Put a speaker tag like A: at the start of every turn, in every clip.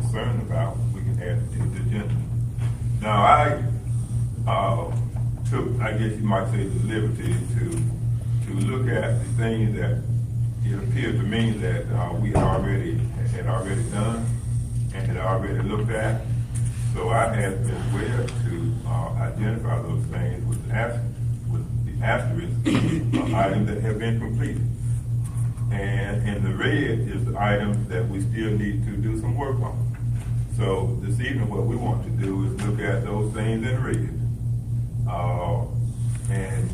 A: concerned about, we can add it to the agenda. Now, I took, I guess you might say, the liberty to look at the things that it appeared to me that we had already done and had already looked at. So I had been aware to identify those things with the asterisk items that have been completed. And in the red is the items that we still need to do some work on. So this evening, what we want to do is look at those things in red. And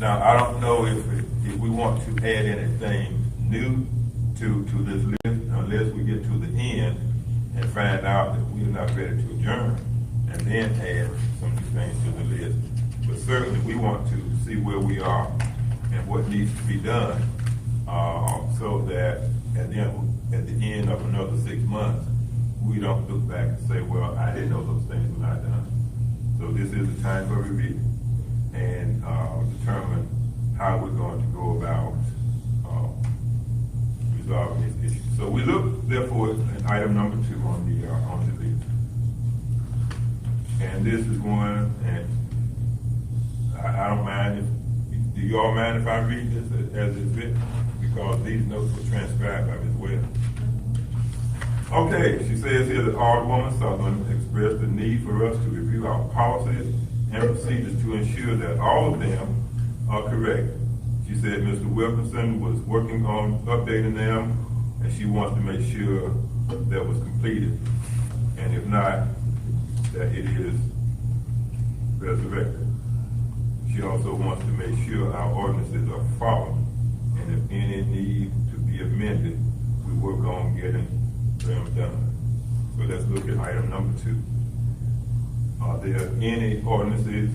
A: now I don't know if we want to add anything new to this list unless we get to the end and find out that we're not ready to adjourn and then add some new things to the list. But certainly we want to see where we are and what needs to be done so that at the end of another 6 months, we don't look back and say, well, I didn't know those things were not done. So this is the time for review and determine how we're going to go about resolving this issue. So we look, therefore, at item number 2 on the list. And this is one, and I don't mind if, do you all mind if I read this as it's written? Because these notes were transcribed by Ms. Webb. Okay, she says here that Alderwoman Sutherland expressed the need for us to review our policies and procedures to ensure that all of them are correct. She said Mr. Wilkinson was working on updating them, and she wants to make sure that was completed. And if not, that it is resurrected. She also wants to make sure our ordinances are followed, and if any need to be amended, we work on getting them done. So let's look at item number 2. Are there any ordinances,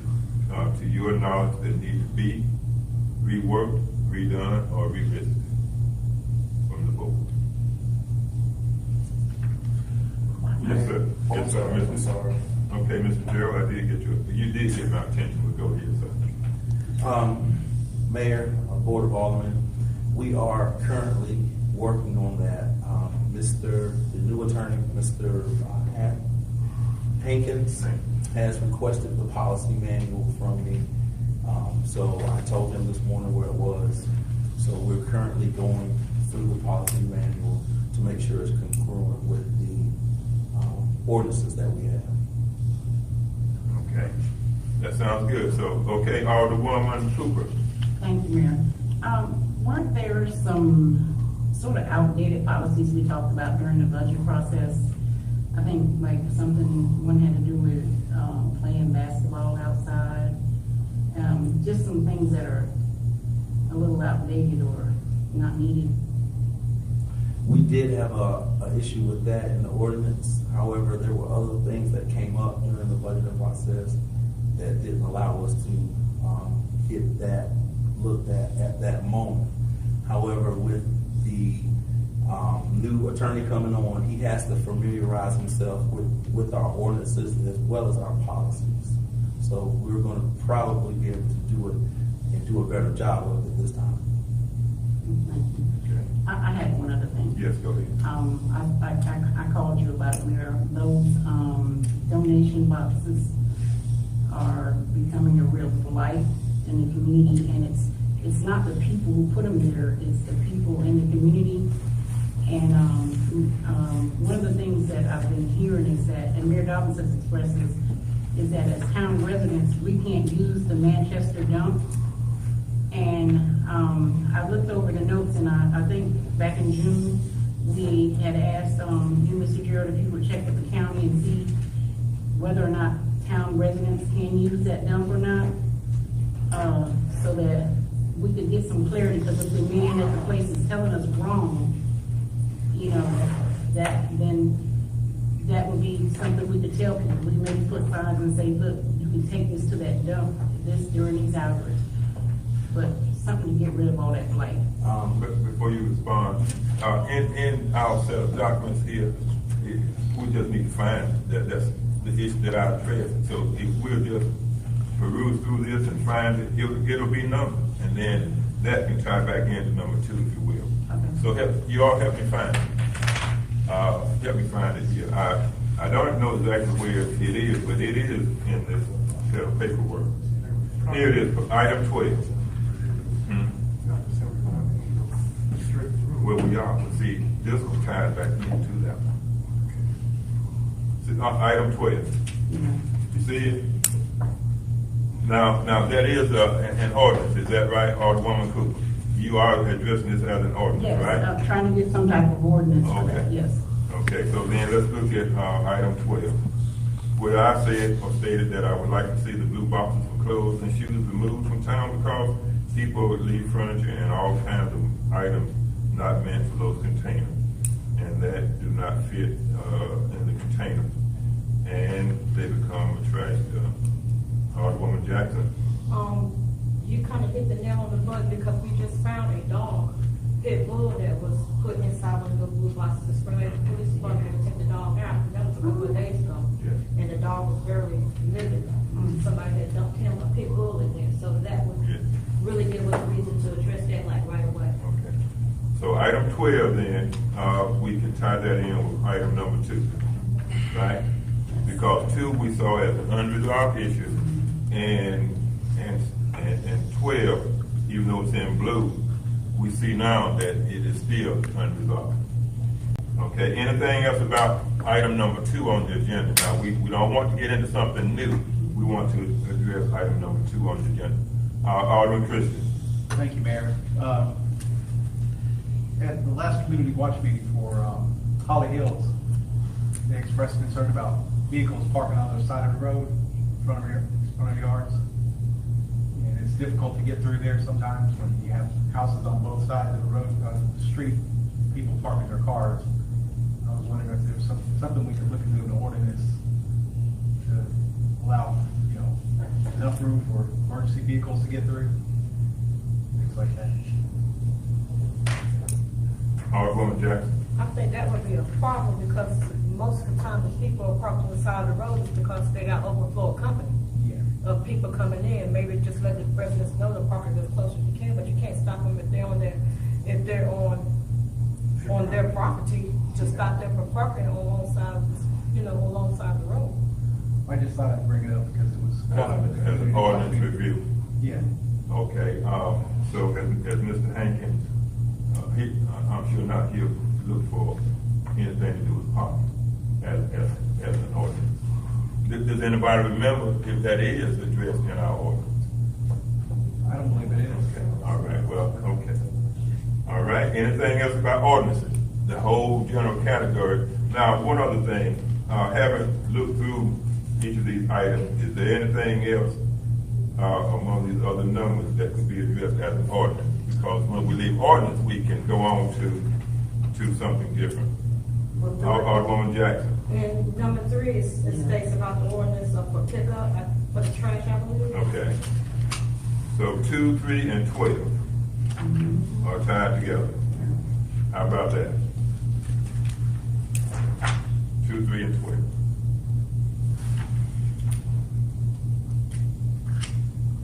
A: to your knowledge, that need to be reworked, redone, or revisited from the board? Yes, sir. Yes, sir, Mr.
B: Sorry.
A: Okay, Mr. Gerald, you did get my attention. We'll go here, sir.
B: Mayor, Board of Aldermen, we are currently working on that. The new attorney, Mr. Hankins, has requested the policy manual from me. So I told him this morning where it was. So we're currently going through the policy manual to make sure it's congruent with the ordinances that we have.
A: Okay, that sounds good. So, okay, Alderwoman Cooper.
C: Thank you, Mayor. Weren't there some sort of outdated policies we talked about during the budget process? I think like one had to do with playing basketball outside. Just some things that are a little outdated or not needed.
B: We did have an issue with that in the ordinance. However, there were other things that came up during the budgeting process that didn't allow us to get that looked at that moment. However, with the new attorney coming on, he has to familiarize himself with our ordinances as well as our policies. So we're going to probably be able to do it and do a better job of it this time.
A: Okay.
C: I had one other thing.
A: Yes, go ahead.
C: I called you about where those donation boxes are becoming a real blight in the community, and it's not the people who put them there, it's the people in the community. And one of the things that I've been hearing is that, and Mayor Dobbins has expressed this, is that as town residents, we can't use the Manchester dump. And I looked over the notes, and I think back in June, we had asked you, Mr. Gerald, if you would check with the county and see whether or not town residents can use that dump or not, so that we could get some clarity, because if the man at the place is telling us wrong, you know, that would be something we could tell people. We maybe put signs and say, look, you can take this to that dump during these hours. But something to get rid of all that blight.
A: But before you respond, in our set of documents here, we just need to find that's the issue that I addressed. So if we'll just peruse through this and find it, it'll be numbered, and then that can tie back into number 2, if you will.
C: Okay.
A: So you all help me find it. Let me find it here. I don't know exactly where it is, but it is in this set of paperwork. Here it is, item 12. Where we are, but see, this will tie back into that one. See, item 12. You see it? Now that is an ordinance, is that right, Alderwoman Cooper? You are addressing this as an ordinance,
C: Yes,
A: right?
C: I'm trying to get some type of ordinance for that,
A: Okay.
C: yes.
A: Okay, so then let's look at item 12, where I said or stated that I would like to see the blue boxes for clothes and shoes removed from town because people would leave furniture and all kinds of items not meant for those containers, and that do not fit in the container, and they become a trash dump. Alderwoman Jackson?
D: You kind of hit the nail on the bud because we just found a dog, pit bull, that was put inside one of the blue boxes. The Spring Lake Police Department had to take the dog out. That was a couple of days ago.
A: Yes.
D: And the dog was very livid. Somebody had dumped him a pit bull in there. So that would
A: Yes.
D: really give us a reason to address that like right away.
A: Okay. So item 12 then, we can tie that in with item number 2, right? Because 2 we saw as an unresolved issue, and 12, even though it's in blue, we see now that it is still unresolved. Okay, anything else about item number 2 on the agenda? Now, we don't want to get into something new. We want to address item number 2 on the agenda. Alderman Christian.
E: Thank you, Mayor. At the last community watch meeting for Holly Hills, they expressed concern about vehicles parking on the side of the road in front of yards. And it's difficult to get through there sometimes when you have houses on both sides of the road, the street, people parking their cars. I was wondering if there's something we could look into in the ordinance to allow, enough room for emergency vehicles to get through, things like that.
A: Alderwoman Jackson.
D: I think that would be a problem because most of the time the people are parked on the side of the road is because they got overflow company.
E: Yeah.
D: Of people coming in, maybe just let the residents know they're parking as close as you can, but you can't stop them if they're on their property, to stop them from parking alongside the road.
E: I just thought I'd bring it up because it was
A: As an ordinance review.
E: Yeah.
A: Okay, so as Mr. Hankins, I'm sure not here to look for anything to do with parking as an ordinance. Does anybody remember if that is addressed in our ordinance?
E: I don't believe it is.
A: Okay, all right, well, okay. All right, anything else about ordinances? The whole general category. Now, one other thing, having looked through each of these items, is there anything else among these other numbers that could be addressed as an ordinance? Because when we leave ordinance, we can go on to something different. Alderwoman Jackson.
D: And number 3 it states about the ordinance for pickup, for the trash, I believe.
A: Okay. So 2, 3, and 12 are tied together. How about that? 2, 3, and 12.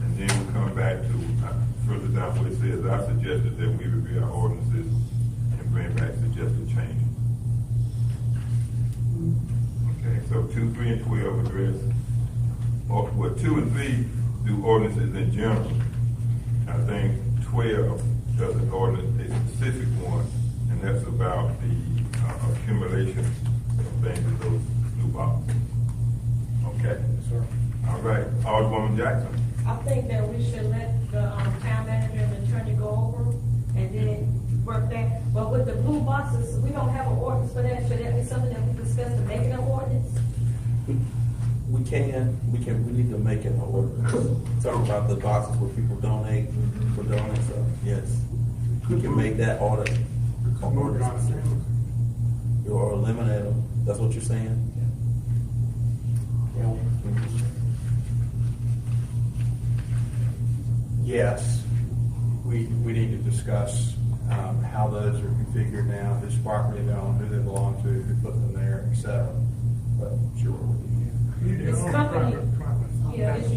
A: And then we'll come back to further down where it says, I suggested that we review our ordinances and bring back suggested changes. Okay, so 2, 3, and 12 address, well, 2 and 3 do ordinances in general. I think 12 does an ordinance, a specific one, and that's about the accumulation of things in those blue boxes. Okay?
E: Yes, sir.
A: All right, Alderwoman Jackson.
D: I think that we should let the town manager and the attorney go over and then work that. But with the blue boxes, we don't have an ordinance for that. Should that be something that we discuss to make it an ordinance?
B: We need to make it an ordinance. Talk about the boxes where people donate, so, yes. We can make that ordinance. Or eliminate them, that's what you're saying?
F: Yes, we need to discuss how those are configured now, whose property they own, who they belong to, who put them there, et cetera. But sure, we can.
D: It's company, yeah, it's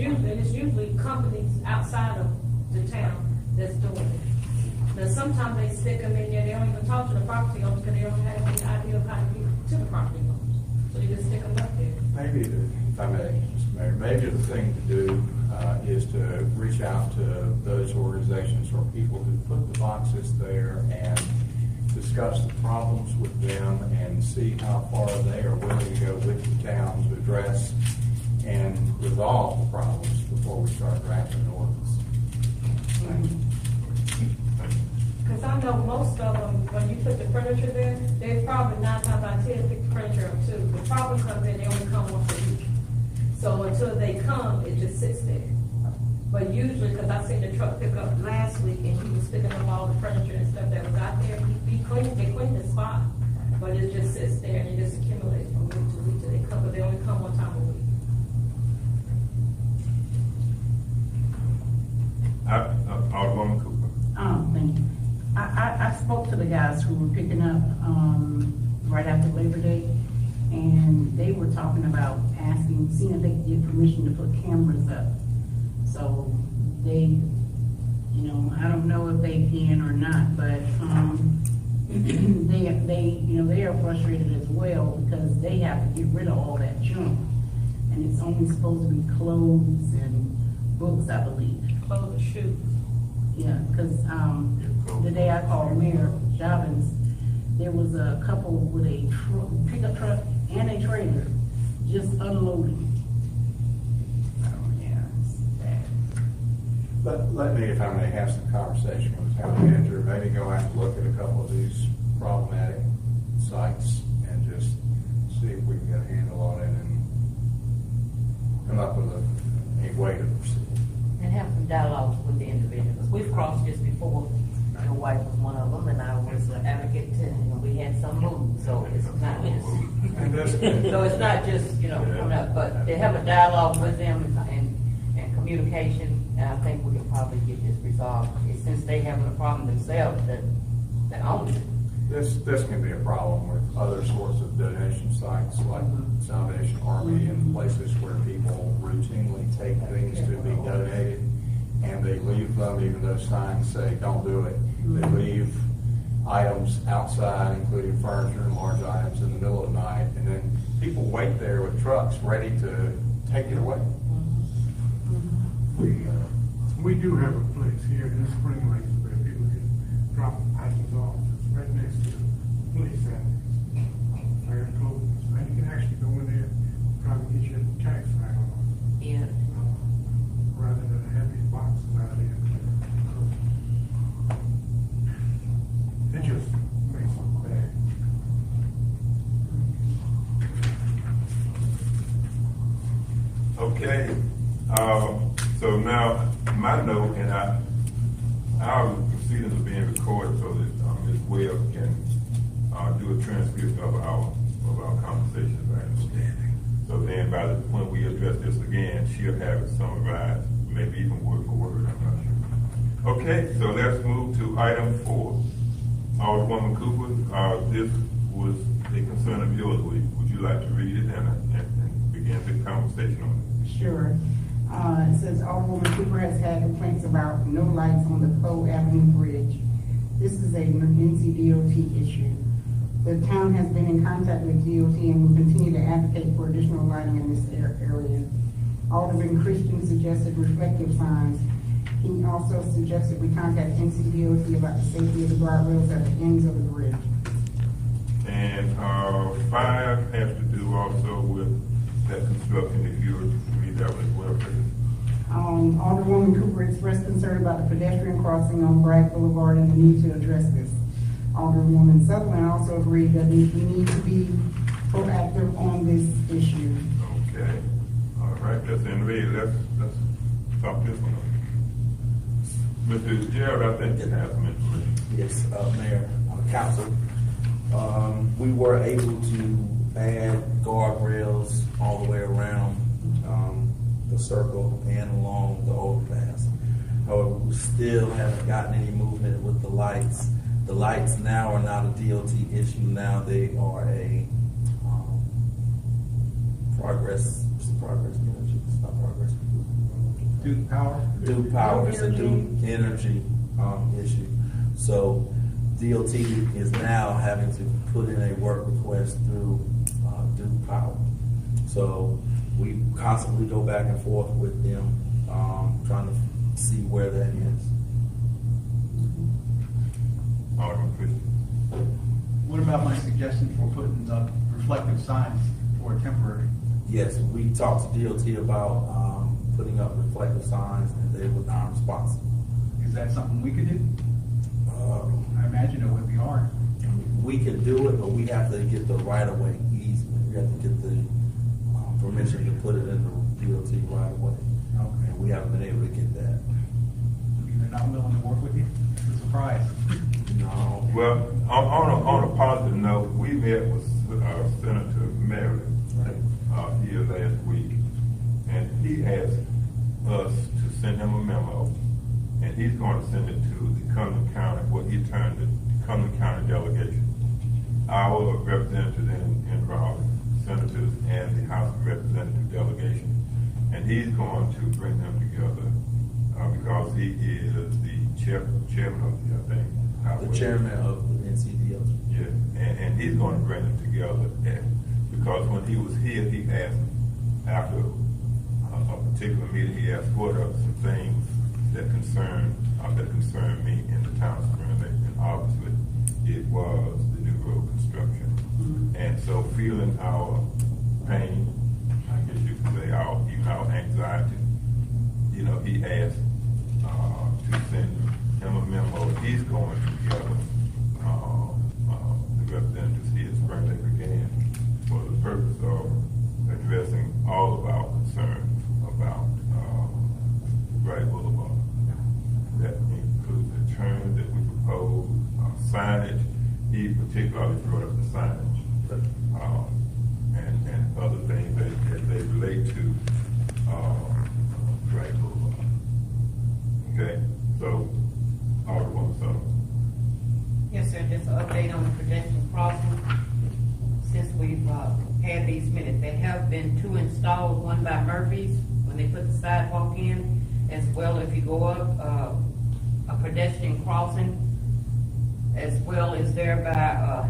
D: usually companies outside of the town that's doing it. Now, sometimes they stick them in there, they don't even talk to the property owners because they don't have any idea of how to get to the property.
F: if I may, Mr. Mayor, maybe the thing to do is to reach out to those organizations or people who put the boxes there and discuss the problems with them and see how far they are willing to go with the town to address and resolve the problems before we start drafting an ordinance.
D: Because I know most of them, when you put the furniture there, they probably 9 times out of 10 pick the furniture up too. The problem comes in, they only come once a week. So until they come, it just sits there. But usually, because I seen the truck pick up last week and he was picking up all the furniture and stuff that was out there, they clean the spot. But it just sits there and it just accumulates from week to week till they come, but they only come 1 time a week.
A: Alderman Cooper.
C: Thank you. I spoke to the guys who were picking up, right after Labor Day, and they were talking about seeing if they could get permission to put cameras up. So they, I don't know if they can or not, but, they are frustrated as well because they have to get rid of all that junk. And it's only supposed to be clothes and books, I believe.
D: Close the shoes.
C: Yeah, because the day I called Mayor Jobbins, there was a couple with a pickup truck and a trailer just unloading. So, yeah, it's bad.
F: Let me, if I may, have some conversation with the town manager, maybe go out and look at a couple of these problematic sites and just see if we can get a handle on it and come up with a way to proceed.
G: And have some dialogues with the individuals. We've crossed this before. Your wife was one of them, and I was an advocate, and we had some move. So it's not just, so it's not just coming up, but to have a dialogue with them and communication. And I think we can probably get this resolved. Since they having a problem themselves, that own it.
F: This can be a problem with other sorts of donation sites like Salvation Army and places where people routinely take things to be donated and they leave them, even though signs say don't do it. They leave items outside, including furniture and large items, in the middle of the night, and then people wait there with trucks ready to take it away.
H: We do have a place here in Spring Lake where people can drop items off. It's right next to the police and fire clothes. And you can actually go in there and probably get your tax write off.
G: Yeah.
H: Rather than have these boxes out there. It just makes it bad.
A: Okay, so now my note and our proceedings are being recorded so that Ms. Webb can do a transcript of our conversation, right? So then when we address this again, she'll have it summarized, maybe even word for word, I'm not sure. Okay, so let's move to item 4. Alderwoman Cooper, this was a concern of yours. Would you like to read it and begin the conversation on it?
C: Sure. It says Alderwoman Cooper has had complaints about no lights on the Poe Avenue Bridge. This is a NCDOT issue. The town has been in contact with DOT and will continue to advocate for additional lighting in this area. Alderman Christian suggested reflective signs. He also suggested we contact NCDOT about the safety of the guardrails at the ends of the bridge.
A: And 5 has to do also with that construction, if you would read that one as well, please.
C: Alderwoman Cooper expressed concern about the pedestrian crossing on Bragg Boulevard and the need to address this. Alderwoman Sutherland also agreed that we need to be proactive on this issue.
A: Okay, all right, let's end it. Let's talk this one up. Mr. Gerald, I think you have some information.
B: Yes, Mayor, Council. We were able to add guardrails all the way around the circle and along the overpass. However, we still haven't gotten any movement with the lights. The lights now are not a DOT issue. Now they are a progress energy. It's not progress.
E: Duke Power.
B: Duke Power. It's a Duke energy issue. So DOT is now having to put in a work request through Duke Power. So we constantly go back and forth with them, trying to see where that is.
A: Alderman Christie.
E: What about my suggestion for putting reflective signs for temporary?
B: Yes, we talked to DOT about putting up reflective signs, and they were non-responsive.
E: Is that something we could do? I imagine it would be hard.
B: We could do it, but we have to get the right-of-way easement. We have to get the permission to put it in the DOT right-of-way.
E: Okay.
B: And we haven't been able to get that.
E: They're not willing to work with you? It's a surprise.
B: No.
A: Well, on a positive note, we met with Senator Merritt here last week, and he asked us to send him a memo, and he's going to send it to the Cumberland County, what he termed the Cumberland County delegation. Our representative in Raleigh, senators, and the House of Representative delegation. And he's going to bring them together because he is the chairman of the, I think,
B: The chairman of the NCDO.
A: yeah, and he's going to bring them together, because when he was here, he asked, after a particular meeting, he asked what are some things that concern me in the town of Spring Lake, and obviously it was the new road construction. And so feeling our pain, I guess you could say even our anxiety, he asked to send him a memo. He's going together the representatives here at Spring Lake again for the purpose of addressing all of our concerns about Wright Boulevard. That includes the turn that we propose, signage. He particularly brought up the signage, and other things that they relate to Wright Boulevard. Okay, so Alderman Sullivan.
G: Yes, sir, just an update on the pedestrian crossing. Since we've had these minutes, there have been 2 installed, one by Murphy's when they put the sidewalk in, as well if you go up a pedestrian crossing, as well as there by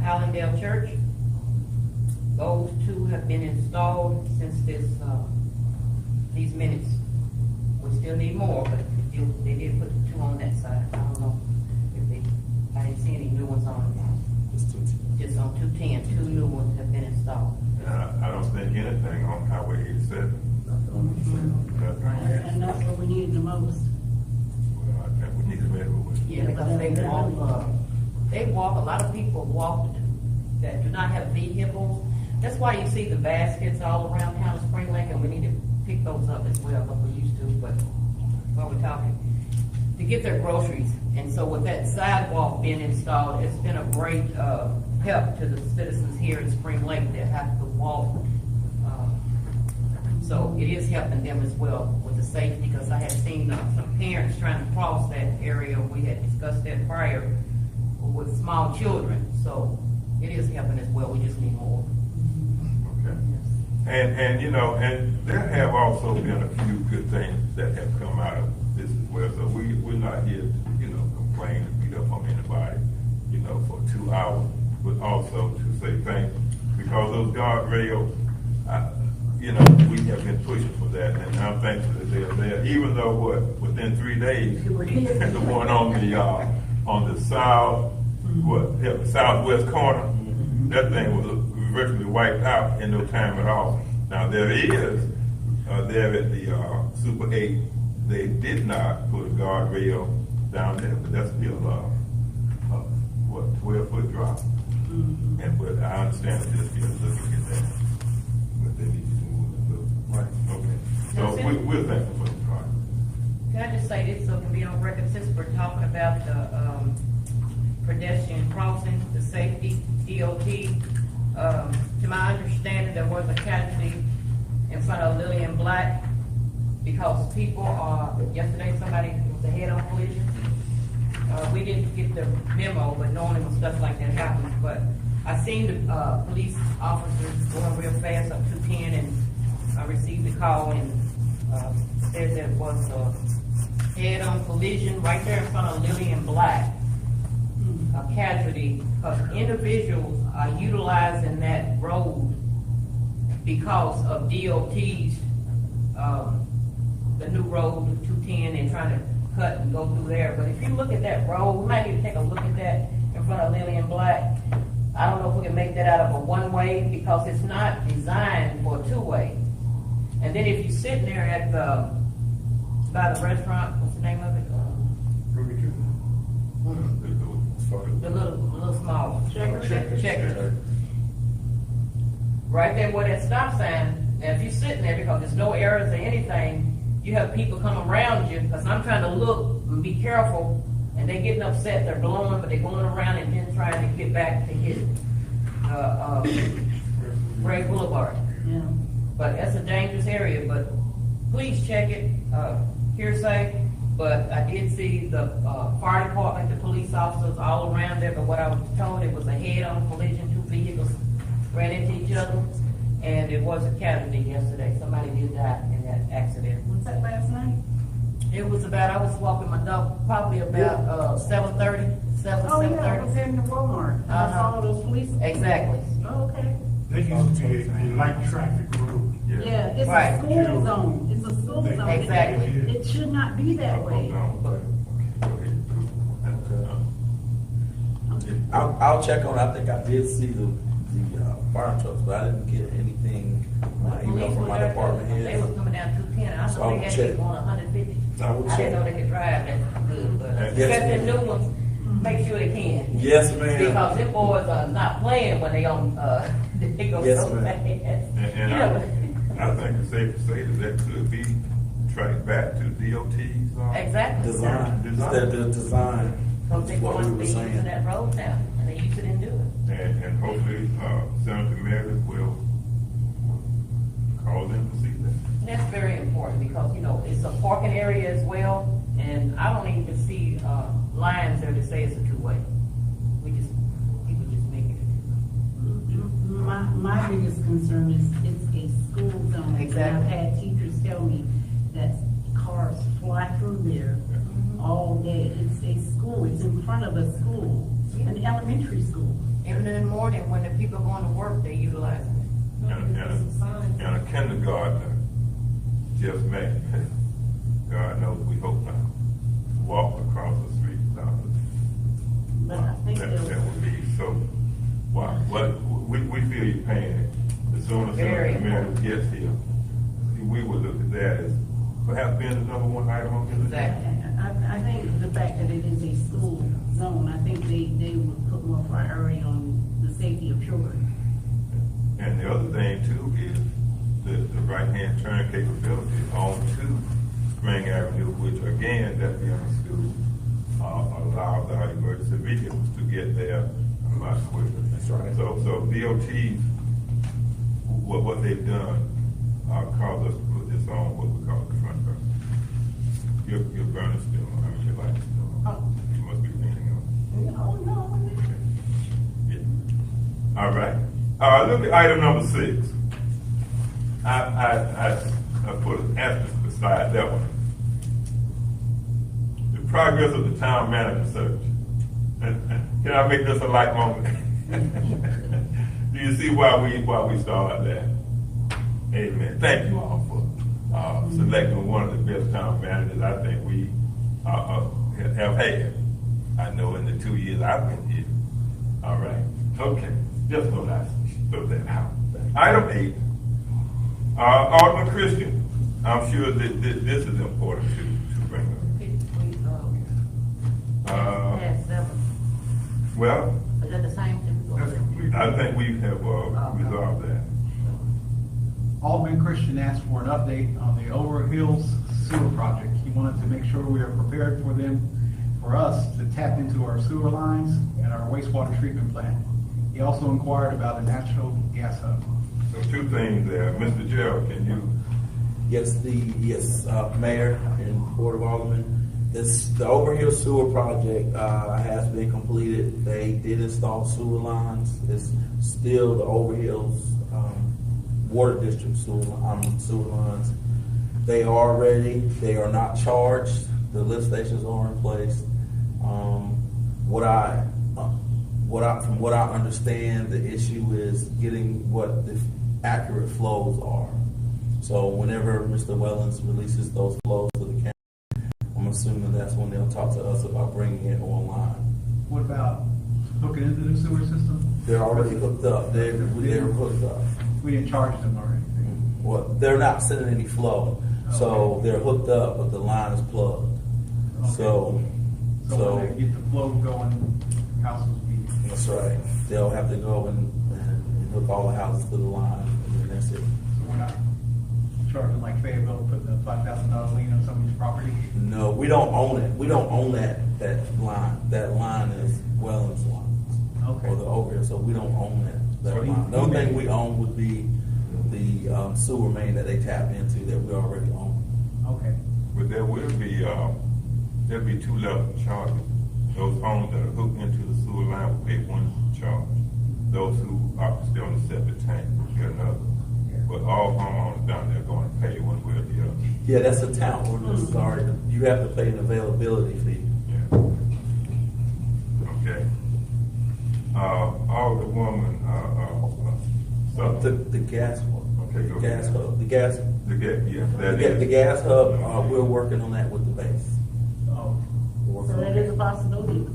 G: Hallandale Church. Those 2 have been installed since these minutes. We still need more, but they did put 2 on that side. I don't know if I didn't see any new ones on it. Just on 210, 2 new ones have been installed.
A: I don't think anything on Highway 87.
C: And that's what we needed the most.
A: Well, I think we need to measure with.
G: Yeah, because they walk, a lot of people walk that do not have vehicles. That's why you see the baskets all around town of Spring Lake, and we need to pick those up as well, like we used to, but while we're talking, to get their groceries. And so with that sidewalk being installed, it's been a great help to the citizens here in Spring Lake that have to walk. So it is helping them as well with the safety, because I had seen some parents trying to cross that area. We had discussed that prior with small children. So it is helping as well. We just need more.
A: Okay. And there have also been a few good things that have come out of this as well. So we're not here to, complain and beat up on anybody, for 2 hours, but also to say thank you. Because those guardrails, we have been pushing for that, and I'm thankful that they're there. Even though within 3 days, the one on the southwest corner, that thing was virtually wiped out in no time at all. Now there is there at the Super 8, they did not put a guardrail down there, but that's still 12-foot drop. But I understand that they're still looking at that, but they need to move it. Right. Okay. So we're thankful for the project.
G: Can I just say this so it can be on record, since we're talking about the pedestrian crossing, the safety, DOT, to my understanding, there was a casualty in front of Lillian Black because people yesterday somebody was a head-on collision. We didn't get the memo, but normally when stuff like that happens, but I seen the police officers going real fast up 210, and I received a call and said there was a head-on collision right there in front of Lillian Black, a casualty, because individuals are utilizing that road because of DOT's, the new road, 210, and trying to cut and go through there. But if you look at that road, we might need to take a look at that in front of Lillian Black. I don't know if we can make that out of a one-way, because it's not designed for a two-way. And then if you sit there at the, by the restaurant, what's the name of it? The little small one. Checkers. Right there where that stop sign, and if you're sitting there, because there's no errors or anything, you have people come around you, because I'm trying to look and be careful, and they're getting upset, they're blowing, but they're going around and then trying to get back to hit Gray Boulevard.
C: Yeah.
G: But that's a dangerous area, but please check it, hearsay. But I did see the fire department, the police officers all around there, but what I was told, it was a head-on collision, two vehicles ran into each other, and it was a casualty yesterday. Somebody did die in that accident.
C: Was that last night?
G: It was about, I was walking my dog, probably about 7:30, 7,
C: Oh, yeah, I was
G: 7:30.
C: in the Walmart. I saw those police.
G: Exactly.
C: Oh, okay.
H: They used to be a light traffic road.
C: Yeah, it's
G: Right.
C: a school zone. It's a school zone.
G: Exactly.
C: It should not be that way.
B: I'll check on it. I think I did see the fire trucks, but I didn't get anything, email from my department
G: They
B: head.
G: was coming down 210, I
B: So
G: thought
B: I
G: they
B: will
G: had to
B: check.
G: be going 150.
B: I will
G: I didn't know
B: check.
G: they could drive, that's good, but
B: Yes,
G: especially the
B: ma'am.
G: new ones, make sure they can.
B: Yes, ma'am.
G: Because them boys are not playing when they on, they go
B: Yes,
G: so
B: ma'am.
G: fast.
A: And
G: You know,
A: I think it's safe to say that could be tracked back to DOT's.
G: Exactly.
B: Design, instead of the design,
G: Because they
B: what we
G: want
B: were
G: to be using
B: saying.
G: that road now, and they use it and do it.
A: And hopefully, Senator Meredith will call them to see that.
G: And that's very important, because, you know, it's a parking area as well, and I don't even see, lines there to say it's a two-way. People just make it a two-way.
C: My biggest concern is it's a school zone.
G: Exactly.
C: And I've had teachers tell me that cars fly through there all day. It's a school, it's in front of a school, an elementary school.
G: Even in the morning, when the people are going to work, they utilize it.
A: And a kindergartner just may, God knows we hope not, walk across the street without it.
C: But I think
A: That would be so, wow, we feel your pain. As soon as
G: Very
A: Senator Meredith gets here, we would look at that as perhaps being the number one item on the agenda.
G: Exactly.
C: I think the fact that it is a school zone, I think they would put more priority on the safety of children.
A: And the other thing too is the right-hand turn capability on to Spring Avenue, which again, that being a school, allows our emergency vehicles to get there a lot quicker.
B: That's right.
A: So DOT, what they've done, caused us to put this on what we call the front burner. Your burner's still on, I mean, your light's still on. You must be leaning on.
C: Oh, no.
A: Yeah. All right. Look at item number 6. I put an asterisk beside that one. The progress of the town manager search. Can I make this a light moment? Do you see why we started that? Amen. Thank you all for selecting one of the best town managers I think we have had. I know in the 2 years I've been here. All right. Okay. Just throw that out. Item 8. Alderman Christian. I'm sure that this is important to bring up. Well,
G: Is that the same thing?
H: That's complete.
A: I think we have resolved that.
E: Alderman Christian asked for an update on the Over Hills sewer project. He wanted to make sure we are prepared for us to tap into our sewer lines and our wastewater treatment plant. He also inquired about a natural gas hub.
A: So 2 things there. Mr. Gerald, can you?
B: Yes, Mayor and Board of Aldermen, the Overhill Sewer Project, has been completed. They did install sewer lines. It's still the Overhill's, Water District sewer lines. They are ready. They are not charged. The lift stations are in place. From what I understand, the issue is getting what accurate flows are. So whenever Mr. Wellens releases those flows to the county, I'm assuming that's when they'll talk to us about bringing it online.
E: What about hooking into the sewer system?
B: They're already hooked up. They're hooked up.
E: We didn't charge them or anything.
B: Well, they're not sending any flow, so
E: Okay.
B: they're hooked up, but the line is plugged.
E: Okay.
B: So
E: when they get the flow going, houses will be.
B: that's right. They'll have to go and hook all the houses to the line, and then that's it.
E: So we're not charging like Fayetteville, putting a $5,000 lien on somebody's property.
B: No, we don't own it. We don't own that line. That line is Wellens line.
E: Okay.
B: Or the overhead, so we don't own that
E: So
B: line. The only thing we own would be the sewer main that they tap into that we already own.
E: Okay.
A: But there will be, there'll be two level charges. Those homes that are hooked into the sewer line will pay one charge. Those who are still on the septic tank will get another. But all homeowners down there are going to pay one way or the other.
B: Yeah, that's a town ordinance. Sorry, you have to pay an availability fee.
A: Yeah. Okay. Alderwoman,
B: The gas one.
A: Okay, go
B: Gas
A: ahead.
B: hub. The gas.
A: yeah, that
B: The
A: is.
B: gas hub. We're working on that with the base.
E: Oh,
B: We're
C: So
B: working on
C: that is a possibility.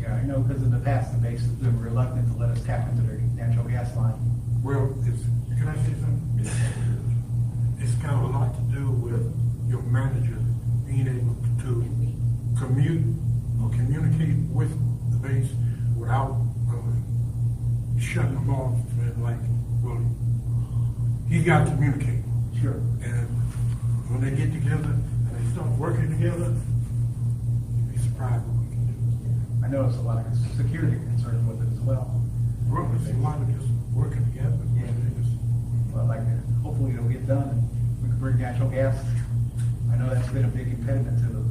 E: yeah, I know, because in the past, the base has been reluctant to let us tap into their natural gas line.
H: Well, can I say something? It's kind of a lot to do with your manager being able to commute or communicate with the base without shutting them off. And like, well, he's got to communicate.
E: Sure.
H: And when they get together and they start working together, you'd be surprised what we can do.
E: I know it's a lot of security concerns with it as well.
H: Well, it's a lot of just working together.
E: Yeah. But like, hopefully it'll get done and we can bring natural gas. I know that's been a big impediment to the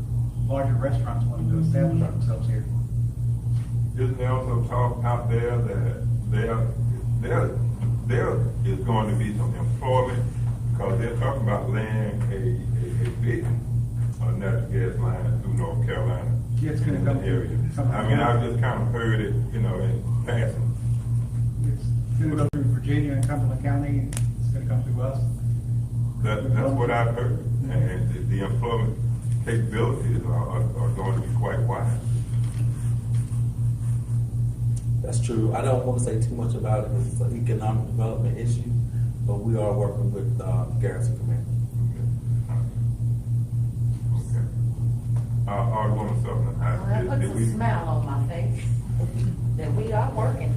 E: larger restaurants wanting to establish themselves here.
A: Isn't there also talk out there that there is going to be some employment, because they're talking about laying a big natural gas line through North Carolina.
E: Yeah, it's gonna come-
A: area.
E: come-
A: I mean, I've just kind of heard it, in passing.
E: It's gonna go through Virginia and Cumberland County, and it's gonna come through us.
A: That's what I've heard, and the employment capabilities are going to be quite wide.
B: That's true. I don't want to say too much about it because it's an economic development issue, but we are working with Garrison Command.
A: Okay. Alderwoman Sutherland,
G: Well, that puts a smile on my face, that we are working.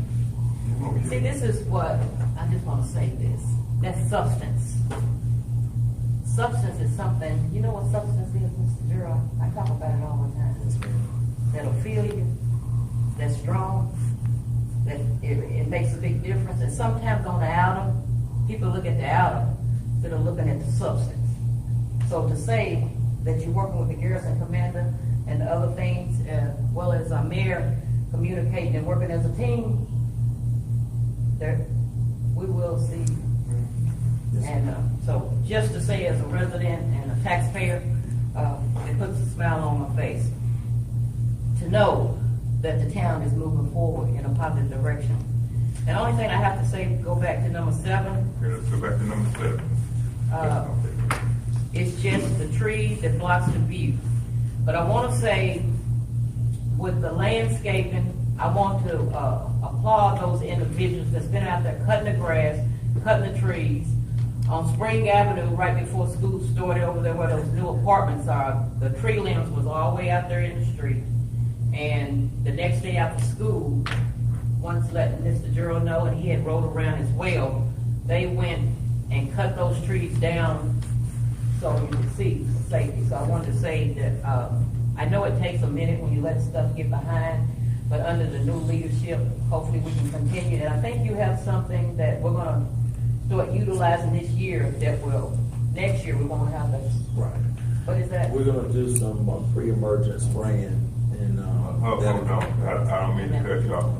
G: See, this is what, I just want to say this, that's substance. Substance is something, you know what substance is, Mr. Gerald? I talk about it all the time. That'll feel you, that's strong, that it makes a big difference. And sometimes on the outer, people look at the outer instead of looking at the substance. So to say that you're working with the garrison commander and the other things, as well as our mayor communicating and working as a team, there, we will see. And so just to say as a resident and a taxpayer, it puts a smile on my face to know that the town is moving forward in a positive direction. And the only thing I have to say, go back to number 7.
A: Okay, let's go back to number 7.
G: It's just the tree that blocks the view. But I want to say, with the landscaping, I want to applaud those individuals that's been out there cutting the grass, cutting the trees. On Spring Avenue, right before school started over there where those new apartments are, the tree limbs was all the way out there in the street. And the next day after school, once letting Mr. Gerald know, and he had rode around as well, they went and cut those trees down so you could see safety. So I wanted to say that I know it takes a minute when you let stuff get behind, but under the new leadership, hopefully we can continue. And I think you have something that we're going to start utilizing this year that will, next year we won't have this.
B: Right.
G: What is that?
B: We're going to do some pre-emergent spraying. And,
A: Hold on, I don't mean to cut you off.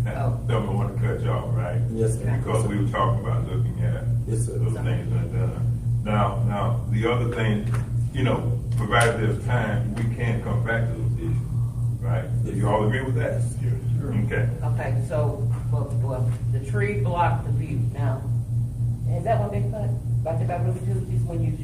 G: Oh.
A: Don't want to cut you off, right?
B: Yes, sir.
A: Because we were talking about looking at
B: Yes, sir.
A: those things and now, the other thing, provided there's time, we can come back to those issues, right? Do you all agree with that?
H: Yeah, sure.
A: Okay.
G: Okay, so, well, the tree blocked the view. Now, Has that one been cut? Right there by Ruby Tuesdays, when you,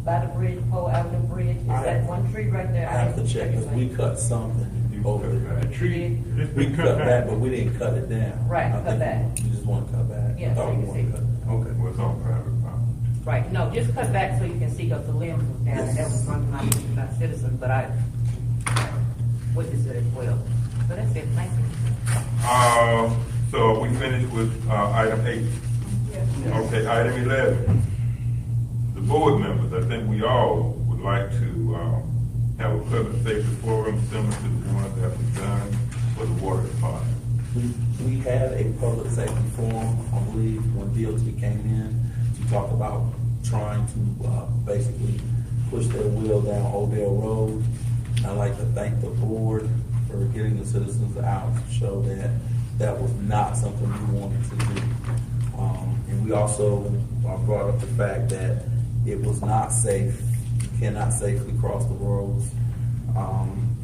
G: by the bridge, Pole Avenue Bridge, is that one tree right there?
B: I have to check, because we cut something over there.
A: The tree, it's
B: We
A: been
B: cut
A: cut
B: back,
A: back.
B: but we didn't cut it down.
G: Right,
B: I
G: cut
B: think
G: back.
B: We just want to cut back.
G: Yeah,
B: I thought
G: so
B: we
G: you
B: wanted to
G: see.
B: cut it down.
A: Okay, well, it's on private property.
G: Right, no, just cut back so you can see, because the limbs was down, and that was from my citizens, but I witnessed it as well. So that's it, thank you.
A: So we finished with, item 8. Okay, item 11. The board members, I think we all would like to, have a public safety forum similar to the one that was done for the water department.
B: We had a public safety forum, I believe, when DOT came in to talk about trying to basically push their wheel down Odell Road. I'd like to thank the board for getting the citizens out to show that that was not something we wanted to do. And we also brought up the fact that it was not safe. You cannot safely cross the roads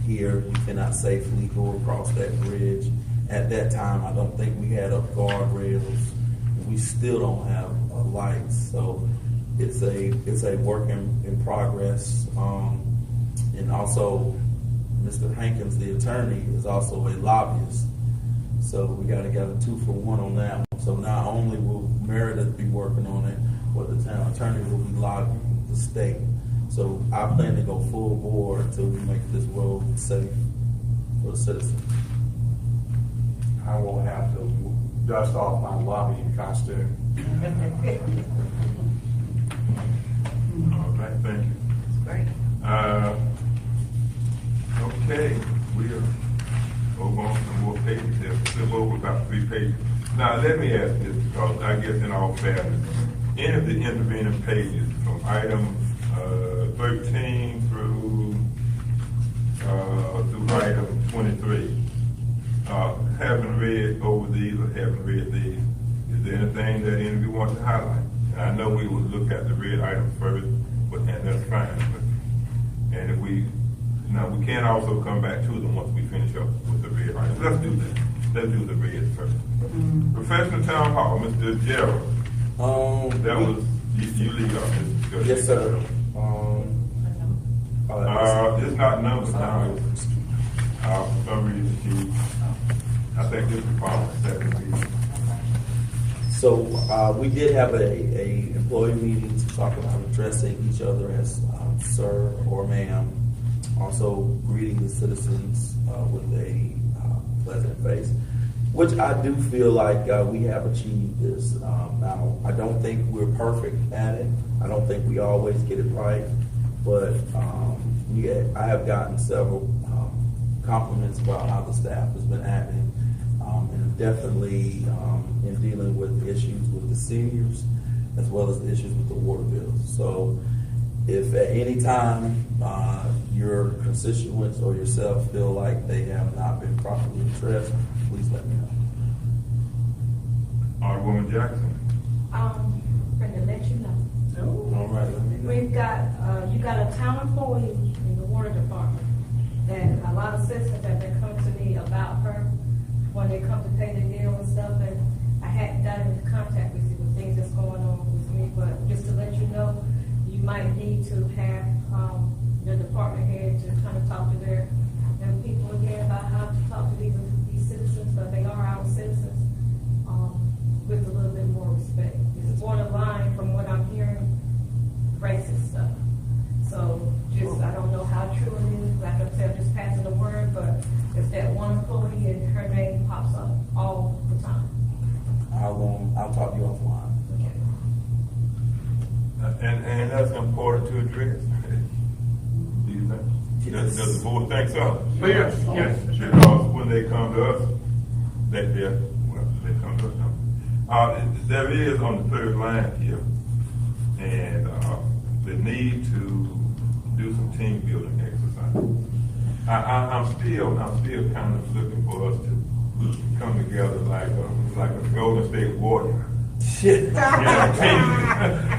B: here. You cannot safely go across that bridge. At that time, I don't think we had up guardrails. We still don't have lights, so it's a work in progress. And also, Mr. Hankins, the attorney, is also a lobbyist. So we got to get a 2-for-1 on that one. So not only will Meredith be working on it, but the town attorney will be lobbying the state. So I plan to go full bore until we make this road safe for the citizens.
F: I will have to dust off my lobbying costume.
A: All right, thank you.
G: Great.
A: Okay, we'll over on some more pages here, flip over about 3 pages. Now, let me ask this, because I guess in all fairness, any of the intervening pages from item 13 through item 23, haven't read over these or haven't read these. Is there anything that any of you want to highlight? And I know we would look at the red items first, but and that's fine. But, and if we can also come back to them once we finish up with the red items. Let's do that. Let's do the red first. Professional Town Hall, Mr. Gerald. That was, you lead off this discussion.
B: Yes, sir.
A: It's not numbers now. For some reason, I think this is probably the second meeting.
B: So we did have a employee meeting to talk about addressing each other as sir or ma'am. Also greeting the citizens with a pleasant face, which I do feel like we have achieved this. Now, I don't think we're perfect at it. I don't think we always get it right, but I have gotten several compliments about how the staff has been acting, and definitely in dealing with issues with the seniors as well as the issues with the water bills. So if at any time your constituents or yourself feel like they have not been properly addressed, please let me know.
A: Alderwoman Jackson.
D: To let you know.
B: All right, let me know.
D: We've got, you got a town employee in the water department that a lot of citizens have been coming to me about her when they come to pay their bill and stuff, and I hadn't gotten into contact with you with things that's going on with me, but just to let you know, you might need to have, the department head to kind of talk to their people again about how to talk to these citizens, but they are our citizens, with a little bit more respect. It's borderline from what I'm hearing, racist stuff. So just, I don't know how true it is, like I said, just passing the word, but it's that one employee and her name pops up all the time.
B: I'll talk to you offline.
A: And that's important to address. Do you think?
B: Yes.
A: Does the board think so?
H: Yes, yes.
A: Because when they come to us, they come to us now. There is on the third line here, and the need to do some team building exercise. I'm still kind of looking for us to come together like a Golden State Warrior.
B: Shit.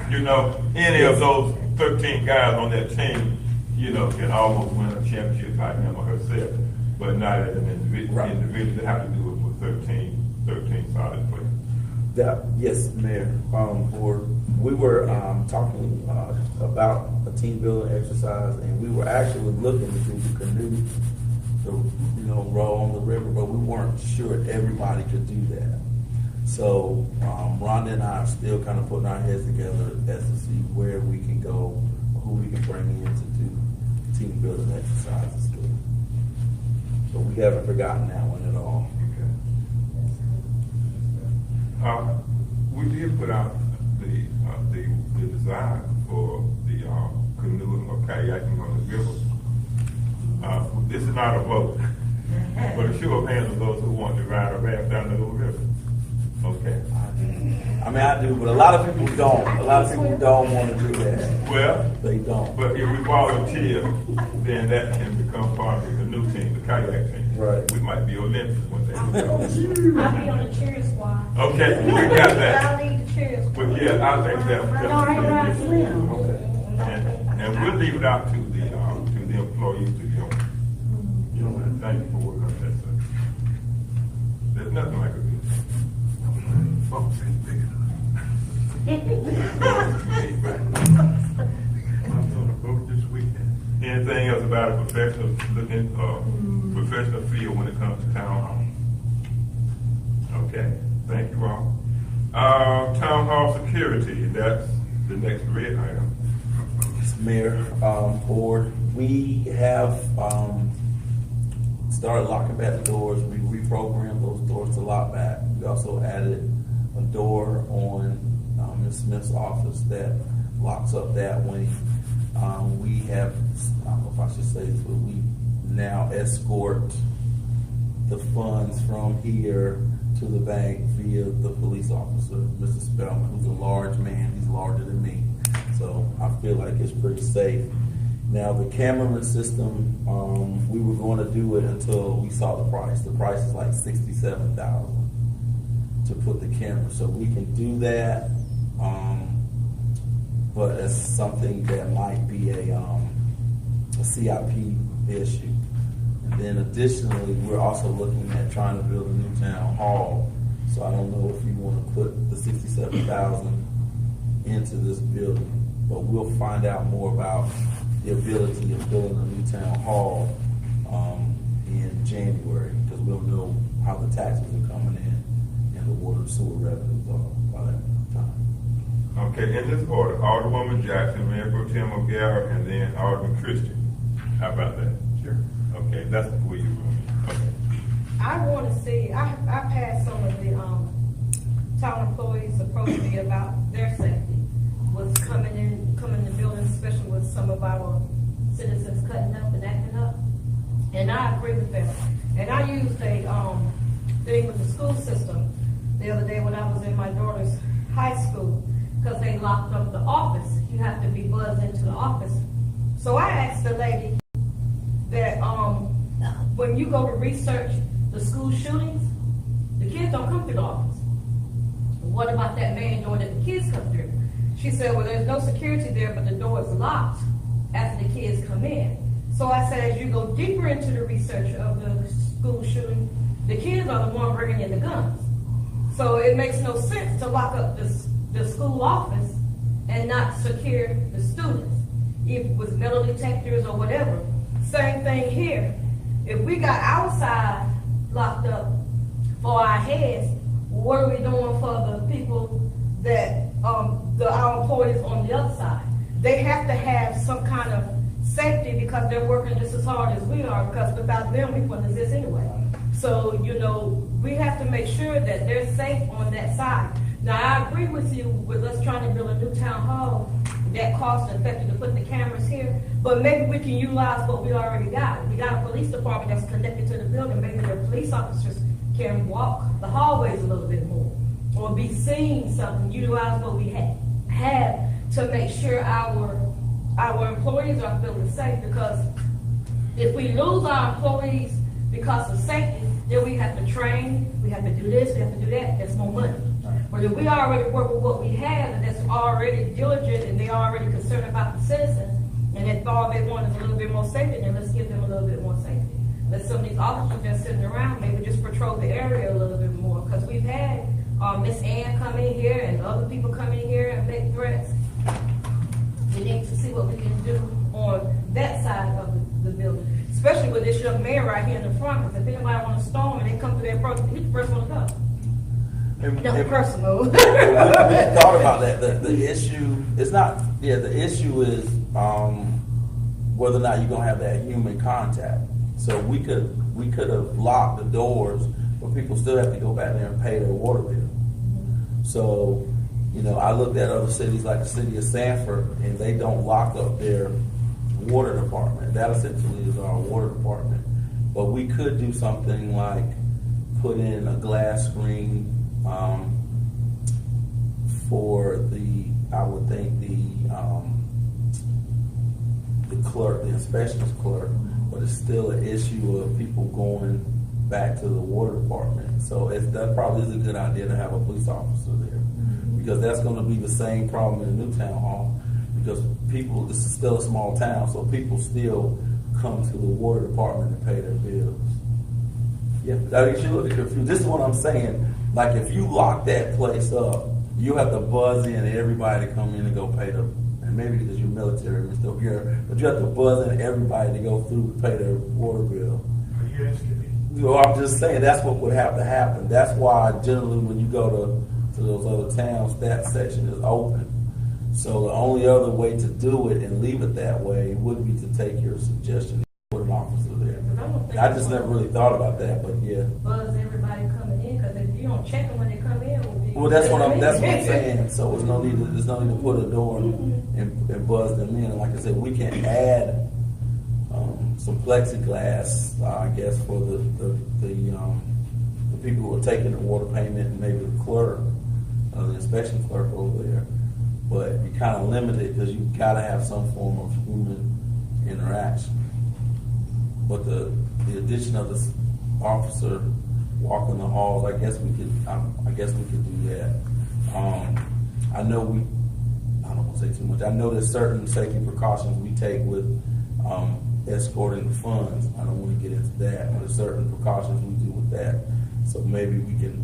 A: You know, any of those 13 guys on that team, you know, can almost win a championship by him or herself, but not as an individual.
B: Right.
A: Individuals have to do it with 13 solid players.
B: Yes, Mayor, Board, we were, talking, about a team building exercise, and we were actually looking to do the canoe, row on the river, but we weren't sure everybody could do that. So, Rhonda and I are still kind of putting our heads together as to see where we can go, who we can bring in to do team building exercises. But we haven't forgotten that one at all.
A: We did put out the design for the canoeing or kayaking on the river. This is not a vote, but a show of hands of those who want to ride a raft down the little river. Okay.
B: I mean, I do, but a lot of people don't. A lot of people don't want to do that.
A: Well,
B: They don't.
A: but if we volunteer, then that can become part of the canoe team, the kayak team.
B: Right.
A: We might be Olympics one day.
D: I'll be on the cheer squad.
A: Okay, we got that.
D: I'll lead the cheer squad.
A: But yeah, I think that.
C: I already ride slim.
A: And we'll leave it out to the employees to thank you for working on that, sir. There's nothing like a good.
H: Folks ain't big enough. I'm gonna vote this weekend.
A: Anything else about a professional professional field when it comes to town hall? Okay, thank you all. Town hall security, that's the next red item.
B: Mayor, Board, we have, started locking back the doors. We reprogrammed those doors to lock back. We also added a door on Ms. Smith's office that locks up that way. We have, I don't know if I should say this, but we now escort the funds from here to the bank via the police officer, Mr. Spellman, who's a large man. He's larger than me. So I feel like it's pretty safe. Now, the camera system, we were going to do it until we saw the price. The price is like $67,000 to put the camera. So we can do that, but it's something that might be a CIP issue. And then additionally, we're also looking at trying to build a new town hall. So I don't know if you want to put the $67,000 into this building, but we'll find out more about the ability of building a new town hall in January, because we'll know how the taxes are coming in and the water and sewer revenues are by that time.
A: Okay, in this order, Alderwoman Jackson, Mayor Pro Tem O'Gara, and then Alderman Christian. How about that?
F: Sure.
A: Okay, that's the way you run. Okay.
D: I want to see, I've had some of the town employees approach me about their safety. What's coming in the building, especially with some of our citizens cutting up and acting up. And I agree with them. And I used a thing with the school system the other day when I was in my daughter's high school, because they locked up the office. You have to be buzzed into the office. So I asked the lady that when you go to research the school shootings, the kids don't come through the office. What about that main door that the kids come through? She said, well, there's no security there, but the door is locked after the kids come in. So I said, as you go deeper into the research of the school shooting, the kids are the one bringing in the guns. So it makes no sense to lock up the school office and not secure the students, if with metal detectors or whatever. Same thing here. If we got our side locked up for our heads, what are we doing for the people that our employees on the other side? They have to have some kind of safety because they're working just as hard as we are, because without them we wouldn't exist anyway. So, we have to make sure that they're safe on that side. Now, I agree with you with us trying to build a new town hall that cost effective to put the cameras here, but maybe we can utilize what we already got. We got a police department that's connected to the building. Maybe their police officers can walk the hallways a little bit more, or be seeing something, utilize what we have to make sure our employees are feeling safe. Because if we lose our employees because of safety, then we have to train, we have to do this, we have to do that. That's more money. But if we already work with what we have, and that's already diligent, and they're already concerned about the citizens, and if all they want is a little bit more safety, then let's give them a little bit more safety. Let some of these officers that's sitting around maybe just patrol the area a little bit more, because we've had Miss Ann come in here and other people come in here and make threats. We need to see what we can do on that side of the building, especially with this young man right here in the front, because if anybody want to storm and they come through that first, he's the first one to go. No, personal.
B: We thought about that. The issue is not, the issue is whether or not you're gonna have that human contact. So we could have locked the doors, but people still have to go back there and pay their water bill. So, I looked at other cities like the city of Sanford, and they don't lock up their water department. That essentially is our water department. But we could do something like put in a glass screen for I would think the clerk, the inspections clerk, but it's still an issue of people going back to the water department. So that probably is a good idea to have a police officer there, because that's going to be the same problem in the new town hall, because this is still a small town, so people still come to the water department to pay their bills. Yeah, you should look confused. This is what I'm saying. Like, if you lock that place up, you have to buzz in everybody to come in and go pay them. And maybe because you're military and still here, but you have to buzz in everybody to go through to pay their water bill.
H: Are you asking me?
B: I'm just saying that's what would have to happen. That's why generally when you go to those other towns, that section is open. So the only other way to do it and leave it that way would be to take your suggestion and put an officer there. I just never really thought about that, but yeah.
D: Buzz everybody coming in, because if you don't check them when they come in,
B: Well, that's what I'm saying. So there's no need to put a door and buzz them in. And like I said, we can add some plexiglass, I guess, for the people who are taking the water payment, and maybe the clerk, the inspection clerk over there. But you're kind of limited because you got to have some form of human interaction. But the addition of this officer walking the halls, I guess we could do that. I know I don't want to say too much. I know there's certain safety precautions we take with escorting the funds. I don't want to get into that, but there's certain precautions we do with that. So maybe we can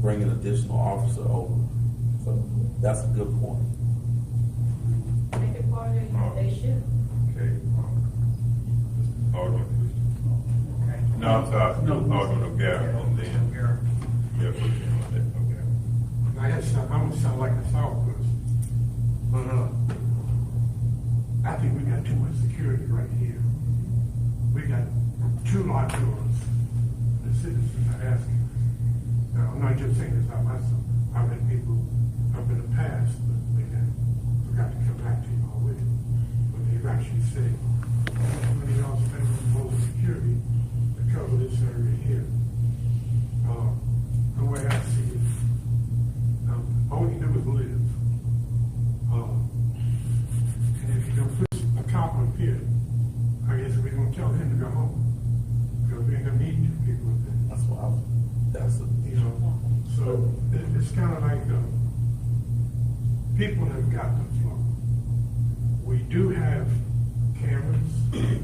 B: bring an additional officer over. So that's a good point.
D: Make it part of it, they should.
A: Okay. Alderman.
E: Okay.
A: No, I'm sorry.
E: No.
A: Alderman O'Gara, and then,
E: Here.
A: yeah, put you on that, okay.
H: I guess I'm gonna sound like a soft person, but I think we got too much security right here. We got 2 locked doors. The citizens are asking. Now, I'm not just saying this about myself. I've had people up in the past, but they forgot to come back to you already. But they've actually said, $20 spent on more security to cover this area here. The way I see it, all you do is live. And if you don't put a cop up here, I guess we're going to tell him to go home. Because we ain't going to need 2 people up there.
B: That's what
H: So it's kind of like people have got the flow. We do have cameras in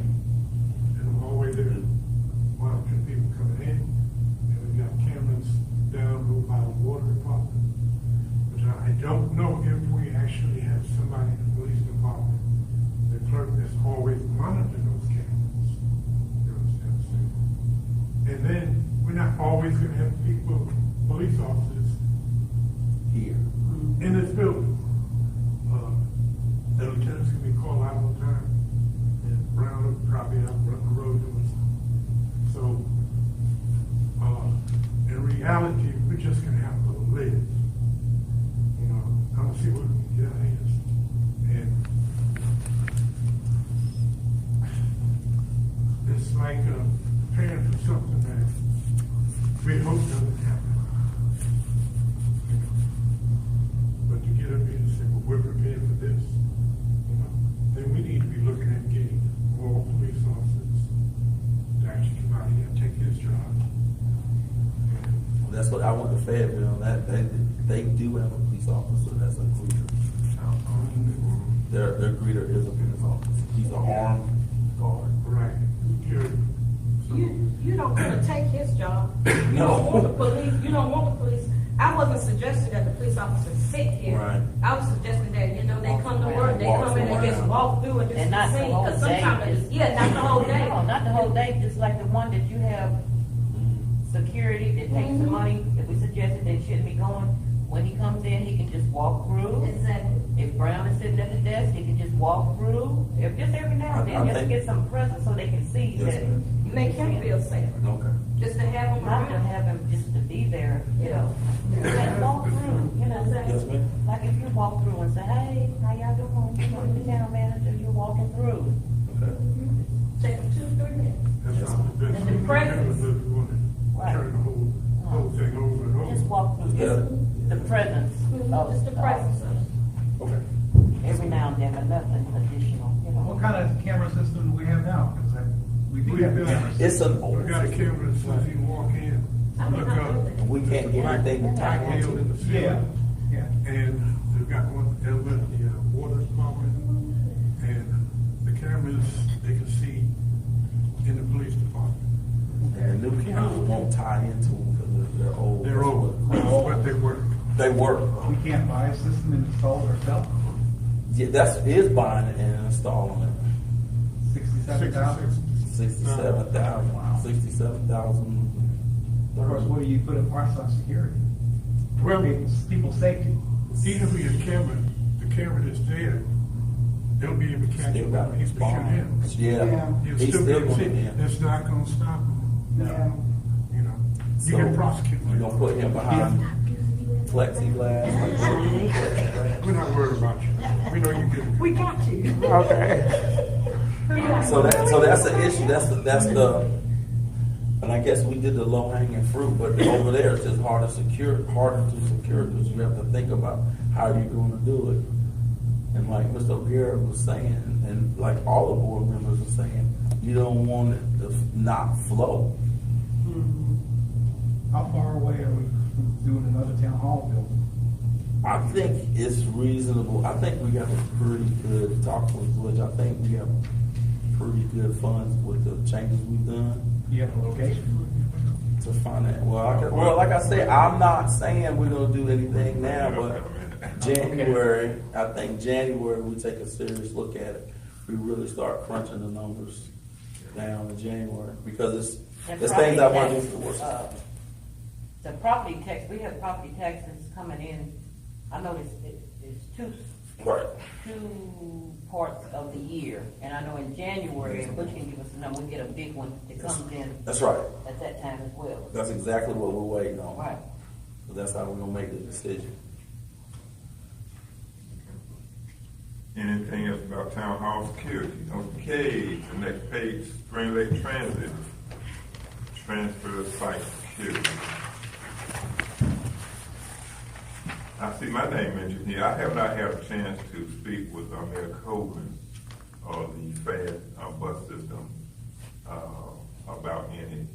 H: the hallway there, monitoring people coming in, and we've got cameras down by the water department. But I don't know if we actually have somebody in the police department, the clerk that's always monitoring those cameras. You understand what I'm saying? And then we're not always going to have people, police officers,
B: here.
H: in this building. The lieutenants can be called out all the time, and round up, probably out the road doing something. So, in reality, we're just going to have to live. I'm going to see what we can get out of this. And it's like preparing for something that we hope doesn't happen. But to get up here and say, well, we're prepared for this, then we need to be looking at getting more police officers to actually come out here and take his job.
B: That's what I want the Fayetteville. That they do have a police officer that's a greeter. Their greeter is a police officer. He's an armed guard.
H: Right.
D: You don't want to take his job.
B: No.
D: You don't want the police I wasn't suggesting that the police officers sit here.
B: Right.
D: I was suggesting that, you know, they come to work, they come in and just walk through and just
G: And not the
D: see,
G: whole
D: because
G: day,
D: sometimes,
G: just-
D: yeah, not the whole day.
G: No, not the whole day, just like the one that you have security that takes the money, if we suggested they shouldn't be going, when he comes in, he can just walk through.
D: Exactly.
G: If Brown is sitting at the desk, he can just walk through, if just every now and
B: I
G: then, just
B: think-
G: get some presence so they can see
B: Yes,
G: that.
B: ma'am.
D: Make him feel safe,
B: Okay.
D: just to have him
G: Not to
D: around.
G: have him just to be there, you know, just walk through, you know.
B: Yes, ma'am.
G: Like if you walk through and say, hey, how y'all doing? You know, the town manager, you're walking through.
B: Okay.
D: Take him 2-3 minutes.
H: That's not the best.
D: And the presence.
G: Right.
H: Turn the whole thing over and over.
G: Just walk through,
B: Yeah.
G: just the presence of.
D: Just the presence of it.
B: Okay.
G: Every now and then, but nothing additional, you know.
E: What kind of camera system do we have now? Because we do have cameras.
B: It's an
H: We
B: old
H: got a
B: system.
H: camera that says you walk in, look up,
B: We can't get anything to tie
H: black nailed in
B: into.
H: the ceiling.
E: Yeah.
H: And they've got one element, the water department, and the cameras, they can see in the police department.
B: And the new cameras won't tie into them because they're old.
H: They're old, but they work.
B: They work.
E: We can't buy a system and install it ourselves.
B: Yeah, that's, is buying it and installing it.
E: 67,000.
B: 67,000.
E: Wow.
B: 67,000.
E: Of course, where do you put a price on security?
H: Well,
E: People's safety.
H: even with your camera, the camera that's there, they'll be able to catch
B: Still
H: it
B: got
H: when he's
B: it.
H: pushing in.
B: Yeah.
H: You'll
B: He's
H: still be
B: still
H: able to see,
B: going in.
H: it's not gonna stop him,
E: No.
H: you know. You
B: So,
H: can prosecute.
B: we're gonna put him behind plexiglass.
H: We're not worried about you. We know you get it.
D: We got you.
B: So that's the issue, that's the, and I guess we did the low hanging fruit, but over there it's just harder to secure, because you have to think about how you're gonna do it. And like Mr. O'Gara was saying, and like all the board members are saying, you don't want it to not flow.
E: How far away are we from doing another town hall building?
B: I think it's reasonable, I think we have a pretty good, talk with Village, I think we have pretty good funds with the changes we've done.
E: You have a location?
B: To find that, well, like I said, I'm not saying we're gonna do anything now, but January, I think January, we take a serious look at it. We really start crunching the numbers down in January, because it's things I want to do for the
G: The property tax, we have property taxes coming in, I noticed it's two
B: Right.
G: parts of the year, and I know in January, Butch can give us a number, we get a big one that comes in
B: That's right.
G: at that time as well.
B: That's exactly what we're waiting on.
G: Right.
B: So that's how we're gonna make the decision.
A: Anything else about town hall security? Okay, the next page, Spring Lake Transit, transfer site security. I see my name mentioned here. I have not had a chance to speak with Mayor Coburn or the fast bus system about any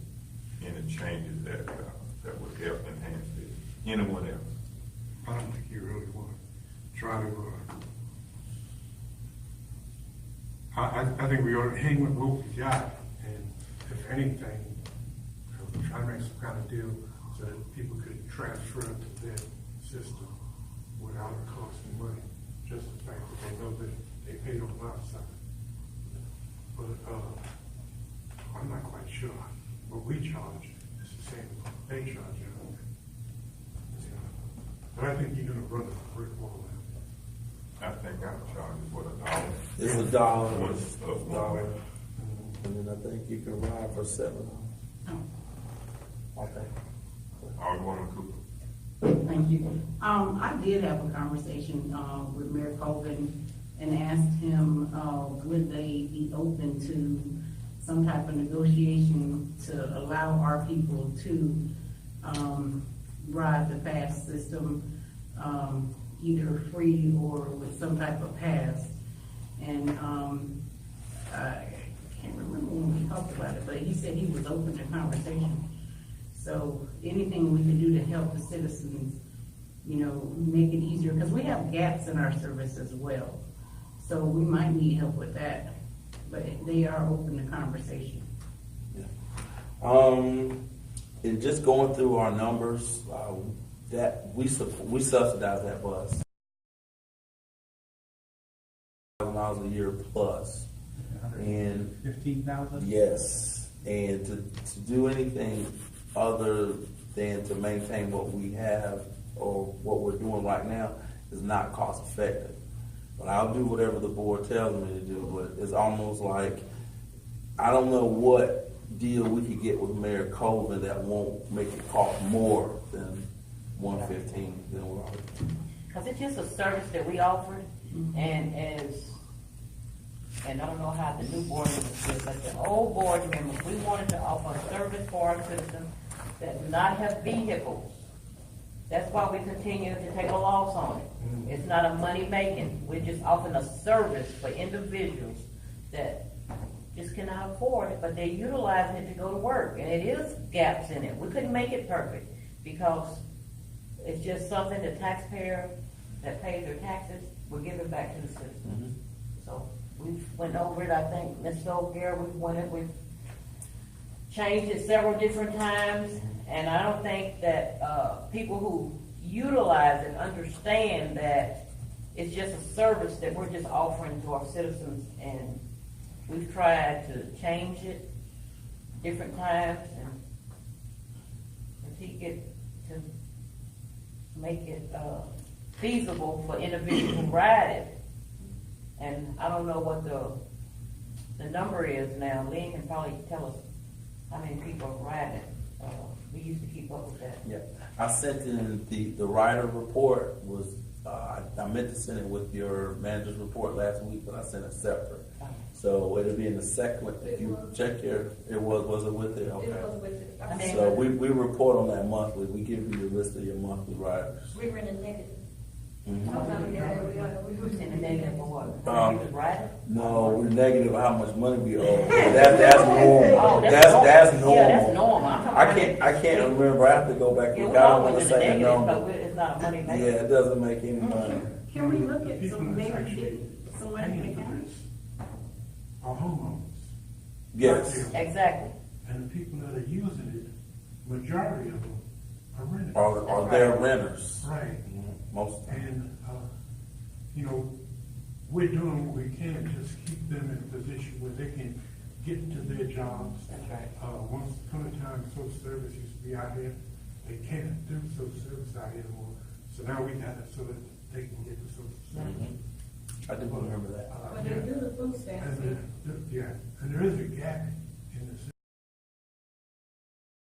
A: changes that would help enhance it. Anyone else?
H: I don't think you really want to try to, I think we ought to hang with what we got, and if anything, try to make some kind of deal so that people could transfer it to their system without it costing money, just the fact that they know that they paid on our side. But, I'm not quite sure what we charge is the same as what they charge, you know. But I think you're gonna run a brick wall out.
A: I think I'm charging for $1.
B: It's $1.
A: One
B: It's
A: of
B: $1. And then I think you can ride for $7. Okay.
A: Alderman Cooper.
C: Thank you. I did have a conversation, with Mayor Colvin and asked him, would they be open to some type of negotiation to allow our people to, ride the pass system, either free or with some type of pass. And, I can't remember when we talked about it, but he said he was open to conversation. So anything we can do to help the citizens, you know, make it easier, because we have gaps in our service as well. So we might need help with that, but they are open to conversation.
B: And just going through our numbers, that, we subsidize that bus. $1,000 a year plus. And
E: 15,000?
B: yes, and to do anything other than to maintain what we have or what we're doing right now is not cost effective. But I'll do whatever the board tells me to do, but it's almost like, I don't know what deal we could get with Mayor Colvin that won't make it cost more than $115.
G: Cause it's just a service that we offer, and I don't know how the new board members feel, but the old board members, we wanted to offer a service for our citizens that do not have vehicles. That's why we continue to take a loss on it. It's not a money making, we're just offering a service for individuals that just cannot afford it, but they're utilizing it to go to work, and it is gaps in it. We couldn't make it perfect, because it's just something the taxpayer that pays their taxes, we're giving back to the citizens. So we've went over it, I think, Ms. O'Gara, we've changed it several different times, and I don't think that, people who utilize it understand that it's just a service that we're just offering to our citizens, and we've tried to change it different times and critique it to make it, feasible for individuals who ride it. And I don't know what the number is now. Lynn can probably tell us how many people ride it. We used to keep up with that.
B: Yeah, I sent in the rider report was, I meant to send it with your manager's report last week, but I sent it separate. So it'll be in the second, if you check your, was it with it? Okay.
D: It was with it.
G: I mean,
B: So we report on that monthly. We give you the list of your monthly riders.
D: We were in a negative.
B: Mhm.
D: We were
G: In the negative for what?
B: Um,
G: People ride it?
B: No, we're negative how much money we owe. That's normal.
G: Oh,
B: That's
G: normal. Yeah, that's
B: normal.
G: normal. I'm talking
B: I
G: about-
B: can't remember. I have to go back
G: Yeah,
B: and
G: we're
B: I don't want
G: always
B: to
G: in the
B: say a
G: negative,
B: number.
G: but it's not a money
B: Yeah,
G: maker.
B: it doesn't make any money.
C: Can we look at
H: People
C: some,
H: that's
C: maybe
H: actually
C: get someone in the
H: paying for
C: county?
H: this are homeowners.
B: Yes.
G: Exactly.
H: And the people that are using it, majority of them are renting.
B: Or they're renters.
H: Right.
B: Most of them.
H: And, we're doing what we can to just keep them in a position where they can get to their jobs.
G: That's right.
H: Once upon a time, social service used to be out here, they can't do social service out here anymore. So now we got it so that they can get the social service.
B: I do remember that.
D: But they do the food stamps.
H: And there is a gap in the system.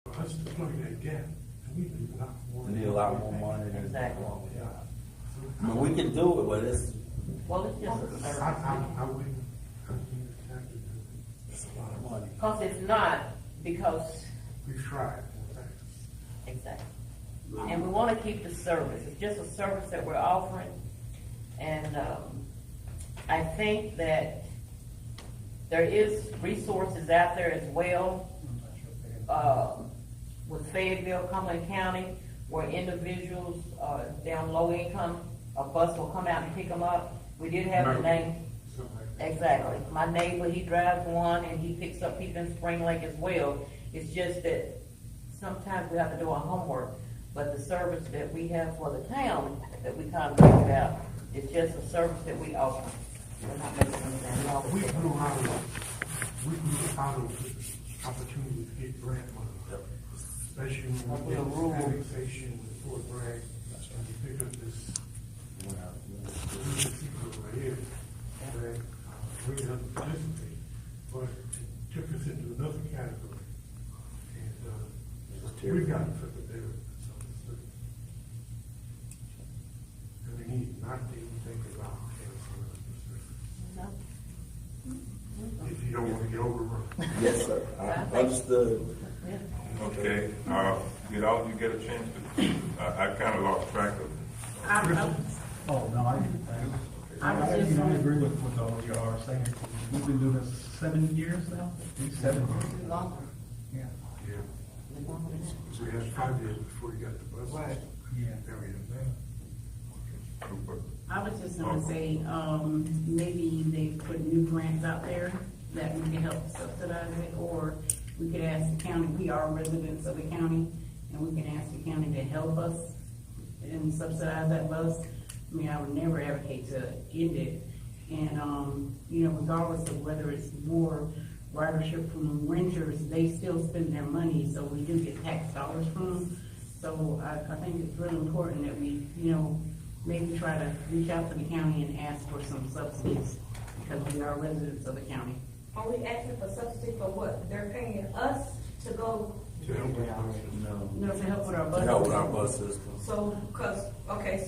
H: For us to plug that gap, and we need a lot more.
B: We need a lot more money.
G: Exactly.
B: I mean, we can do it, but it's
G: Well, it's just a service.
H: I wouldn't have to do it.
B: a lot of money.
G: Because if not, because,
H: We've tried, in fact.
G: exactly. And we want to keep the service. It's just a service that we're offering. And I think that there is resources out there as well, with Fayetteville, Cumberland County, where individuals down low income, a bus will come out and pick them up. We did have the name.
H: Something like that.
G: Exactly. My neighbor, he drives one and he picks up people in Spring Lake as well. It's just that sometimes we have to do our homework, but the service that we have for the town that we kind of figured out, it's just a service that we offer. We're not making anything. We offer
H: We
G: it.
H: grew out of opportunity to get grant money. Especially when we did annexation for Bragg, and we picked up this, people over here, that, we didn't participate, but it took us into another category. And, we've got to flip it there. And we need not to even think about canceling. If you don't want to get overrun.
B: Yes, sir. I understood.
G: Yeah.
A: Okay, did all of you get a chance to, I kind of lost track of.
E: Oh, no, I agree with what all you are saying. We've been doing this 7 years now, at least 7 years.
G: Longer.
H: Yeah. So we had 5 years before you got the bus.
G: Right.
E: Yeah.
H: There we go.
C: I was just gonna say, maybe they put new grants out there that we can help subsidize it, or we could ask the county, we are residents of the county, and we can ask the county to help us and subsidize that bus, I mean, I would never advocate to end it. And, you know, regardless of whether it's more ridership from renters, they still spend their money, so we do get tax dollars from them. So I think it's really important that we, you know, maybe try to reach out to the county and ask for some subsidies, because we are residents of the county.
D: Are we asking for subsidy for what? They're paying us to go,
B: No.
C: You know, to help with our
B: To
C: budget.
B: help with our bus system.
D: so,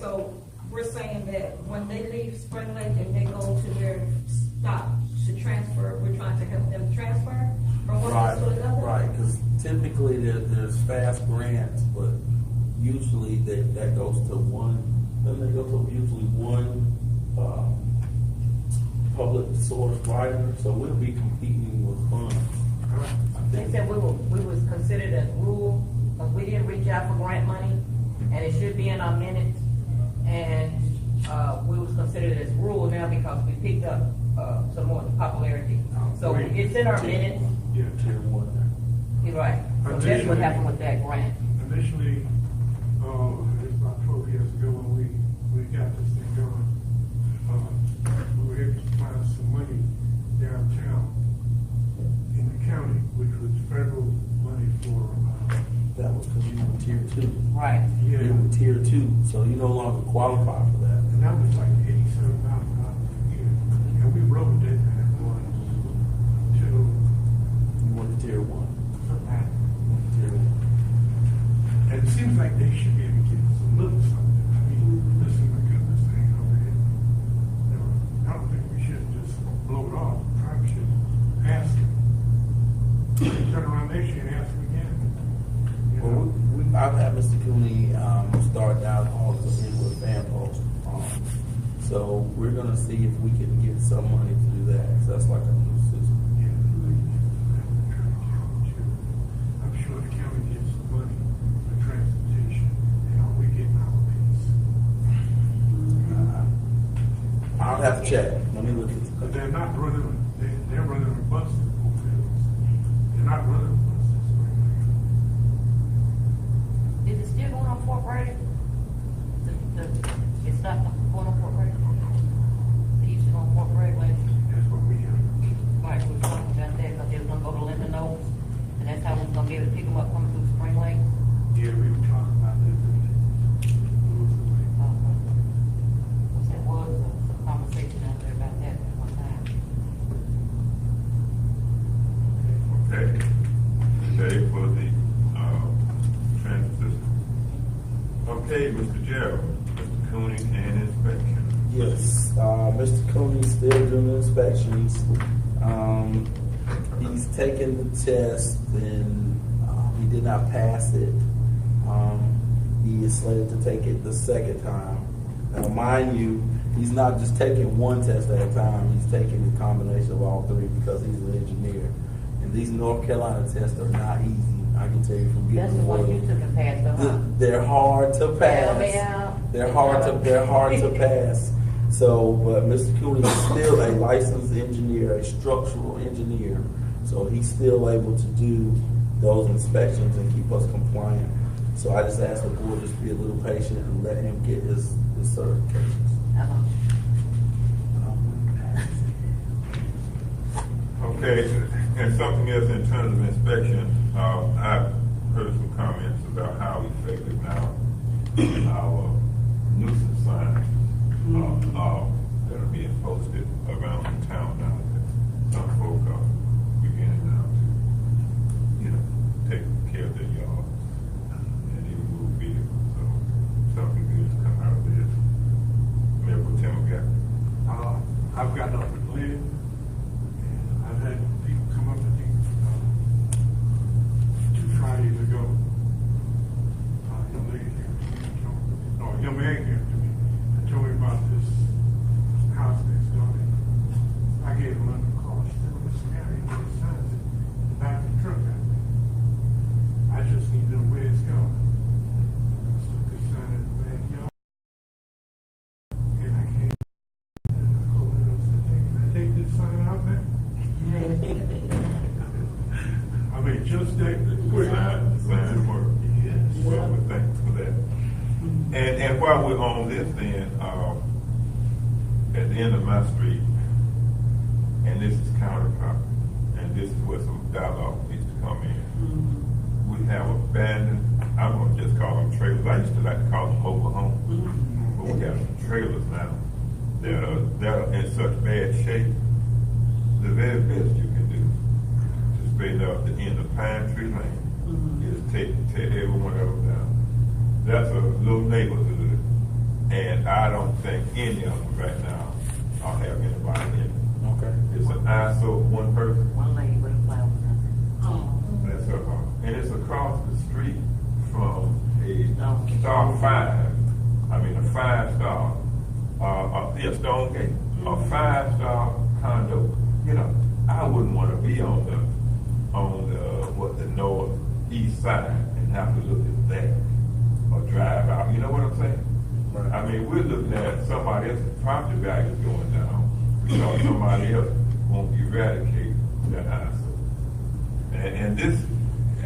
D: so we're saying that when they leave Spring Lake and they go to their stop to transfer, we're trying to help them transfer from one
B: Right,
D: bus to another?
B: right, because typically there's fast grants, but usually that goes to one, doesn't it go to usually one, public source rider, so we'll be competing with funds. I
G: They
B: think.
G: said we was considered as rural, but we didn't reach out for grant money, and it should be in our minutes. And, we was considered as rural now because we picked up, some more popularity. So it's in our minutes,
H: Yeah,
B: Tier one.
G: you're right. So that's what happened with that grant.
H: initially, it's about 12 years ago when we got this thing going. We were able to find some money downtown in the county, which was federal money for,
B: That was because you were tier two.
G: Right.
H: yeah,
B: You were tier two, so you no longer qualify for that.
H: and that was like $87,000 a year. And we wrote that one till
B: You went to tier one. Tier one.
H: and it seems like they should be able to get some little something. I mean, this is my goodness thing over here. You know, I don't think we should just blow it off. Probably should ask them. Turn around next year and ask them again. You
B: Well,
H: know?
B: I've had Mr. Cooney, start down also in with fan post. So we're gonna see if we can get some money to do that, 'cause that's like a new system.
H: Yeah. I'm sure the county gets some money for transportation, and are we getting our piece?
B: I'll have to check. Let me look at
H: But
B: it.
H: they're not running, they're running a bus to fulfill. They're not running buses right
G: Is it still going on Fort Bragg? It's not going on Fort Bragg? It used to go on Fort Bragg last year.
H: now. That's what we have.
G: Right, we were talking about that, because they was gonna go to Linden Knolls, and that's how we was gonna be able to pick them up coming through Spring Lake.
H: Yeah, we were talking about that.
G: There was some conversation out there about that at one time.
A: Okay. Today for the, transit system. Okay, Mr. Gerald, Mr. Cooney and inspection.
B: Yes, Mr. Cooney's still doing the inspections. He's taken the test and, he did not pass it. He is slated to take it the second time. Now, mind you, he's not just taking one test at a time, he's taking the combination of all three because he's an engineer. And these North Carolina tests are not easy, I can tell you from
G: That's
B: getting
G: the one you took and passed, though, huh?
B: They're hard to
G: Bail me
B: pass.
G: out.
B: They're hard to pass. So, but Mr. Cooney is still a licensed engineer, a structural engineer. So he's still able to do those inspections and keep us compliant. So I just ask the board just be a little patient and let him get his certifications.
G: Uh-huh.
A: Okay, and something else in terms of inspection, I've heard some comments about how effective now our nuisance signs that are being posted around the town now. That some folk are beginning now to, you know, take care of their yard and even move vehicles. So something good to come out of this. Mayor Pro Tem McGaffey.
H: I've gotten up with Lynn, and I've had people come up, I think, 2 Fridays ago. Young lady came to me, no, a young man came to me and told me about this house next door. I gave him a call. She said, "Mr. Gary, you know the signs in the back of the truck out there. I just need to know where it's going." So they signed in the backyard. And I came. Take this sign out there? I mean, just take the quick.
A: Sign work.
H: Yes.
A: Well, thanks for that. And while we're on this then, at the end of my street, and this is county property, and this is where some dialogue needs to come in. We have abandoned, I'm gonna just call them trailers, I used to like to call them mobile homes. But we have some trailers now that are in such bad shape. The very best you can do to straighten up the end of Pine Tree Lane is tear every one of them down. That's a little neighborhood, and I don't think any of them right now will have anybody in it.
B: Okay.
A: It's an eyesore of one person.
G: One lady with a flower.
A: That's her home. And it's across the street from a star 5. I mean, a 5-star, Stonegate, a 5-star condo. You know, I wouldn't want to be on the northeast side and have to look at that or drive out. You know what I'm saying?
B: Right.
A: I mean, we're looking at somebody else's property values going down because somebody else won't eradicate that house. And this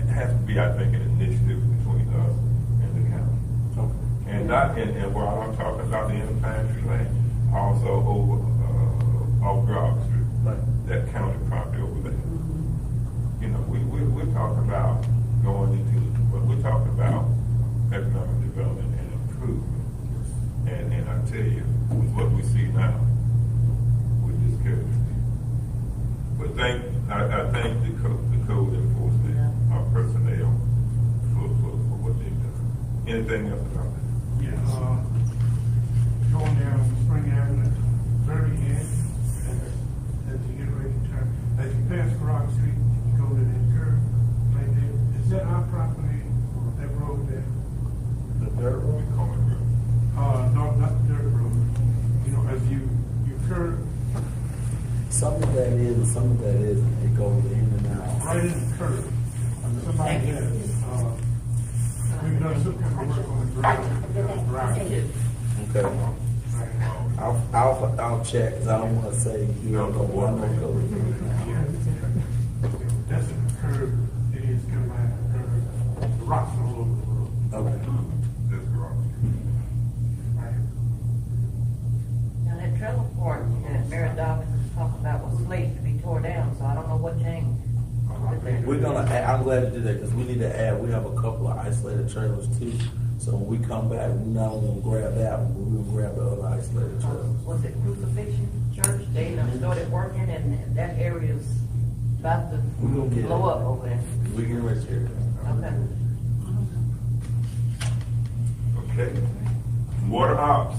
A: has to be, I think, an initiative between us and the county.
B: Okay.
A: And not, and while I'm talking about the end of Pine Tree Lane, also over, off Broad Street,
B: Right.
A: that county property over there. You know, we're talking about going into, we're talking about economic development and improvement. And I tell you, with what we see now, we're discouraged. But I thank the code enforcement, our personnel, for what they've done. Anything else about that?
H: Yeah, going down Spring Avenue, very end, as you get ready to turn, as you pass Broad Street, you go to that curve, right there. Is that our property, or that road there?
B: The dirt road?
A: We call it real.
H: No, not the dirt road. You know, as you curve,
B: Some of that is, and some of that isn't. It goes in and out.
H: right in the curve. Somebody
G: Thank you.
H: has, we've done some kind of work on the drive.
B: Okay. I'll check, because I don't want to say, you know, go one or go.
H: Yeah. That's in the curve, it is kind of like the curve, the rocks all over the road.
B: Okay.
A: That's wrong.
H: Right.
G: Now, that trailer park that Mary Dobbins was talking about was slated to be tore down, so I don't know what changed.
B: We're gonna add, I'm glad you did that, because we need to add, we have a couple of isolated trailers too. So when we come back, we're not only gonna grab that one, but we're gonna grab the other isolated trailers.
G: Was it Crucifixion Church? They done started working, and that area's about to
B: We gonna get
G: blow
B: it.
G: up over there.
B: We can reach here.
G: Okay.
A: Okay. Water ops.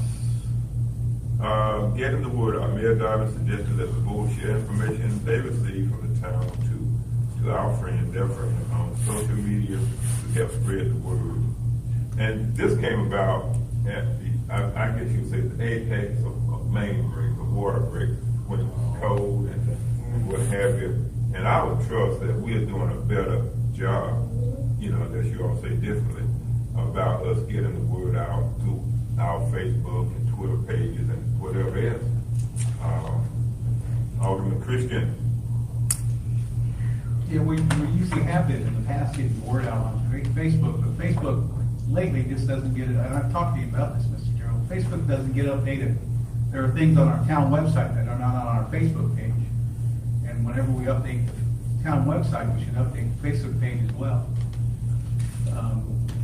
A: Getting the word out. Mayor Darvin suggested that the board share information they receive from the town to our friends, their friends, on social media to help spread the word. And this came about at the, I guess you would say, the apex of main break, of water break, when it was cold and what have you. And I would trust that we are doing a better job, you know, unless you all say differently, about us getting the word out through our Facebook and Twitter pages and whatever else. Alderman Christian.
E: Yeah, we usually have been in the past getting the word out on Facebook, but Facebook lately just doesn't get it, and I've talked to you about this, Mr. Gerald. Facebook doesn't get updated. There are things on our town website that are not on our Facebook page. And whenever we update the town website, we should update the Facebook page as well.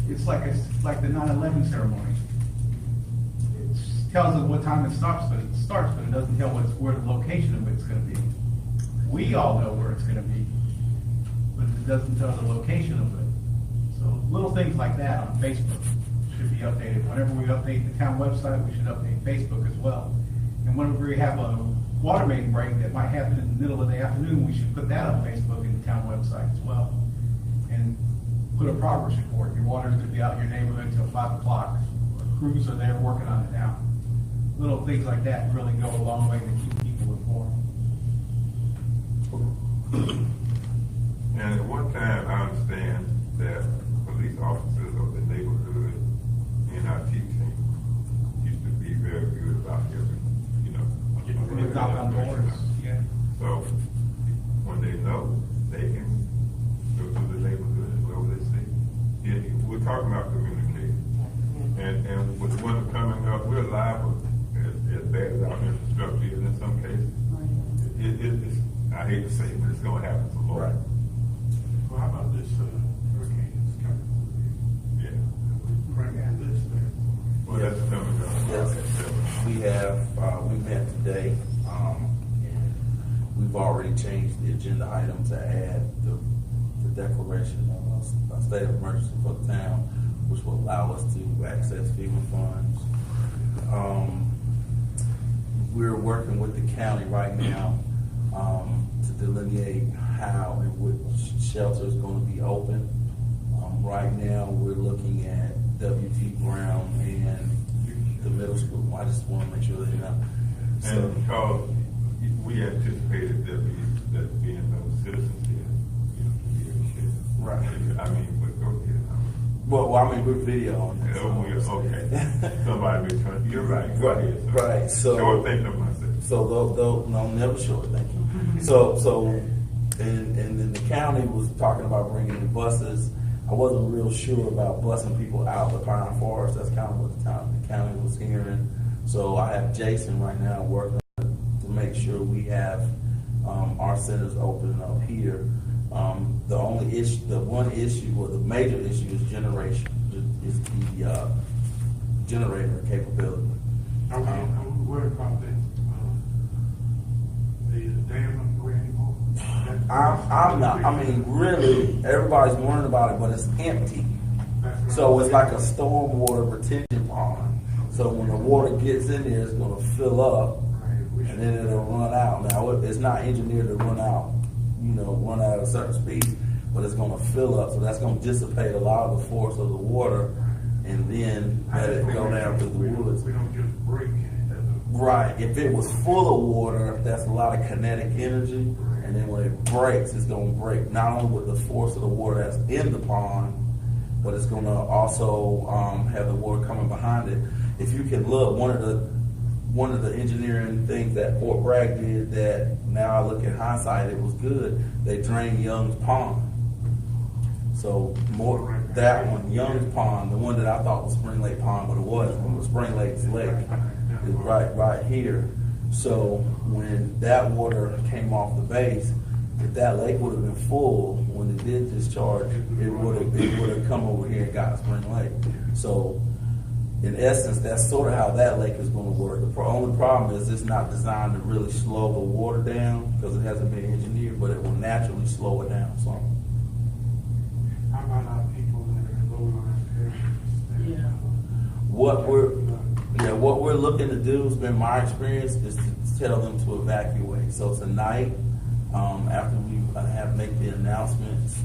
E: It's like the 9/11 ceremony. It tells us what time it starts, but it doesn't tell where the location of it's gonna be. We all know where it's gonna be, but it doesn't tell the location of it. So little things like that on Facebook should be updated. Whenever we update the town website, we should update Facebook as well. And whenever we have a water main break that might happen in the middle of the afternoon, we should put that on Facebook and the town website as well. And put a progress report. Your water's gonna be out in your neighborhood until 5 o'clock. Crews are there working on it now. Little things like that really go a long way to keep people informed.
A: And at one time, I understand that police officers of the neighborhood in our team used to be very good about giving, you know.
E: It's not on boards, yeah.
A: So when they know, they can go through the neighborhood wherever they see. Yeah, we're talking about communicating. And I hate to say it, but it's gonna happen some more.
B: Right.
H: Well, how about this, hurricane that's coming?
A: Yeah.
H: Bring that list there.
A: Well, that's coming up.
B: Yes. We have, we met today, and we've already changed the agenda item to add the declaration of a state of emergency for the town, which will allow us to access FEMA funds. We're working with the county right now, to delineate how and which shelter is going to be open. Right now, we're looking at W.T. Brown and the middle school. I just want to make sure that, you know.
A: And because we anticipated that being no citizens here, you know, to be able to share.
B: Right.
A: I mean, but go ahead.
B: Well, I mean, we're videoing it.
A: Okay. Somebody be trying, you're right, go ahead. sir.
B: Right, so-
A: Sure thing of myself.
B: So though, no, never sure, thank you. So, and then the county was talking about bringing in buses. I wasn't real sure about busing people out of the Pine Forest. That's kind of what the county was hearing. So I have Jason right now working to make sure we have, our centers open up here. The only issue, the one issue, or the major issue is generation, is the, generator capability.
H: I'm worried about that, the dam not going anymore.
B: I'm not, I mean, really, everybody's worrying about it, but it's empty. So it's like a stormwater retention pond. So when the water gets in there, it's gonna fill up, and then it'll run out. Now, it's not engineered to run out, you know, run out at a certain speed, but it's gonna fill up, so that's gonna dissipate a lot of the force of the water, and then let it go down through the woods.
H: We don't just break it.
B: Right, if it was full of water, that's a lot of kinetic energy, and then when it breaks, it's gonna break not only with the force of the water that's in the pond, but it's gonna also, have the water coming behind it. If you can look, one of the engineering things that Fort Bragg did that now I look at hindsight, it was good, they drained Young's Pond. So that one, Young's Pond, the one that I thought was Spring Lake Pond, but it was Spring Lake's lake, is right here. So when that water came off the base, if that lake would have been full, when it did discharge, it would have come over here and got Spring Lake. So in essence, that's sort of how that lake is going to work. The only problem is it's not designed to really slow the water down because it hasn't been engineered, but it will naturally slow it down some.
H: How about our people that are in low-lying areas?
C: Yeah.
B: What we're looking to do, has been my experience, is to tell them to evacuate. So tonight, after we make the announcements,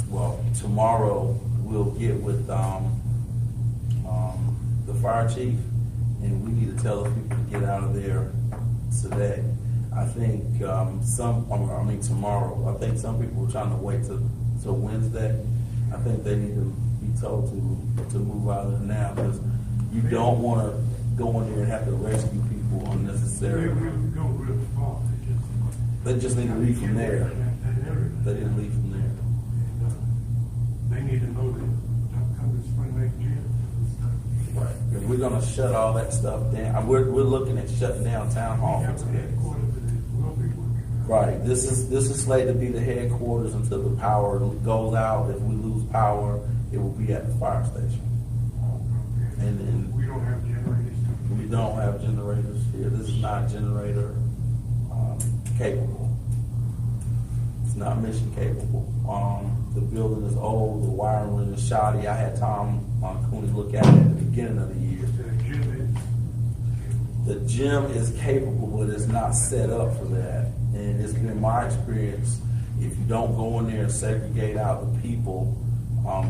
B: well, tomorrow we'll get with the fire chief, and we need to tell the people to get out of there today. I think tomorrow. I think some people are trying to wait till Wednesday. I think they need to be told to move out of there now, because you don't want to go in there and have to rescue people
H: They
B: unnecessarily.
H: really go real far.
B: They just need to leave from there. They didn't leave from there.
H: They need to know that don't come to Spring Lake Jail.
B: Right. If we're gonna shut all that stuff down, we're looking at shutting down town hall for today. Right. This is slated to be the headquarters until the power goes out. If we lose power, it will be at the fire station. And then
H: We don't have generators.
B: we don't have generators here. This is not generator capable. It's not mission capable. The building is old. The wiring is shoddy. I had Tom Cooney look at it at the beginning of the year. The gym is capable, but it's not set up for that. And it's been my experience, if you don't go in there and segregate out the people,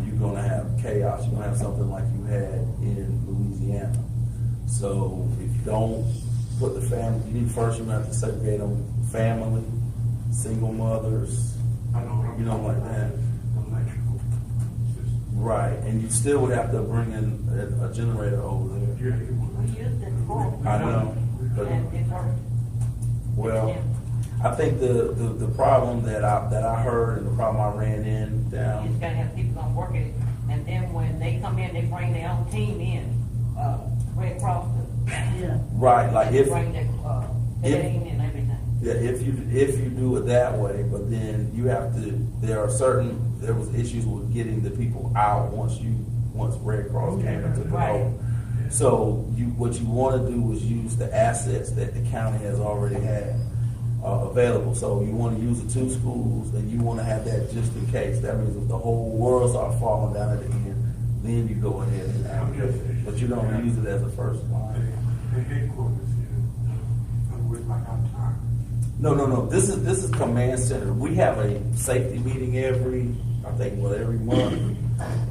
B: you're gonna have chaos. You're gonna have something like you had in Louisiana. So if you don't put the family, you need first, you're gonna have to segregate them, family, single mothers, you know, like that.
H: Electrical system.
B: Right, and you still would have to bring in a generator over there.
H: Yeah, it was.
G: We used it before.
B: I know, but,
G: And it worked.
B: well, I think the problem that I heard and the problem I ran in
G: You
B: down,
G: just gotta have people gonna work it, and then when they come in, they bring their own team in, Red Cross.
C: Yeah.
B: right, like if,
G: Bring their, bedding and everything.
B: Yeah, if you do it that way, but then you have to, there was issues with getting the people out once Red Cross came into the
G: Right.
B: role. So what you want to do is use the assets that the county has already had available. So you want to use the 2 schools, and you want to have that just in case. That means if the whole world starts falling down at the end, then you go ahead and allocate. But you don't use it as a first line.
H: The headquarters here, with like on top.
B: No. This is command center. We have a safety meeting every month.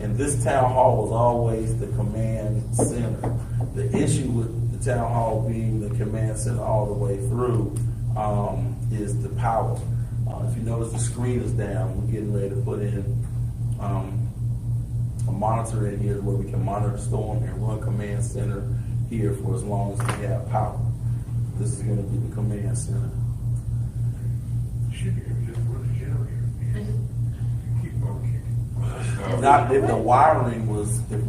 B: And this town hall was always the command center. The issue with the town hall being the command center all the way through is the power. If you notice, the screen is down. We're getting ready to put in a monitor in here where we can monitor the storm and run command center here for as long as we have power. This is going to be the command center.
H: Should be able to just run a generator. Keep on kicking.
B: Not if the wiring was, if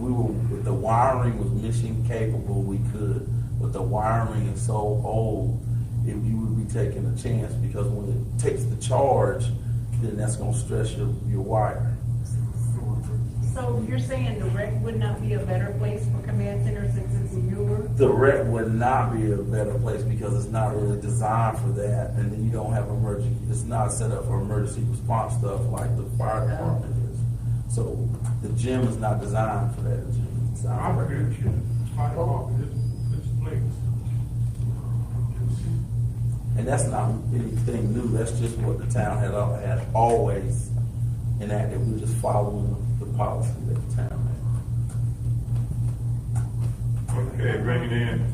B: the wiring was mission capable, we could. But the wiring is so old, you would be taking a chance, because when it takes the charge, then that's gonna stress your wire.
C: So you're saying the rec would not be a better place for command center since it's newer?
B: The rec would not be a better place because it's not really designed for that, and then you don't have it's not set up for emergency response stuff like the fire department is. So the gym is not designed for that. The gym is designed
H: I'm
B: for
H: very
B: rec.
H: sure fire department, this place.
B: And that's not anything new. That's just what the town had always enacted. We're just following the policy that the town
A: Okay, bring it in.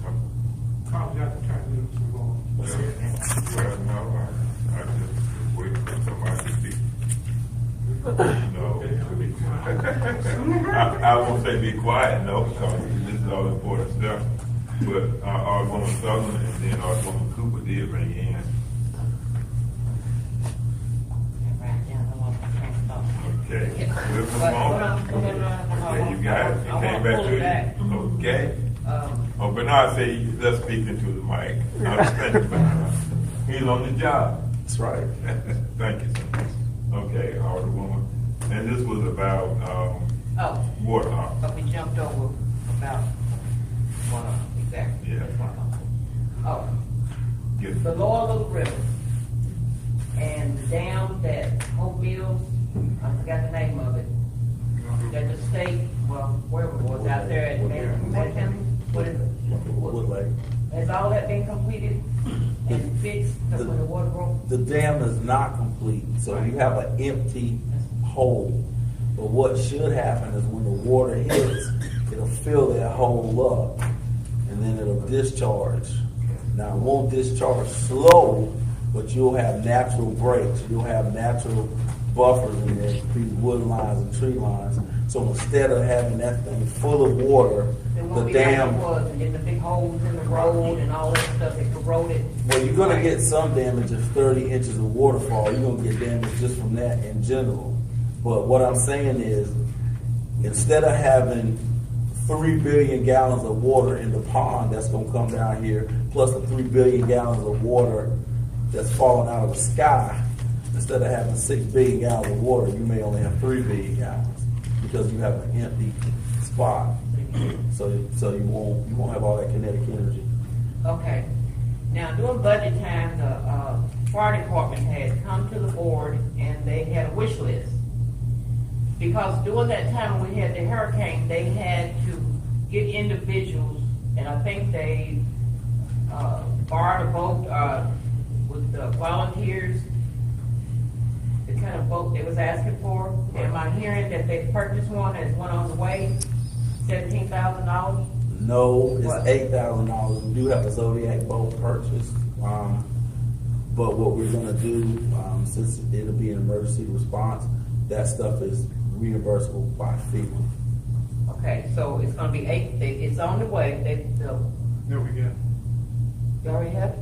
H: Carl, you have to try to do some more.
A: Well, no, I just wait for somebody to speak. No. I won't say be quiet, no, because this is all important stuff. But Alderman Sutherland and then Alderman Cooper did bring it in. Okay, we'll move on. Okay, you got it. You came back to it. Okay. Oh, Bernard said, let's speak into the mic. He's on the job.
B: That's right.
A: Thank you so much. Okay, Alderwoman. And this was about water.
G: But we jumped over about one of them, exactly.
A: Yeah.
G: Oh,
A: Yes.
G: the Lower Little River and the dam that Hope Mills, I forgot the name of it, that the state, well, wherever it was out there at what is it?
B: Wood Lake.
G: Has all that been completed and fixed when the water broke?
B: The dam is not complete, so you have an empty hole. But what should happen is when the water hits, it'll fill that hole up, and then it'll discharge. Now, it won't discharge slow, but you'll have natural breaks. You'll have natural buffers in there between wood lines and tree lines. So instead of having that thing full of water, the dam.
G: In the big holes in the road and all that stuff that corroded.
B: Well, you're gonna get some damage if 30 inches of waterfall. You're gonna get damage just from that in general. But what I'm saying is, instead of having 3 billion gallons of water in the pond that's gonna come down here, plus the 3 billion gallons of water that's falling out of the sky, instead of having 6 billion gallons of water, you may only have 3 billion gallons because you have an empty spot. So you won't have all that kinetic energy.
G: Okay. Now, during budget time, the fire department had come to the board and they had a wish list. Because during that time when we had the hurricane, they had to get individuals, and I think they borrowed a boat with the volunteers. The kind of boat they was asking for. Am I hearing that they purchased one, there's one on the way, $17,000?
B: No, it's
G: What?
B: $8,000. We do have a Zodiac boat purchase. But what we're gonna do, since it'll be an emergency response, that stuff is reimbursable by FEMA.
G: Okay, so it's gonna be it's on the way,
H: There we go.
G: you already have it?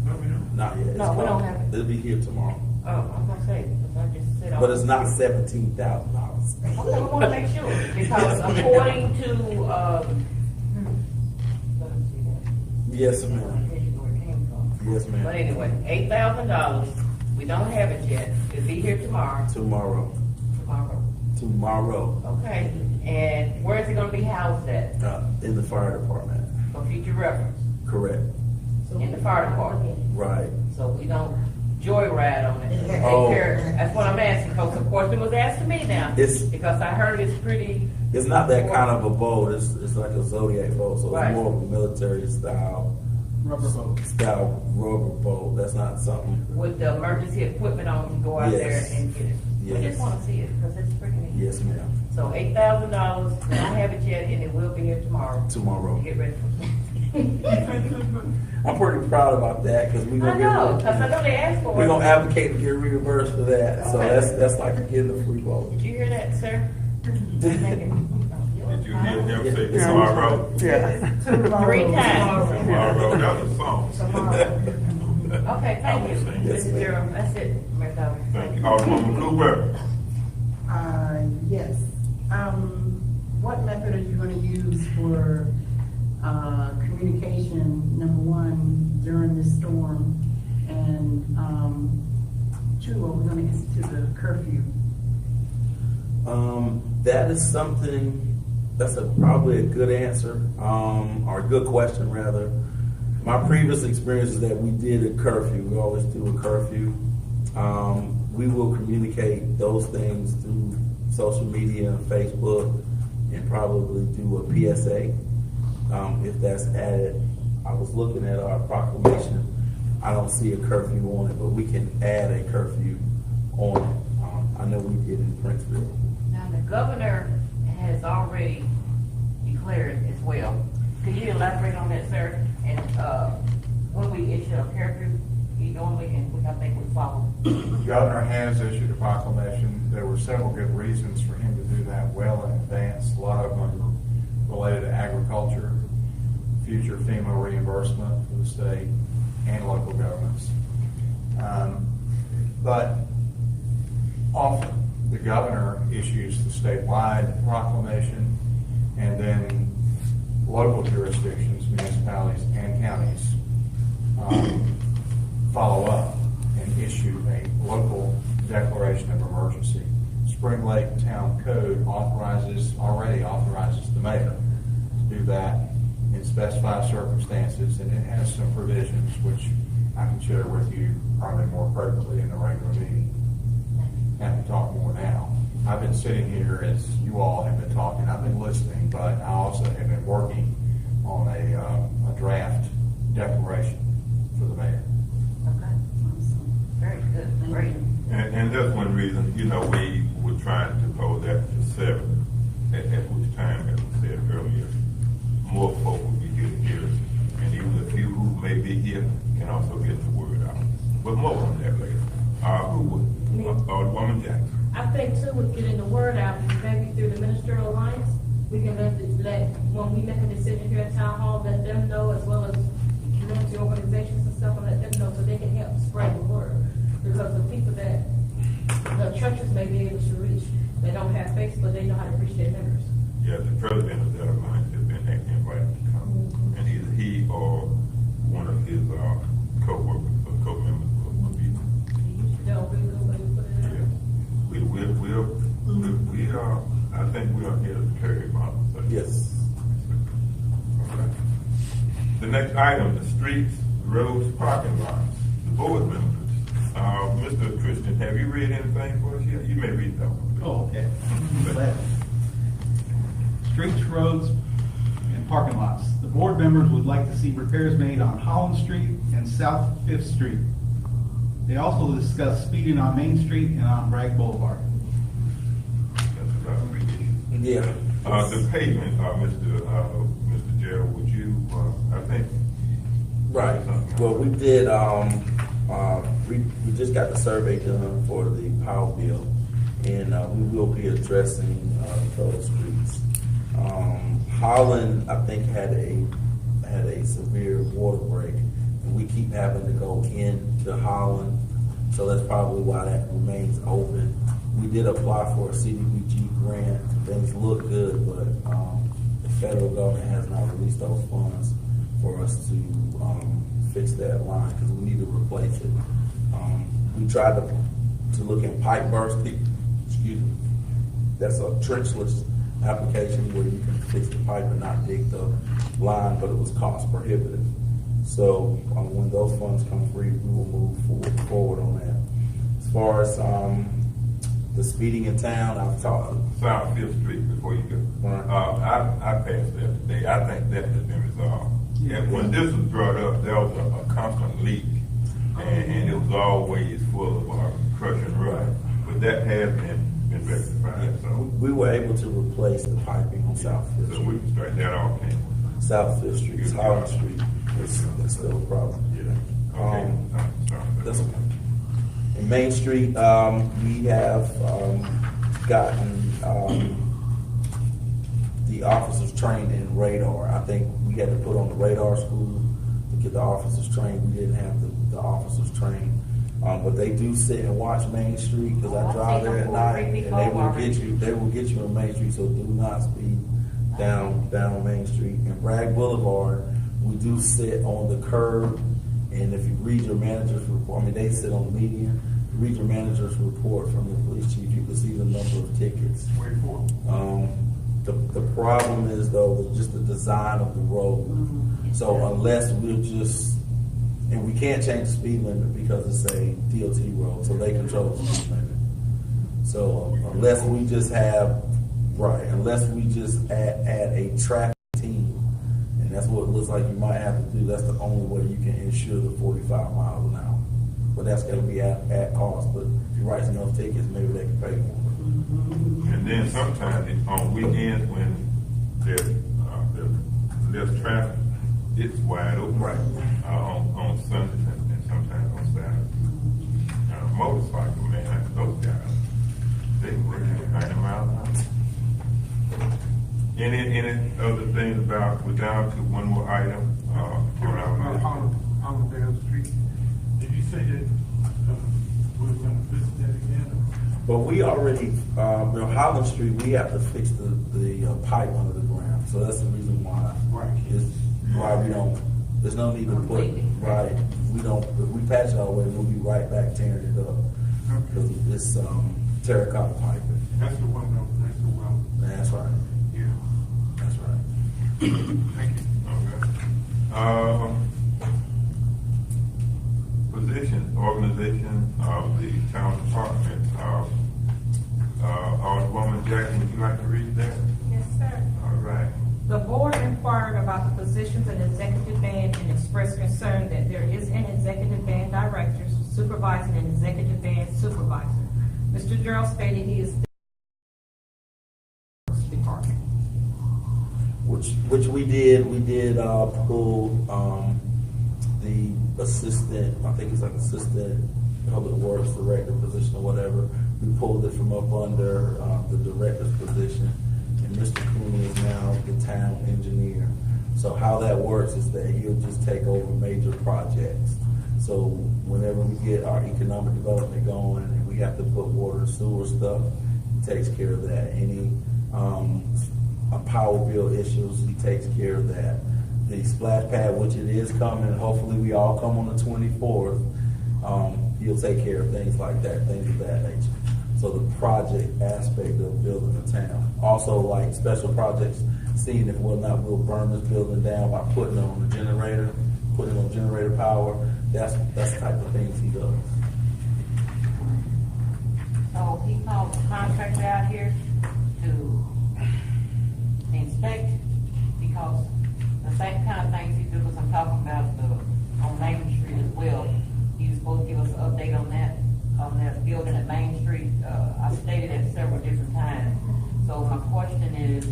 H: No, we don't.
B: Not yet. It's
G: No, we don't
B: coming.
G: have it.
B: It'll be here tomorrow.
G: Oh, I'm gonna say, because I just said.
B: But it's not $17,000.
G: Okay, I wanna make sure, because according to, let me see that.
B: Yes,
G: I
B: ma'am.
G: can't see where it came from.
B: Yes,
G: But
B: ma'am.
G: anyway, $8,000, we don't have it yet, it'll be here tomorrow.
B: Tomorrow.
G: Okay, and where is it gonna be housed at,
B: In the fire department.
G: for future reference?
B: Correct.
G: In the fire department,
B: Right.
G: so we don't joyride on it. Take
B: Oh.
G: care, that's what I'm asking, because of course it was asked to me now.
B: It's-
G: Because I heard it's pretty,
B: It's not that kind of a boat. It's like a Zodiac boat, so
G: Right.
B: it's more of a military style
E: Rubber boat.
B: rubber boat. That's not something.
G: with the emergency equipment on, to go out there
B: Yes.
G: and get it. I
B: Yes.
G: just wanna see it, because it's pretty neat.
B: Yes, ma'am.
G: So $8,000, we don't have it yet, and it will be here tomorrow.
B: Tomorrow.
G: Get ready for
B: I'm pretty proud about that because we're
G: I
B: gonna
G: know, because I know they asked for it.
B: we're gonna advocate to get reimbursed for that. So
G: Okay.
B: that's like getting a free boat.
G: Did you hear that, sir?
A: Did you hear him say
B: Yeah.
A: tomorrow?
I: Yeah.
G: 3 times.
A: Tomorrow, that was a song.
G: Okay, thank you.
B: Yes,
G: Mr.
B: ma'am.
G: Durham, that's it, Mayor Dawes.
A: Thank you. Alderman Cooper.
C: Yes. What method are you gonna use for, communication, number one, during this storm? And, two, are we gonna institute a curfew?
B: That is something, that's probably a good answer, or a good question rather. My previous experience is that we did a curfew. We always do a curfew. We will communicate those things through social media and Facebook and probably do a PSA, if that's added. I was looking at our proclamation. I don't see a curfew on it, but we can add a curfew on it. I know we did in Princeville.
G: Now, the governor has already declared as well. Could you elaborate on that, sir? And, when we issue a curfew, he normally, and I think we follow.
F: The governor has issued a proclamation. There were several good reasons for him to do that well in advance. A lot of them are related to agriculture, future FEMA reimbursement for the state and local governments. But often, the governor issues the statewide proclamation, and then local jurisdictions, municipalities, and counties follow up and issue a local declaration of emergency. Spring Lake Town Code already authorizes the mayor to do that in specified circumstances, and it has some provisions which I can share with you probably more appropriately in the regular meeting. Have to talk more now. I've been sitting here as you all have been talking. I've been listening, but I also have been working on a draft declaration for the mayor.
G: Okay. Very good, great.
A: And that's one reason, we were trying to hold that to 7, at which time, as we said earlier, more folk will be here, and even the few who may be here can also get the word out. But more on that later. Who would? Alderwoman Jackson.
D: I think too, with getting the word out, maybe through the ministerial alliance, we can when we make a decision here at town hall, let them know, as well as community organizations and stuff, and let them know so they can help spread the word. Because the people that the churches may be able to reach, they don't have Facebook, they know how to reach their members.
A: Yeah, the president of that alliance has been invited to come, and either he or one of his co-workers or co-members will be.
D: They'll be the way to put it
A: Yeah. We are, I think we are here to carry model.
B: Yes.
A: Okay. The next item, the streets, roads, parking lots. The board members. Mr. Christian, have you read anything for us yet? You may read that one.
E: Oh, okay. Glad. Streets, roads, and parking lots. The board members would like to see repairs made on Holland Street and South Fifth Street. They also discuss speeding on Main Street and on Bragg Boulevard.
A: That's about 3 issues.
B: Yeah.
A: The pavement, Mr. Gerald, would you, I think.
B: Right. Well, we did, we just got the survey done for the power bill, and we will be addressing those streets. Holland, I think, had a severe water break, and we keep having to go into Holland, so that's probably why that remains open. We did apply for a CDBG grant. Things look good, but the federal government has not released those funds for us to fix that line, because we need to replace it. We tried to look in pipe bursting, excuse me, that's a trenchless application where you can fix the pipe and not dig the line, but it was cost prohibitive. So when those funds come free, we will move forward on that. As far as the speeding in town, I've talked.
A: South Fifth Street before you go.
B: Right.
A: I passed that today. I think that has been resolved. And when this was brought up, there was a constant leak, and it was always full of crush and rust. But that has been rectified. So
B: We were able to replace the piping on South Fifth
A: we
B: Street.
A: can straighten that off. Can't we?
B: South Fifth Street, Holland Street, it's still a problem.
A: Yeah. Okay. Sorry.
B: That's okay. In Main Street, we have gotten the officers trained in radar. I think we had to put on the radar school to get the officers trained. We didn't have the officers trained. But they do sit and watch Main Street, because I drive there at night, and they will get you on Main Street, so do not speed down Main Street. And Bragg Boulevard, we do sit on the curb, and if you read your manager's report, I mean, they sit on the median. If you read your manager's report from the police chief, you can see the number of tickets. The problem is, though, just the design of the road. So unless we're just, and we can't change the speed limit because it's a DOT road, so they control the speed limit. So unless we just add a traffic team, and that's what it looks like you might have to do, that's the only way you can ensure the 45 miles an hour. But that's gonna be at cost, but if you write enough tickets, maybe they can pay more.
A: And then sometimes on weekends when there's less traffic, it's wide open.
B: Right.
A: On Sundays and sometimes on Saturdays. Motorcycle, man, those guys, they can 90 miles an hour. Any other things about, we're down to one more item, on our list.
H: Hollandale Street, did you say that, we're gonna visit that again?
B: But we already, Holland Street, we have to fix the pipe under the ground, so that's the reason why.
H: Right.
B: Why we don't, there's no need to put, right, if we patch it all the way, we'll be right back tearing it up. Because it's, terracotta piping.
H: That's the one, though, that's the well.
B: That's right,
H: Yeah,
B: that's right.
H: thank you.
A: Position, organization of the town department. Alderwoman Jackson, would you like to read that?
D: Yes, sir.
A: All right.
D: The board inquired about the positions in executive band and expressed concern that there is an executive band director supervising an executive band supervisor. Mr. Gerald stated he is department.
B: Which we did pull, the assistant, I think it's like assistant public works director position or whatever. We pulled it from up under, the director's position. And Mr. Cooney is now the town engineer. So how that works is that he'll just take over major projects. So whenever we get our economic development going and we have to put water and sewer stuff, he takes care of that. Any power bill issues, he takes care of that. The splash pad, which it is coming, hopefully we all come on the 24th, he'll take care of things like that, things of that nature. So the project aspect of building the town. Also, like special projects, seeing if we'll burn this building down by putting it on the generator, putting on generator power. That's the type of things he does.
G: So he called the contractor out here to inspect, because the same kind of things he did was I'm talking about on Main Street as well. He was supposed to give us an update on that building at Main Street. I stated it several different times. So my question is,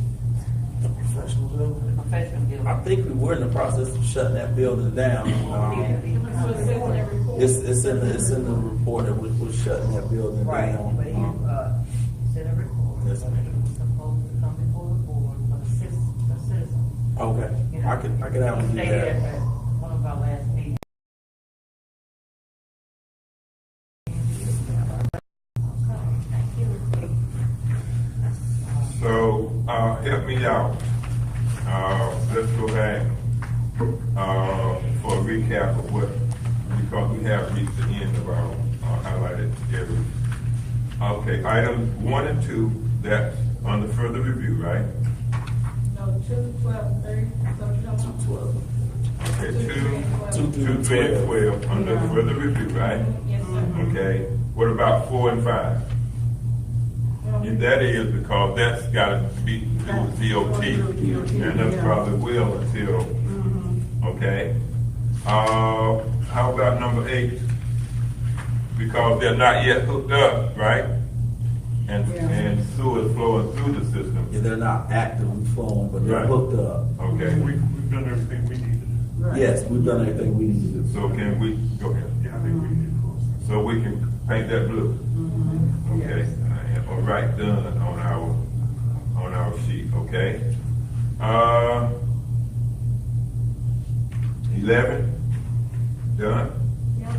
B: The professional building.
G: the professional building.
B: I think we were in the process of shutting that building down. It's in the report that we're shutting that building
G: Right,
B: down.
G: but he said a report.
B: Yes,
G: But
B: ma'am.
G: he was supposed to come before the board for the citizens.
B: Okay,
G: You know,
B: I could have him do
G: stated
B: that.
G: at one of our last meetings. Thank you.
A: So, help me out. Let's go back, for recap of what, because we have reached the end of our highlighted areas. Okay, items 1 and 2, that's under further review, right?
D: No, 2, 12, and 3, so what you talking about?
B: 12.
A: Okay,
B: 2
A: 2,
B: through
A: 3, and 12, under
C: Yeah.
A: further review, right?
D: Yes, sir.
A: Okay, what about 4 and 5? Yeah, that is because that's gotta be, do with DOT, and that's probably will until, okay? How about number 8? Because they're not yet hooked up, right? And sewer is flowing through the system,
B: Yeah, they're not actively flowing, but they're
A: Right.
B: hooked up.
A: okay?
H: We've done everything we need to do.
B: Yes, we've done everything we need to do.
A: So can we, go ahead,
H: Yeah, I think we need to close.
A: so we can paint that blue? Okay, all right, done on our sheet, okay? 11, done?
D: Yep.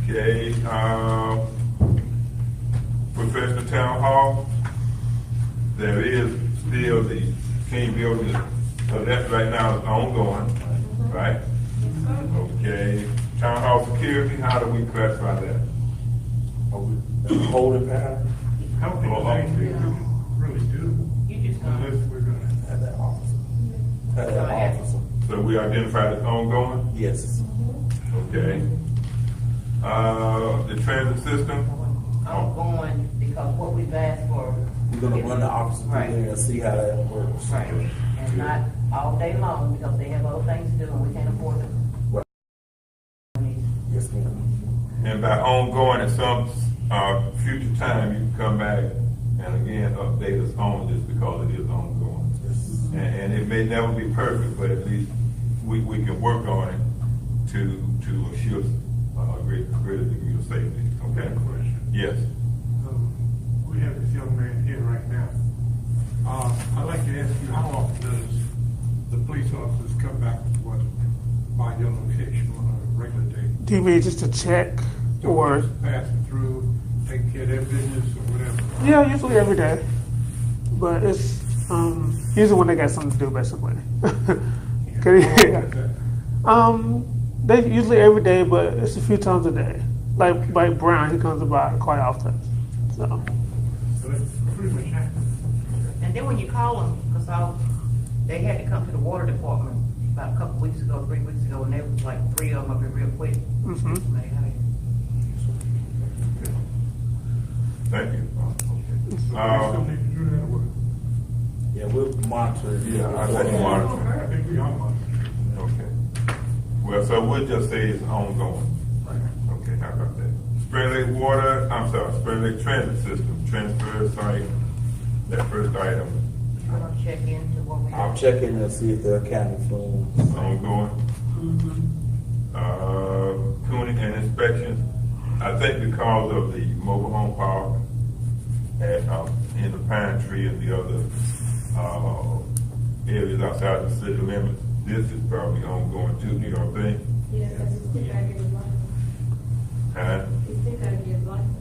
A: Okay, professional town hall, there is still the team building, so that's right now is ongoing, right?
D: Yes, sir.
A: Okay, town hall security, how do we classify that?
B: Are we in a holding pattern?
H: I don't think there's anything we can really do
G: You just gonna,
H: unless we're gonna.
B: Have that officer. Have that officer.
A: So we identified as ongoing,
B: Yes.
A: okay? The transit system,
G: I'm going, because what we've asked for.
B: We're gonna run the officer through
G: Right.
B: there and see how that works.
G: Right, and not all day long, because they have other things to do, and we can't afford it.
B: Right. Yes, ma'am.
A: and by ongoing at some, future time, you can come back and again, update us on this because it is ongoing.
B: Yes.
A: And it may never be perfect, but at least we can work on it to assure a greater degree of safety, okay?
H: Question.
A: Yes.
H: We have this young man here right now. I'd like to ask you, how often does the police officers come back to what, by your location on a regular day?
I: Do you mean just to check or?
H: Just passing through, taking care of their business or whatever?
I: Yeah, usually every day. But it's usually when they got something to do, basically. Yeah. They usually every day, but it's a few times a day. Like Brown, he comes about quite often. So
H: So that's pretty much happening.
G: And then when you call them, because they had to come to the water department about a couple weeks ago, 3 weeks ago, and they was like 3 of them up here real quick.
I: Mhm.
A: Thank you.
H: So we still need to do that work.
B: Yeah, we'll monitor. it.
A: Yeah, I think monitor.
H: I think we are monitoring.
A: Okay. Well, so we'll just say it's ongoing. Okay, how about that? Spring Lake Water, Spring Lake Transit System, transfer site, that first item,
G: I'm gonna check into what we.
B: I'll check in and see if they're accounting for.
A: ongoing. Tuning and inspections, I think because of the mobile home park at, in the Pine Tree and the other, areas outside the city limits, this is probably ongoing too, you don't think?
D: Yeah, because it's still gotta get his license.
A: Huh?
D: It's still gotta get his license,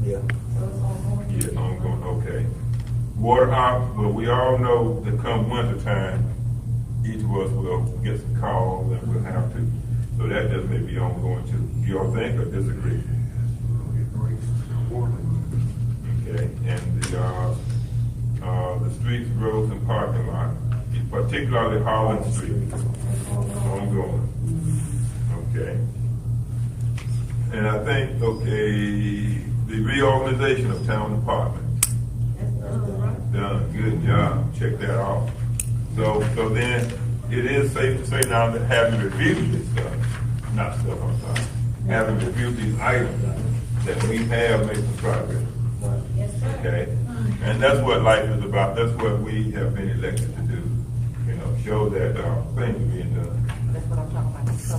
B: Yeah.
D: so it's ongoing.
A: Yeah, ongoing, okay. Water op, well, we all know that come winter time, each of us will get some calls and we'll have to, so that just may be ongoing too. Do y'all think or disagree?
H: We'll get breaks, water.
A: Okay, and the streets, roads, and parking lot, particularly Holland Street, ongoing. Okay. And I think, okay, the reorganization of town departments,
D: That's done, right?
A: done, good job, check that off. So then, it is safe to say now that having reviewed this stuff, I'm sorry, having reviewed these items, that we have made some progress.
D: Yes, sir.
A: Okay, and that's what life is about. That's what we have been elected to do. You know, show that things are being done.
G: That's what I'm talking about. So,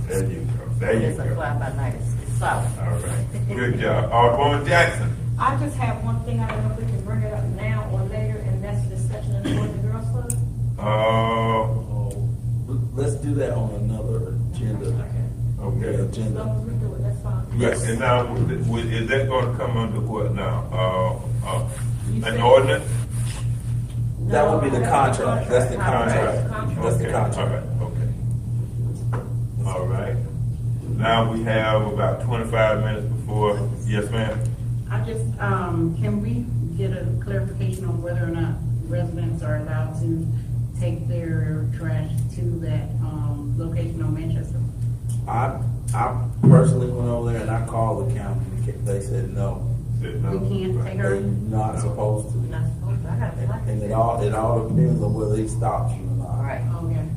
A: There you go. There you
G: it's a
A: go.
G: fly by night, it's solid.
A: All right. Good job, Alderman Jackson.
D: I just have one thing, I don't know if we can bring it up now or later, and that's the discussion of the Boys and Girls Club.
B: Let's do that on another agenda.
A: Okay.
B: Yeah,
D: As
B: agenda.
D: long as we do it, that's fine.
B: Yes.
A: And now, is that going to come under what now?
D: You
A: An
D: said-
A: ordinance?
B: No, That would be the contract, that's the contract, that's the
A: Okay,
B: contract.
A: All right. Now we have about 25 minutes before, yes, ma'am?
C: I just, can we get a clarification on whether or not residents are allowed to take their trash to that, location on Manchester?
B: I personally went over there and I called the county, they said no,
A: Said no.
C: We can't take her?
B: they're not supposed to.
G: Not supposed to, I got a flag.
B: And it all depends on whether he stops you or not.
G: All right.
C: Okay.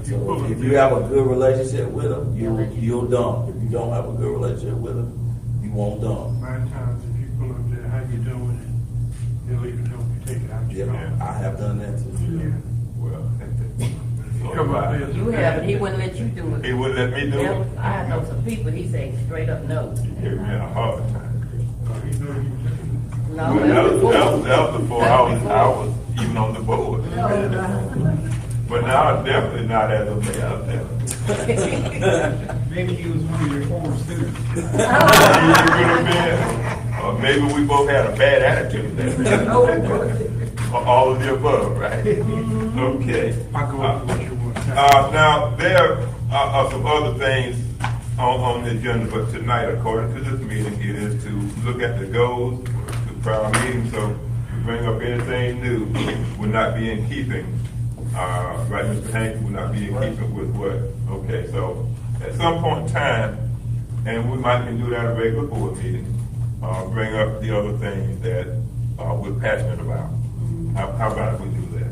B: So if you have a good relationship with them, you'll dump. If you don't have a good relationship with them, you won't dump.
H: 9 times if you pull up there, how you doing, and they'll even help you take it out your
B: Yeah,
H: car.
B: I have done that too.
H: Yeah.
A: Well.
H: Come up there.
G: You have it, he wouldn't let you do it.
A: He wouldn't let me do
G: There
A: it.
G: was- I know some people, he said straight up no.
A: He gave me a hard time.
H: You know you-
G: No,
A: Well, that was before I was even on the board. But now, definitely not as a mayor.
E: Maybe he was one of your former students.
A: He could have been, or maybe we both had a bad attitude then. Or all of the above, right? Okay.
H: I go up with you one time.
A: Now, there are some other things on the agenda, but tonight, according to this meeting, it is to look at the goals to prior meetings, so to bring up anything new would not be in keeping, right, Mr. Hank, would not be in keeping with what, okay, so at some point in time, and we might can do that at a regular board meeting, bring up the other things that we're passionate about. How about if we do that?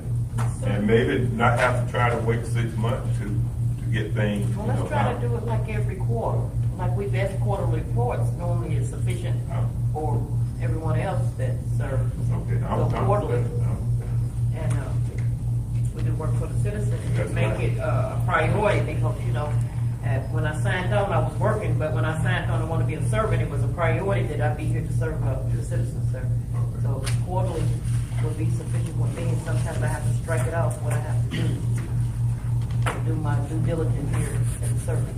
A: And maybe not have to try to wait 6 months to get things.
G: Well, let's try to do it like every quarter, like we've asked quarterly reports, normally it's sufficient for everyone else that serves.
A: Okay,
G: So quarterly, and, we do work for the citizens,
A: That's
G: make
A: right.
G: it a priority, because, you know, when I signed on, I was working, but when I signed on, I want to be a servant, it was a priority that I be here to serve the citizens, sir.
A: Okay.
G: So quarterly would be sufficient for me, and sometimes I have to strike it off what I have to do my due diligence here as a servant.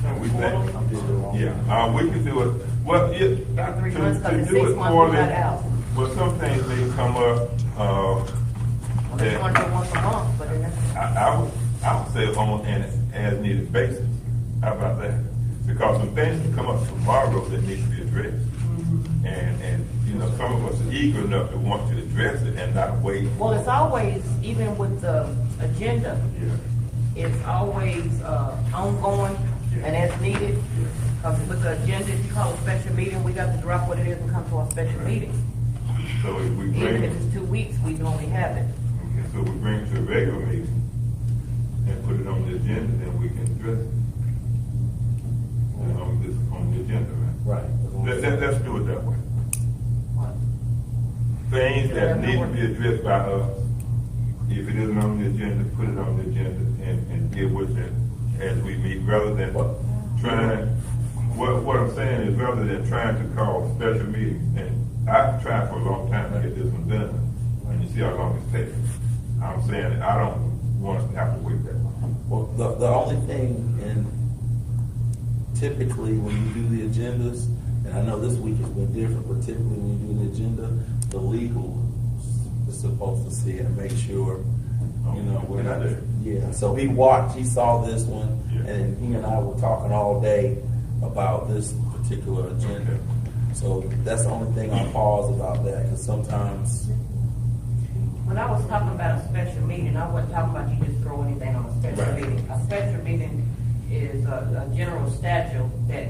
A: And we
G: Quarterly.
A: think, yeah, we can do it, well,
G: Every 3 months, 'cause
A: to
G: in
A: do
G: 6
A: it
G: months, we
A: quarterly,
G: got out.
A: well, some things may come up,
G: Well, they want to do once a month, but then that's.
A: I would say on an as-needed basis. How about that? Because some things can come up tomorrow that need to be addressed. And, you know, some of us are eager enough to want to address it and not wait.
G: Well, it's always, even with the agenda,
A: Yeah.
G: it's always ongoing and as needed. Because with the agenda, if you call a special meeting, we got to drop what it is and come to a special meeting.
A: So if we
G: Even
A: bring
G: if
A: it,
G: it's 2 weeks, we normally have it.
A: okay, so we bring it to a regular meeting and put it on the agenda, then we can address it. And on the agenda, right?
B: Right.
A: Let's do it that way.
G: What?
A: Things
G: Yeah,
A: that
G: that
A: need to
G: works.
A: be addressed by us, if it isn't on the agenda, put it on the agenda and deal with it as we meet, rather than trying, what I'm saying is rather than trying to call special meetings, and I've tried for a long time to get this one done, and you see how long it's taken. I'm saying that I don't want us to have to wait that long.
B: Well, the only thing, and typically when you do the agendas, and I know this week has been different, but typically when you do the agenda, the legal is supposed to see it and make sure, you know, we're not. Yeah, so he saw this one,
A: Yeah.
B: and he and I were talking all day about this particular agenda. So that's the only thing I pause about that, because sometimes,
G: When I was talking about a special meeting, I wasn't talking about you just throw anything on a special
B: Right.
G: meeting. A special meeting is a general statute that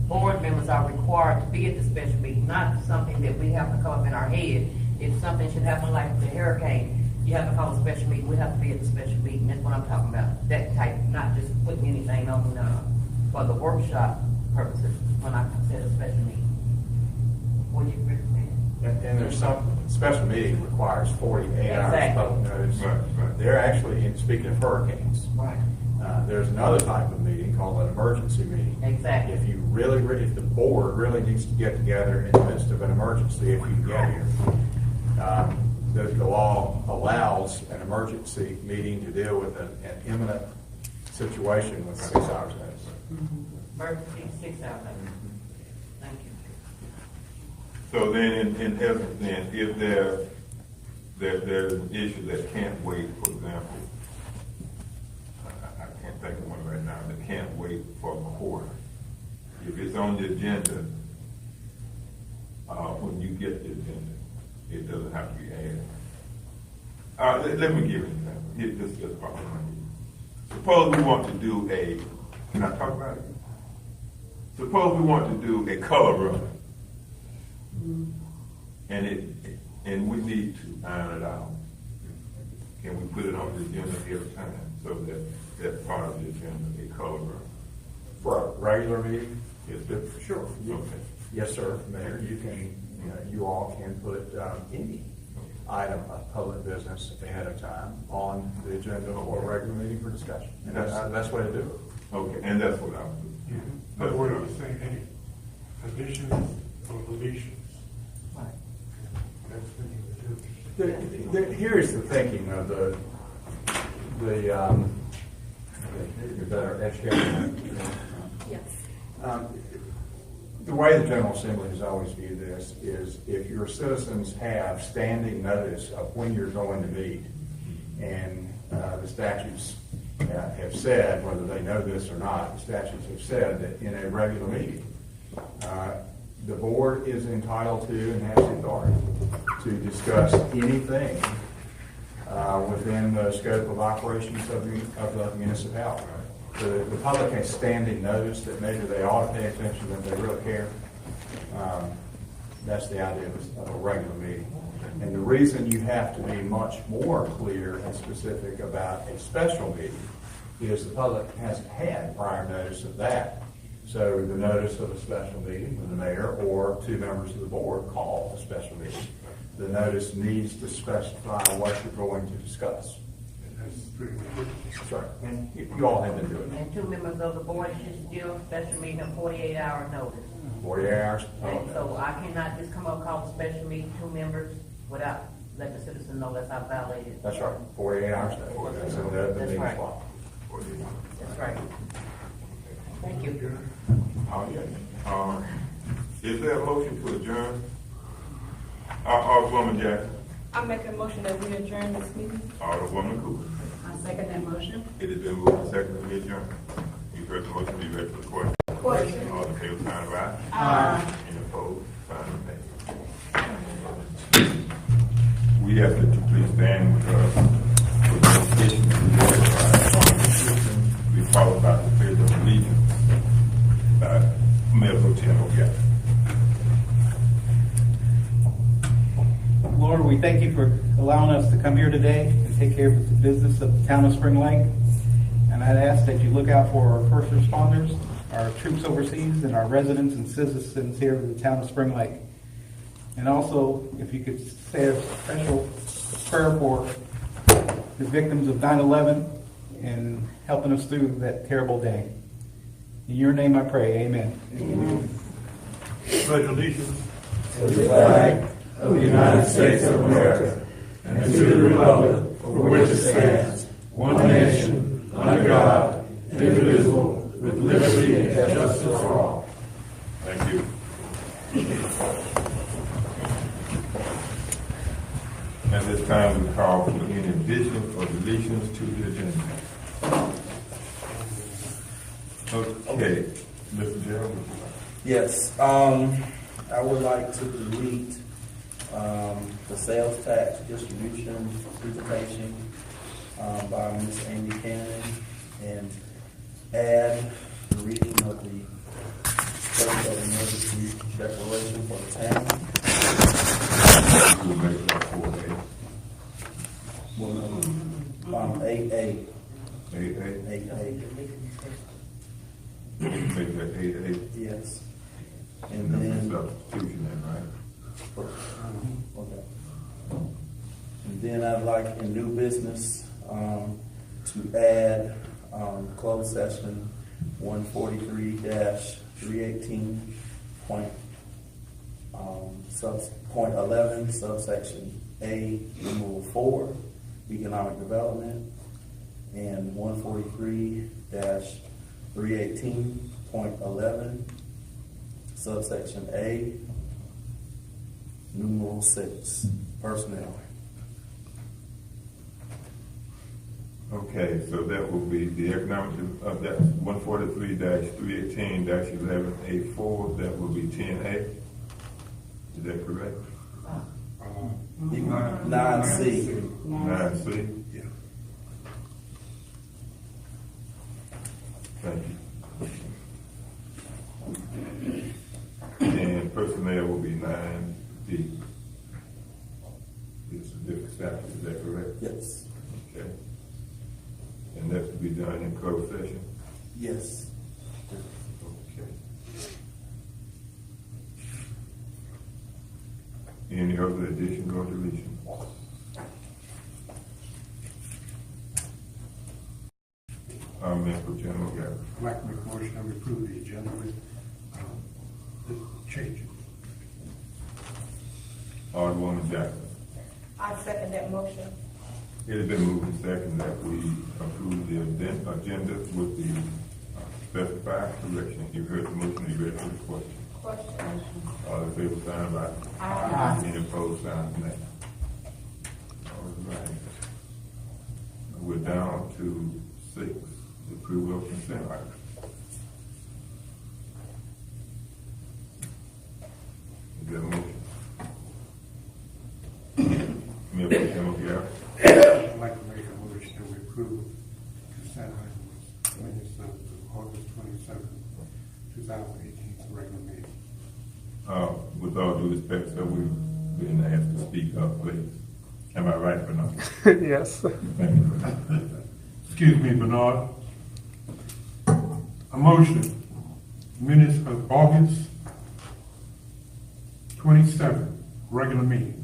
G: board members are required to be at the special meeting, not something that we have to come up in our head. If something should happen like the hurricane, you have to call a special meeting, we have to be at the special meeting. That's what I'm talking about, that type, not just putting anything on, for the workshop purposes, when I said a special meeting. Would you agree with me?
F: And there's some, special meeting requires 48 hours
G: Exactly.
F: public notice.
A: Right.
F: They're actually, and speaking of hurricanes,
G: Right.
F: there's another type of meeting called an emergency meeting.
G: Exactly.
F: If you if the board really needs to get together in the midst of an emergency, if you get here, the law allows an emergency meeting to deal with an imminent situation with 6 hours notice.
G: Emergency, 6 hours. Thank you.
A: So then, in essence, then, if there there's an issue that can't wait, for example, I can't think of one right now, that can't wait for a quarter. If it's on the agenda, when you get the agenda, it doesn't have to be added. Let me give you an example. This is probably my idea. Suppose we want to do can I talk about it? Suppose we want to do a color run. And we need to iron it out. Can we put it on the agenda every time so that that's part of the agenda, a color run?
F: For a regular meeting?
A: Yes, sir.
F: Sure.
A: Okay.
F: Yes, sir, Mayor, you all can put any item of public business ahead of time on the agenda or a regular meeting for discussion. And that's the best way to do it.
A: Okay, and that's what I was doing.
H: Yeah. But what are you saying, any additions or deletions?
G: Right.
H: That's what you would do.
F: Here's the thinking of the you're better educated.
D: Yes.
F: The way the General Assembly has always viewed this is if your citizens have standing notice of when you're going to meet, and the statutes have said, whether they know this or not, the statutes have said that in a regular meeting, the board is entitled to and has authority to discuss anything within the scope of operations of the municipality. The public has standing notice that maybe they ought to pay attention, that they really care. That's the idea of a regular meeting. And the reason you have to be much more clear and specific about a special meeting is the public hasn't had prior notice of that. So the notice of a special meeting with the mayor or two members of the board call a special meeting. The notice needs to specify what you're going to discuss.
H: That's pretty much it.
F: That's right. And you all have been doing it.
G: And two members of the board should still special meeting a 48-hour notice.
F: 48 hours.
G: And so I cannot just come up, call a special meeting, two members, without letting the citizen know that's not violated.
F: That's right. 48 hours. That's in the meeting
G: right.
F: slot.
G: That's right. Thank you.
A: Is there a motion to adjourn? Alderwoman Jackson,
D: I make a motion that we adjourn this meeting.
A: Alderwoman Cooper.
C: I second that motion.
A: It has been moved and seconded to adjourn. You heard the motion, be ready for the question.
D: Question.
A: All in favor, sign of aye.
C: Aye.
A: Any opposed, sign of nay. We ask that you please stand with us for the petition to be followed by the pledge of allegiance by Mayor Pro Tem Obiato.
E: Lord, we thank you for allowing us to come here today and take care of the business of the town of Spring Lake. And I'd ask that you look out for our first responders, our troops overseas, and our residents and citizens here in the town of Spring Lake. And also, if you could say a special prayer for the victims of 9/11 and helping us through that terrible day. In your name I pray, amen.
H: Pledge allegiance
J: to the flag of the United States of America and to the republic for which it stands, one nation, under God, indivisible, with liberty and justice for all.
A: Thank you. At this time, we call for any additions or deletions to the agenda. Okay, Mr. Gerald.
B: Yes, I would like to delete the sales tax distribution presentation by Ms. Amy Cannon and add the reading of the state of emergency declaration for the town.
A: We'll make that 4A.
B: 8A.
A: 8A.
B: 8A.
A: Make that 8A.
B: Yes. And
A: That's a
B: then,
A: substitution then, right?
B: okay. And then I'd like in new business to add closed session 143-318 point 11 subsection A, rule 4, economic development, and 143-318.11 subsection A, numeral 6, personnel.
A: Okay, so that will be the economic, that's 143-318-11A4, that will be 10A. Is that correct?
B: 9C.
A: 9C?
H: Yeah.
A: Thank you. And personnel will be 9D. It's a different statute, is that correct?
B: Yes.
A: Okay. And that's to be done in closed session?
B: Yes.
A: Okay. Any other additions or deletions? Mr. General Gary.
H: I'd like to make a motion that we approve the agenda with changes.
A: Alderwoman Jackson.
D: I second that motion.
A: It has been moved and seconded that we approve the agenda with the specified correction. You've heard the motion, you ready for the question?
D: Question.
A: All in favor, sign by.
D: Aye.
A: Any opposed, sign nay. All right. We're down to 6, the approval of consent items. Is there a motion? Mayor Pro Tem O'Gara.
H: I'd like to make a motion that we approve consent items minutes of August 27, 2018, regular meeting.
A: With all due respect, sir, we've been asked to speak up, please. Am I right, Bernard?
I: Yes.
A: Thank you.
J: Excuse me, Bernard. A motion, minutes of August 27, regular meeting.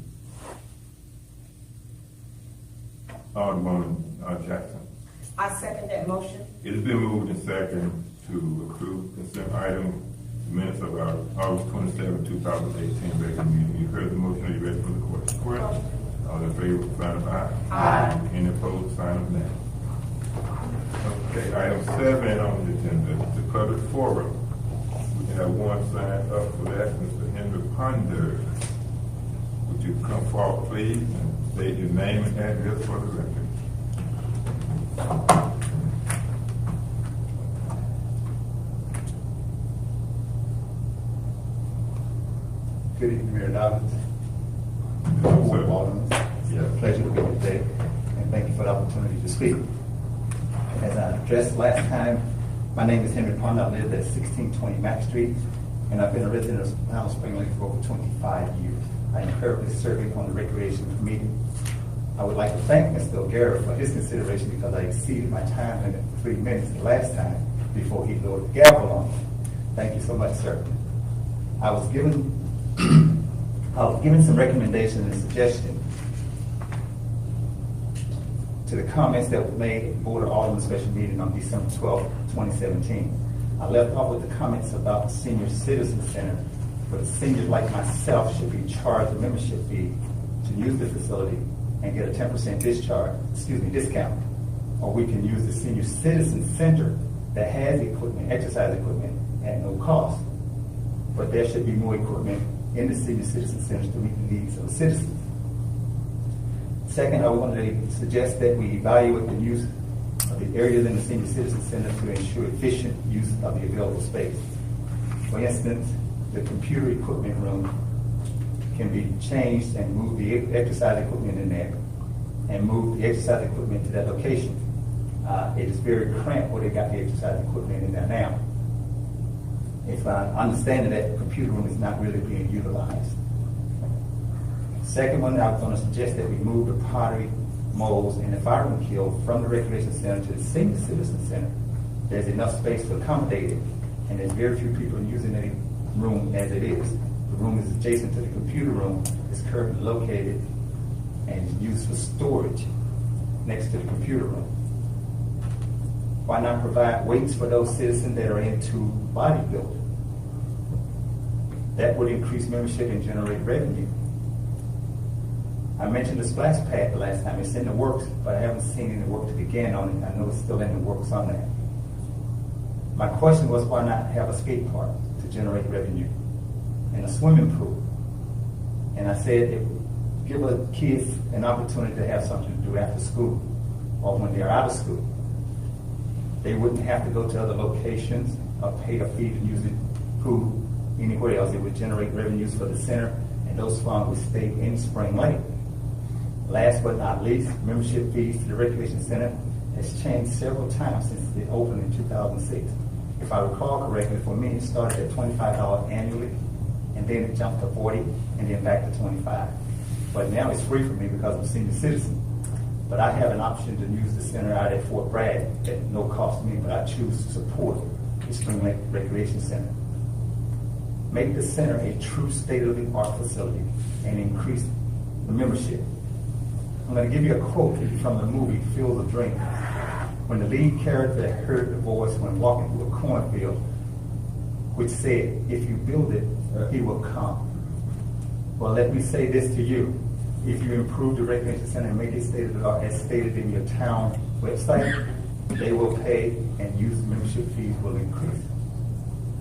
A: Alderwoman Jackson.
D: I second that motion.
A: It has been moved and seconded to approve consent item minutes of our August 27, 2018 regular meeting. You heard the motion. Are you ready for the question?
D: Question.
A: All in favor, sign of aye.
D: Aye.
A: Any opposed, sign of nay. Okay, item 7 on the agenda, the public forum. We have one signed up for that, Mr. Henry Ponder. Would you come forward, please, and state your name and address for the record?
K: Good evening, Mayor Dobbins.
A: Yes,
K: Ward
A: sir.
K: of Alderman. It's a pleasure to be here today, and thank you for the opportunity to speak. As I addressed last time, my name is Henry Pond. I live at 1620 Mack Street, and I've been a resident of Powell Spring Lake for over 25 years. I am currently serving on the Recreation Committee. I would like to thank Mr. O'Gara for his consideration because I exceeded my time limit 3 minutes the last time before he lowered the gavel on me. Thank you so much, sir. I was given some recommendations and suggestions to the comments that were made at Board of Alderman special meeting on December 12, 2017. I left off with the comments about the Senior Citizen Center, where seniors like myself should be charged a membership fee to use the facility and get a 10% discount. Or we can use the Senior Citizen Center that has equipment, exercise equipment, at no cost. But there should be more equipment in the Senior Citizen Centers to meet the needs of the citizens. Second, I wanted to suggest that we evaluate the use of the areas in the Senior Citizen Center to ensure efficient use of the available space. For instance, the computer equipment room can be changed and move the exercise equipment in there and move the exercise equipment to that location. It is very cramped where they got the exercise equipment in there now. If I understand that the computer room is not really being utilized. Second one, I was going to suggest that we move the pottery molds and the fireman kill from the recreation center to the Senior Citizen Center. There's enough space to accommodate it, and there's very few people using the room as it is. The room is adjacent to the computer room. It's currently located and used for storage next to the computer room. Why not provide weights for those citizens that are into bodybuilding? That would increase membership and generate revenue. I mentioned the splash pad the last time. It's in the works, but I haven't seen any work to begin on it. I know it's still in the works on that. My question was, why not have a skate park to generate revenue and a swimming pool? And I said it would give the kids an opportunity to have something to do after school. or when they're out of school. They wouldn't have to go to other locations or pay a fee to use the pool anywhere else. It would generate revenues for the center, and those funds would stay in Spring Lake. Last but not least, membership fees to the Recreation Center has changed several times since it opened in 2006. If I recall correctly, for me, it started at $25 annually, and then it jumped to $40, and then back to $25. But now it's free for me because I'm a senior citizen. But I have an option to use the center out at Fort Bragg at no cost to me, but I choose to support the Spring Lake Recreation Center. Make the center a true state-of-the-art facility and increase the membership. I'm going to give you a quote from the movie Field of Dreams. When the lead character heard the voice when walking through a cornfield, which said, "If you build it, he will come." Well, let me say this to you. If you improve the recreation center and make it state-of-the-art as stated in your town website, they will pay and use membership fees will increase.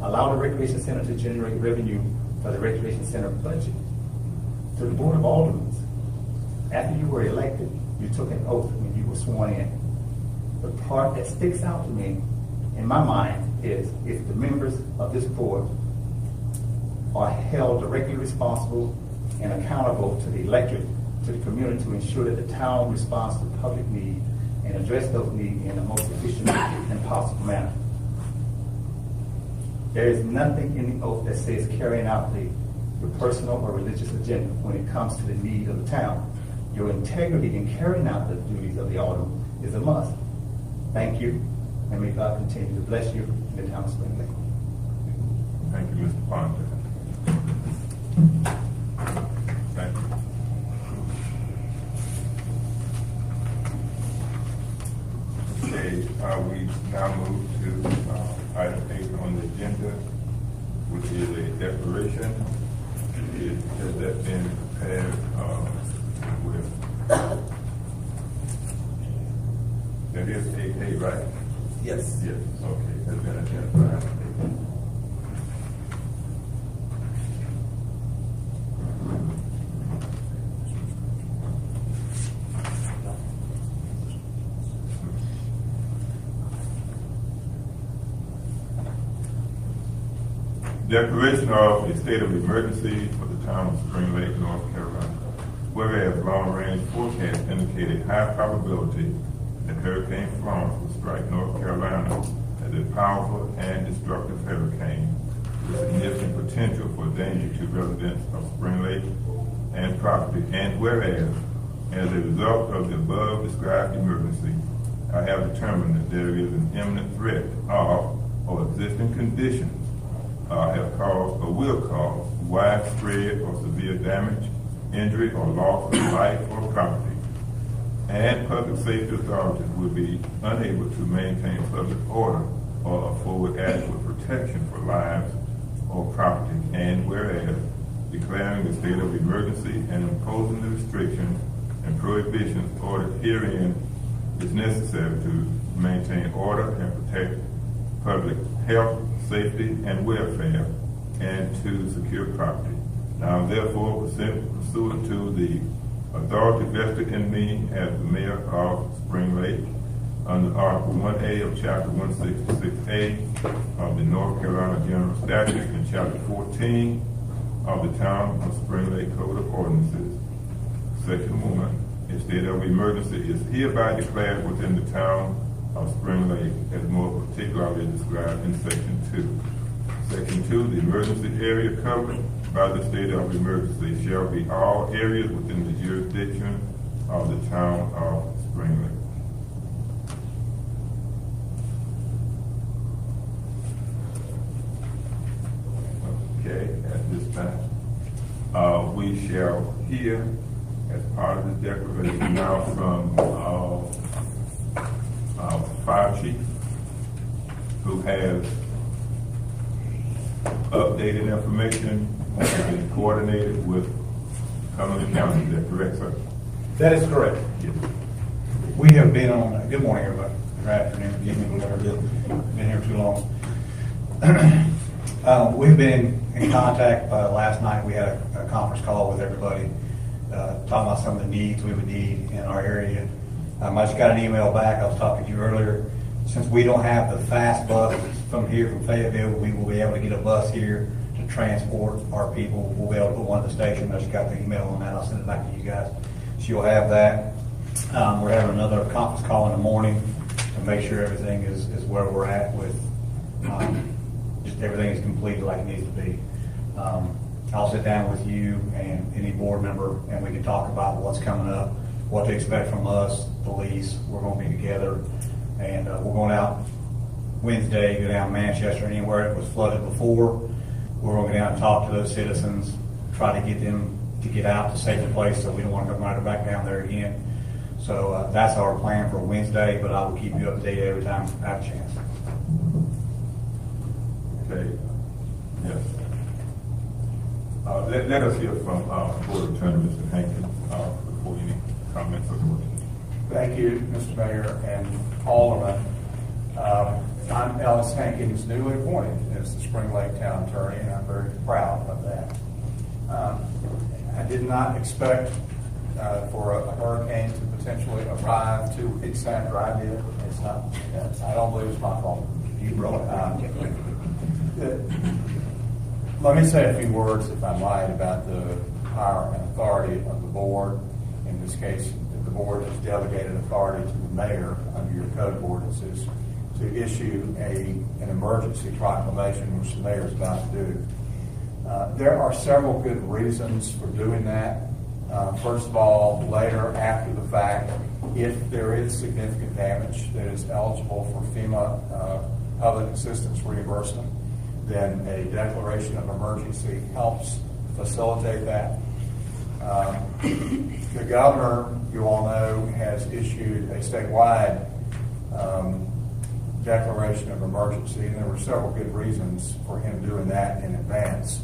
K: Allow the recreation center to generate revenue for the recreation center budget. To the Board of Aldermen, after you were elected, you took an oath when you were sworn in. The part that sticks out to me, in my mind, is if the members of this board are held directly responsible and accountable to the electorate, to the community, to ensure that the town responds to public need and address those needs in the most efficient and possible manner. There is nothing in the oath that says carrying out your personal or religious agenda when it comes to the need of the town. Your integrity in carrying out the duties of the alderman is a must. Thank you, and may God continue to bless you in the town of Spring Lake.
A: Thank you, Mr. Ponder. Thank you. Okay, we now move to item 8 on the agenda, which is a declaration. Has that been prepared with? That is 8A, right?
B: Yes.
A: Yes, okay, has been identified. Declaration of a state of emergency for the town of Spring Lake, North Carolina. Whereas long-range forecasts indicate a high probability that Hurricane Florence will strike North Carolina as a powerful and destructive hurricane with significant potential for danger to residents of Spring Lake and property. And whereas, as a result of the above described emergency, I have determined that there is an imminent threat of or existing conditions have caused or will cause widespread or severe damage, injury, or loss of life or property, and public safety authorities will be unable to maintain public order or afford adequate protection for lives or property. And whereas declaring a state of emergency and imposing the restrictions and prohibitions ordered herein is necessary to maintain order and protect public health, safety, and welfare, and to secure property. Now, therefore, pursuant to the authority vested in me as the mayor of Spring Lake, under Article 1A of Chapter 166A of the North Carolina General Statutes and Chapter 14 of the Town of Spring Lake Code of Ordinances, Section 1, a state of emergency is hereby declared within the town of Spring Lake, as more particularly described in Section 2. Section 2, the emergency area covered by the state of emergency shall be all areas within the jurisdiction of the town of Spring Lake. Okay, at this time, we shall hear, as part of this declaration, now from our fire chief, who has updated information and been coordinated with Cumberland County. Is that correct, sir?
L: That is correct.
A: Yes.
L: We have been on, good morning, everybody. Good afternoon, give me whatever it is. Been here too long. We've been in contact. Last night we had a conference call with everybody, talking about some of the needs we would need in our area. I just got an email back, I was talking to you earlier. Since we don't have the fast bus from here from Fayetteville, we will be able to get a bus here to transport our people. We'll be able to put one at the station. I just got the email on that. I'll send it back to you guys. So you'll have that. We're having another conference call in the morning to make sure everything is where we're at with just everything is completed like it needs to be. I'll sit down with you and any board member, and we can talk about what's coming up, what to expect from us, police. We're going to be together, and we're going out Wednesday, go down Manchester, anywhere it was flooded before. We're going to go down and talk to those citizens, try to get them to get out to safer place, so we don't want to come right back down there again. So that's our plan for Wednesday, but I will keep you updated every time I have a chance.
A: Okay, yes. Let us hear from Board Attorney, Mr. Hankins, before any comments or questions.
F: Thank you, Mr. Mayor and Alderman. I'm Ellis Hankins, newly appointed as the Spring Lake Town Attorney, and I'm very proud of that. I did not expect for a hurricane to potentially arrive 2 weeks after I did. It's not. I don't believe it's my fault.
L: You brought it.
F: Let me say a few words, if I might, about the power and authority of the board. In this case, the board has delegated authority to the mayor under your code of ordinances to issue an emergency proclamation, which the mayor is about to do. There are several good reasons for doing that. First of all, later after the fact, if there is significant damage that is eligible for FEMA public assistance reimbursement, then a declaration of emergency helps facilitate that. The governor, you all know, has issued a statewide declaration of emergency, and there were several good reasons for him doing that in advance.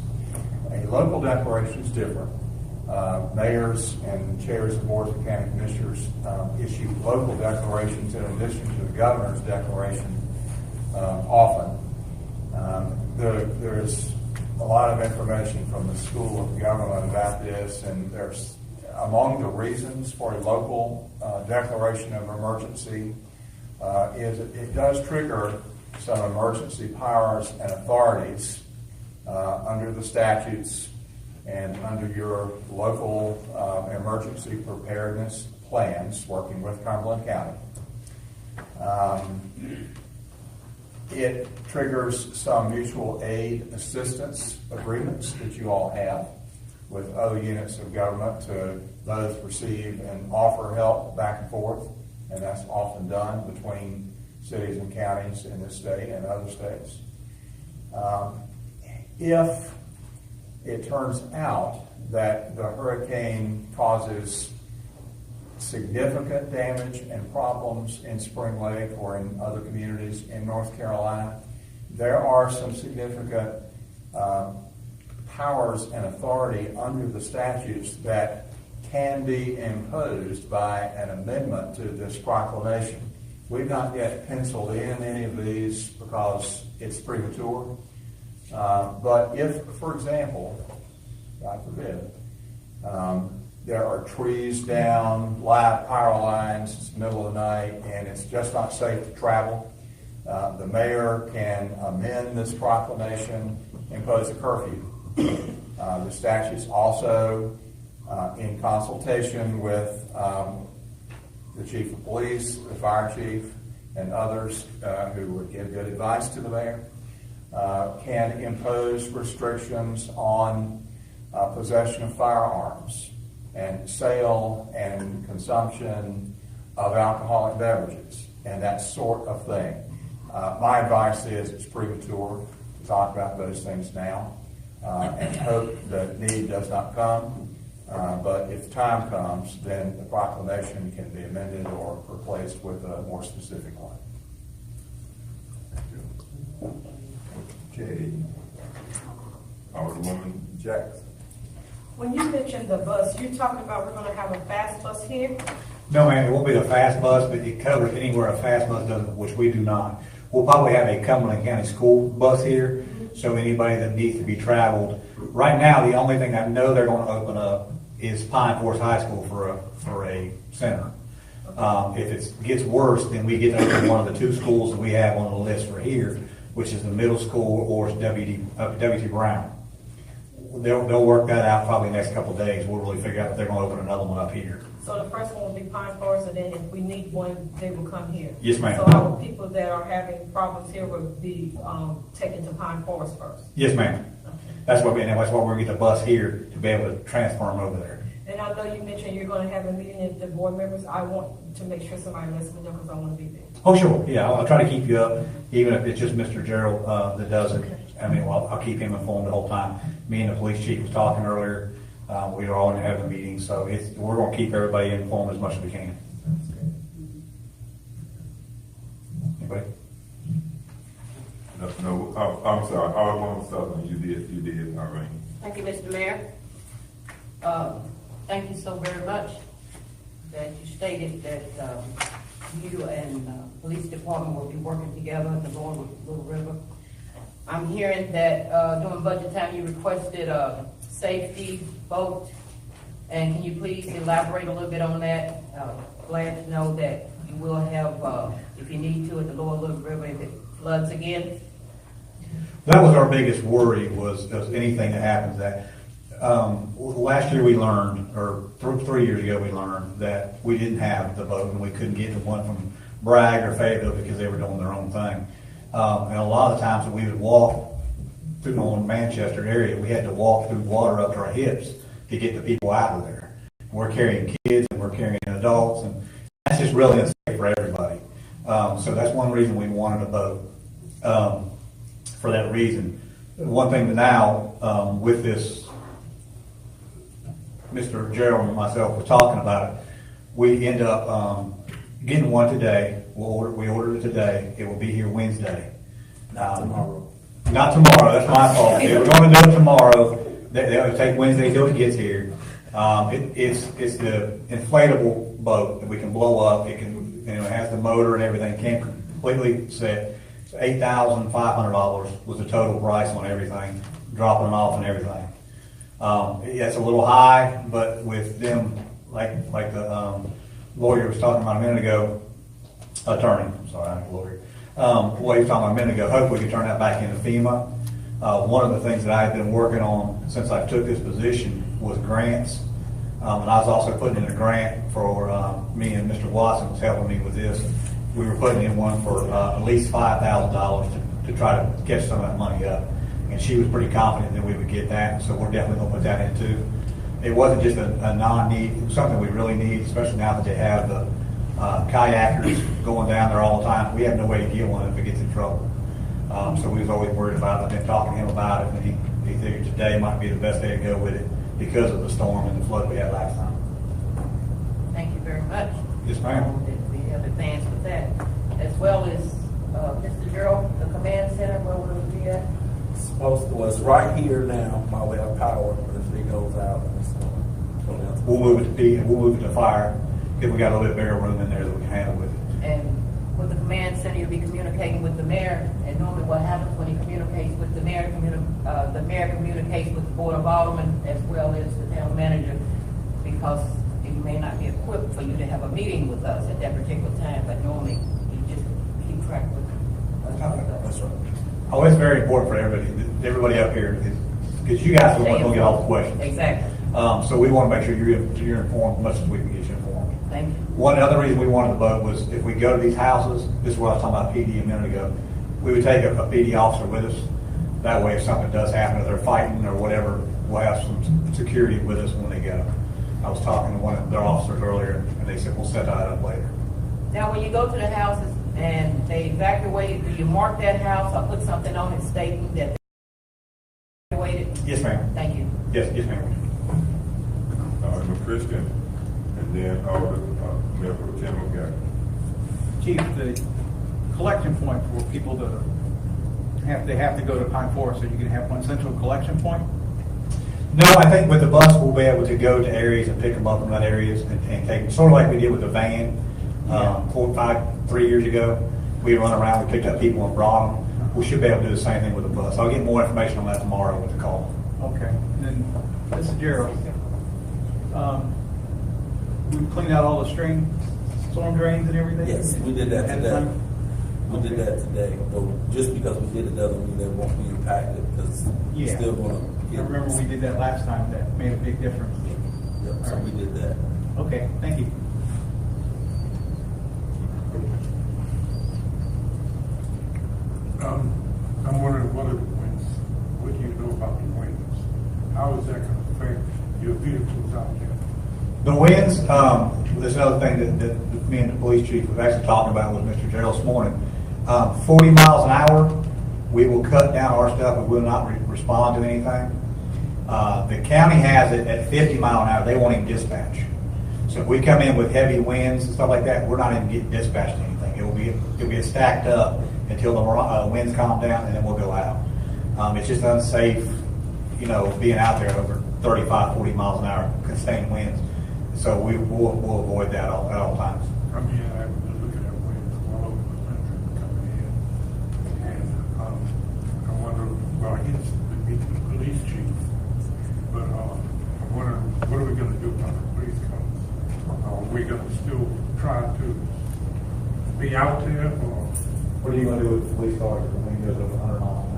F: A local declaration is different. Mayors and chairs of boards of county commissioners issue local declarations in addition to the governor's declaration often. There's a lot of information from the School of Government about this, and there's among the reasons for a local declaration of emergency is it does trigger some emergency powers and authorities under the statutes and under your local emergency preparedness plans, working with Cumberland County. It triggers some mutual aid assistance agreements that you all have with other units of government to both receive and offer help back and forth, and that's often done between cities and counties in this state and other states. If it turns out that the hurricane causes significant damage and problems in Spring Lake or in other communities in North Carolina, there are some significant powers and authority under the statutes that can be imposed by an amendment to this proclamation. We've not yet penciled in any of these because it's premature. But if, for example, God forbid, there are trees down, live power lines, it's the middle of the night, and it's just not safe to travel, the mayor can amend this proclamation, impose a curfew. The statute's also in consultation with the chief of police, the fire chief, and others who would give good advice to the mayor, can impose restrictions on possession of firearms and sale and consumption of alcoholic beverages and that sort of thing. My advice is it's premature to talk about those things now and hope that need does not come. But if time comes, then the proclamation can be amended or replaced with a more specific one.
A: Okay. Alderwoman Jackson.
D: When you mentioned the bus, you're talking about we're gonna have a fast bus here?
L: No, ma'am, it won't be a fast bus, but it covers anywhere a fast bus doesn't, which we do not. We'll probably have a Cumberland County school bus here, so anybody that needs to be traveled. Right now, the only thing I know they're going to open up is Pine Forest High School for a center. If it gets worse, then we get to open one of the two schools that we have on the list for here, which is the middle school or W.T. Brown. They'll work that out probably the next couple of days. We'll really figure out if they're gonna open another one up here.
D: So the first one will be Pine Forest, and then if we need one, they will come here.
L: Yes, ma'am.
D: So our people that are having problems here will be, taken to Pine Forest first.
L: Yes, ma'am. That's what we're gonna get the bus here to be able to transfer them over there.
D: And I know you mentioned you're gonna have a meeting of the board members. I want to make sure somebody lets me know, because I wanna be there.
L: Oh, sure, yeah, I'll try to keep you up, even if it's just Mr. Gerald, that does it.
D: Okay.
L: I mean, well, I'll keep him informed the whole time. Me and the police chief was talking earlier, we are all having a meeting, so we're gonna keep everybody informed as much as we can. Anybody?
A: No, I'm sorry, Alderman Sutherland, you did, all right.
G: Thank you, Mr. Mayor. Thank you so very much that you stated that you and police department will be working together at the Lower Little River. I'm hearing that during budget time you requested a safety vote, and can you please elaborate a little bit on that? Glad to know that you will have, if you need to, at the Lower Little River if it floods again.
L: That was our biggest worry, was anything that happens that, last year we learned, or 3 years ago we learned that we didn't have the boat and we couldn't get the one from Bragg or Fayetteville because they were doing their own thing. And a lot of times that we would walk through the Manchester area, we had to walk through water up to our hips to get the people out of there. We're carrying kids and we're carrying adults, and that's just really unsafe for everybody. So that's one reason we wanted a boat, for that reason. One thing now, with this, Mr. Gerald and myself were talking about it, we end up getting one today. We ordered it today. It will be here Wednesday.
B: Tomorrow.
L: Not tomorrow, that's my fault. They were going to do it tomorrow. It'll take Wednesday till it gets here. It's the inflatable boat that we can blow up. It can, it has the motor and everything, came completely set. $8,500 was the total price on everything, dropping it off and everything. It's a little high, but with them, like the lawyer was talking about a minute ago, attorney, I'm sorry, I'm a lawyer. What he was talking about a minute ago, hopefully we can turn that back into FEMA. One of the things that I've been working on since I took this position was grants. And I was also putting in a grant for, me and Mr. Watson was helping me with this. We were putting in one for at least $5,000 to try to catch some of that money up. And she was pretty confident that we would get that, so we're definitely gonna put that in too. It wasn't just a non-need, it was something we really need, especially now that they have the kayakers going down there all the time. We have no way to get one if it gets in trouble. So we was always worried about it. I've been talking to him about it, and he figured today might be the best day to go with it because of the storm and the flood we had last time.
G: Thank you very much.
L: Yes, ma'am.
G: We have advanced with that, as well as Mr. Gerald, the command center, where will it be at?
B: It's right here now, by way of power, but if it goes out, it's going to.
L: We'll move it to P, and we'll move it to fire, because we got a little bit bigger room in there that we can handle with it.
G: And with the command center, you'll be communicating with the mayor, and normally what happens when he communicates with the mayor communicates with the board of aldermen as well as the town manager, because it may not be equipped for you to have a meeting with us at that particular time, but normally you just keep track with us.
B: That's right.
L: Oh, it's very important for everybody up here, because you guys are the ones who get all the questions.
G: Exactly.
L: So we want to make sure you're informed as much as we can get you informed.
G: Thank you.
L: One other reason we wanted the boat was if we go to these houses, this is what I was talking about PD a minute ago, we would take a PD officer with us. That way if something does happen, or they're fighting or whatever, we'll have some security with us when they go. I was talking to one of their officers earlier, and they said, we'll set that up later.
G: Now, when you go to the houses and they evacuate, do you mark that house or put something on it stating that they evacuated?
L: Yes, ma'am.
G: Thank you.
L: Yes, ma'am.
A: Alderman Christian, and then Mayor Pro Tem O'Gara.
E: Chief, the collection point for people that they have to go to Pine Forest, so you can have one central collection point?
L: No, I think with the bus, we'll be able to go to areas and pick them up in that areas and take them, sort of like we did with the van 3 years ago. We run around, we picked up people and brought them. We should be able to do the same thing with the bus. I'll get more information on that tomorrow with the call.
E: Okay. And then, Mr. Gerald, we've cleaned out all the storm drains and everything?
B: Yes, we did that
E: Ahead of
B: today.
E: time?
B: We did that today, but just because we did it doesn't mean they won't be impacted, because we're
E: Yeah.
B: still gonna
E: I
B: get.
E: remember we did that last time, that made a big difference.
B: Yep, so we did that.
E: Okay, thank you.
H: I'm wondering what are the winds? What do you know about the winds? How is that gonna affect your vehicles out there?
L: The winds, there's another thing that me and the police chief was actually talking about with Mr. Gerald this morning. 40 miles an hour, we will cut down our stuff, we will not respond to anything. The county has it at 50 mile an hour, they won't even dispatch. So if we come in with heavy winds and stuff like that, we're not even getting dispatched to anything. It'll be stacked up until the winds calm down, and then we'll go out. It's just unsafe, being out there over 35, 40 miles an hour, sustained winds. So we'll avoid that at all times.
H: I mean, I'm looking at winds all over the country coming in. And, I wonder, well, I guess it'd be the police chief, but, I wonder, what are we gonna do when the police comes? Are we gonna still try to be out there, or?
L: What are you going to do with the police cars if the wind goes over 100 miles an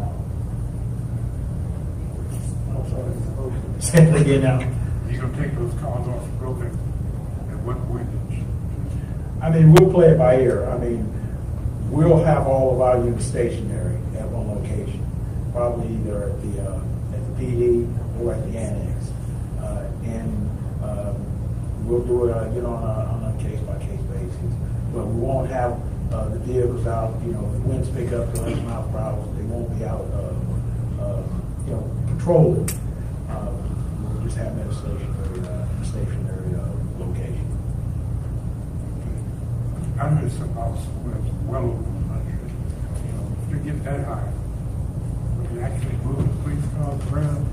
L: hour? Say it again now.
H: You gonna take those cars off the road and what windage?
J: I mean, we'll play it by ear. I mean, we'll have all of our units stationary at one location, probably either at the PD or at the annex. We'll do it, on a case-by-case basis. But we won't have the vehicles out, if the winds pick up to 100 miles per hour, they won't be out, patrolling. We'll just have them at a stationary location.
H: I know some houses where it's well over 100, to get that high. But you actually move the police cars around.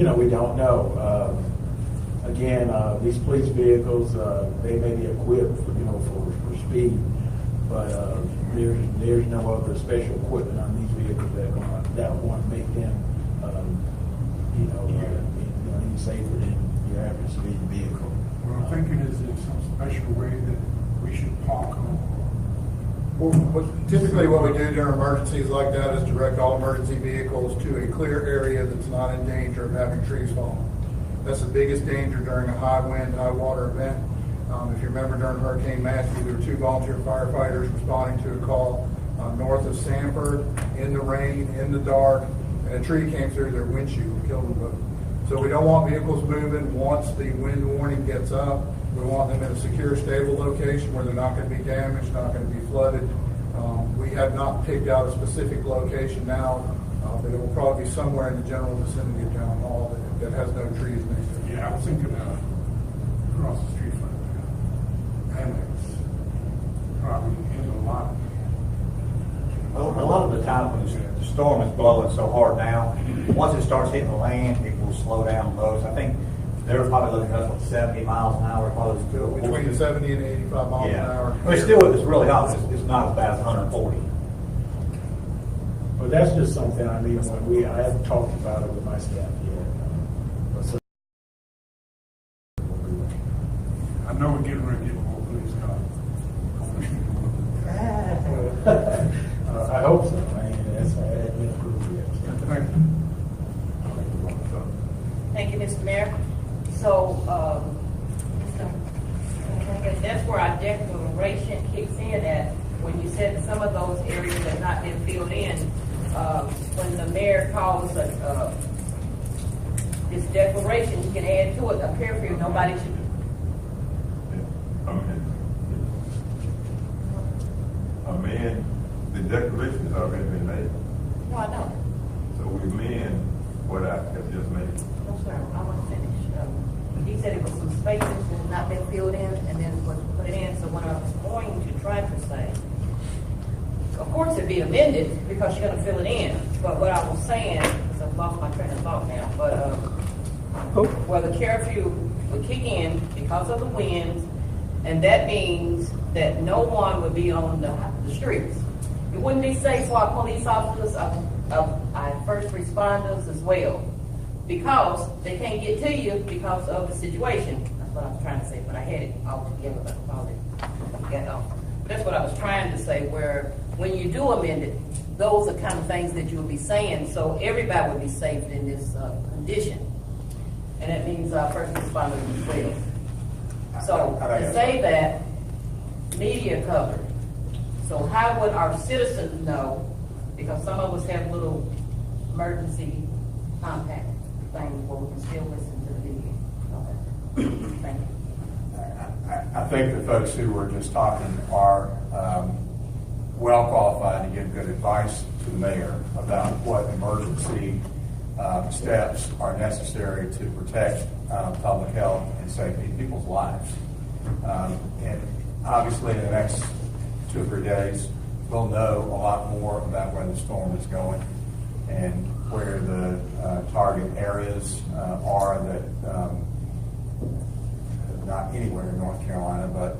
J: We don't know. Again, these police vehicles, they may be equipped for speed, but there's no other special equipment on these vehicles that want to make them, any safer than your average speed vehicle.
H: What I'm thinking is there some special way that we should park them.
M: Typically, what we do during emergencies like that is direct all emergency vehicles to a clear area that's not in danger of having trees falling. That's the biggest danger during a high wind, high water event. If you remember during Hurricane Matthew, there were 2 volunteer firefighters responding to a call north of Sanford in the rain, in the dark, and a tree came through their windshield and killed them both. So we don't want vehicles moving once the wind warning gets up. We want them in a secure, stable location where they're not going to be damaged, not going to be flooded. We have not picked out a specific location now, but it will probably be somewhere in the general vicinity of Town Hall that has no trees next to it.
H: Yeah, I was thinking across the street from the annex, probably in a lot.
L: A lot of the time when the storm is blowing so hard now, once it starts hitting the land, it will slow down most. I think they were probably looking at 70 miles an hour, probably still
M: Between 70 and 85 miles an hour.
L: But it's really not. It's not as bad as 140.
J: But that's just something, I haven't talked about it with my staff yet.
H: I know we're getting ready to get more police cars.
J: I hope so. That's been approved yet.
H: Thank you.
G: Thank you, Mr. Mayor. So, that's where our declaration kicks in at, when you said that some of those areas have not been filled in. When the mayor calls this declaration, you can add to it a paragraph, nobody should.
A: Amend, the declaration has already been made,
G: No, I don't.
A: so we amend what I have just made.
G: No, sir, I want to finish. He said it was some spaces that had not been filled in and then was put it in. So what I was going to try to say, of course it'd be amended because you're going to fill it in. But what I was saying, because I've lost my train of thought now, but well, the curfew would kick in because of the winds, and that means that no one would be on the streets. It wouldn't be safe for our police officers, our first responders as well. because they can't get to you because of the situation. That's what I was trying to say, but I had it all together, but I probably got off. That's what I was trying to say, where when you do amend it, those are kind of things that you'll be saying, so everybody will be safe in this condition. And that means first responders as well. So to say that, media covered. So how would our citizens know? Because some of us have little emergency contact things where we can still listen to the video. Okay. Thank you.
F: I think the folks who were just talking are well qualified to give good advice to the mayor about what emergency steps are necessary to protect public health and safety of people's lives. And obviously in the next 2 or 3 days, we'll know a lot more about where the storm is going and where the target areas are that not anywhere in North Carolina, but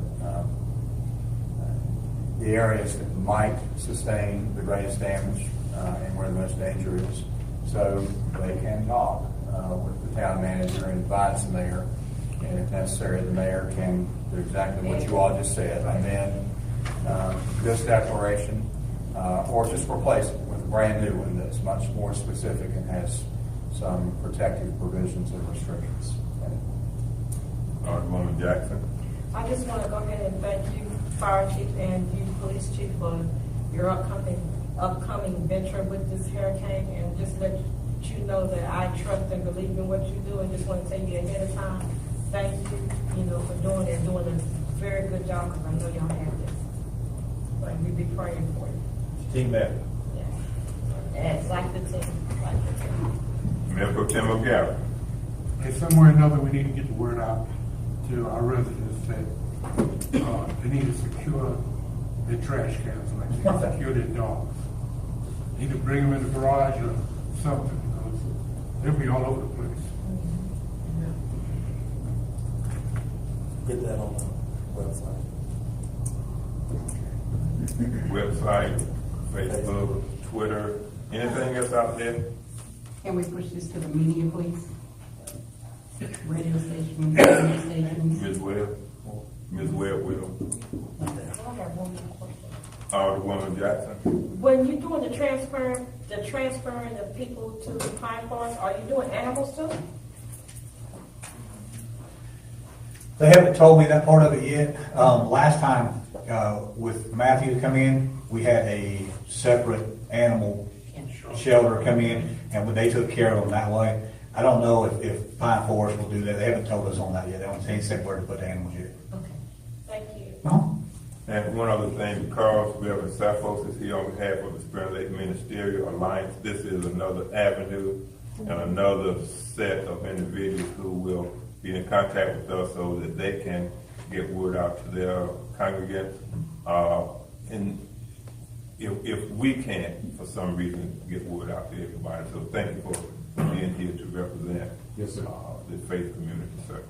F: the areas that might sustain the greatest damage and where the most danger is. So they can talk with the town manager and advise the mayor, and if necessary, the mayor can do exactly what you all just said, amend this declaration, or just replace it with a brand new one that's much more specific and has some protective provisions and restrictions.
A: Alderman Jackson.
D: I just want to go ahead and thank you, Fire Chief, and you, Police Chief, for your upcoming venture with this hurricane, and just let you know that I trust and believe in what you do, and just want to tell you ahead of time, thank you, for doing a very good job, because I know y'all have this. Like, we be praying for you.
A: Team that.
D: Yes. Yes, like the team.
A: Mayor Pro Tem O'Gara.
H: And somewhere or another, we need to get the word out to our residents that they need to secure their trash cans, like they can secure their dogs. Either bring them in the garage or something, because they'll be all over the place.
B: Get that on the website.
A: Website, Facebook, Twitter, anything else out there?
C: Can we push this to the media, please? Radio stations, TV stations.
A: Ms. Webb? Ms. Webb will.
D: I have one more question.
A: Alderwoman Jackson.
D: When you're doing the transferring of people to the Pine Forest, are you doing animals too?
L: They haven't told me that part of it yet. Last time with Matthew come in, we had a separate animal shelter come in, and they took care of them that way. I don't know if Pine Forest will do that. They haven't told us on that yet. They haven't said where to put the animals yet.
D: Okay. Thank you.
L: Uh-huh.
A: And one other thing, because Reverend Sappos is here on behalf of the Spirit Lake Ministerial Alliance, this is another avenue and another set of individuals who will be in contact with us so that they can get word out to their congregants. And if we can't, for some reason, get word out to everybody. So thank you for being here to represent the faith community, sir.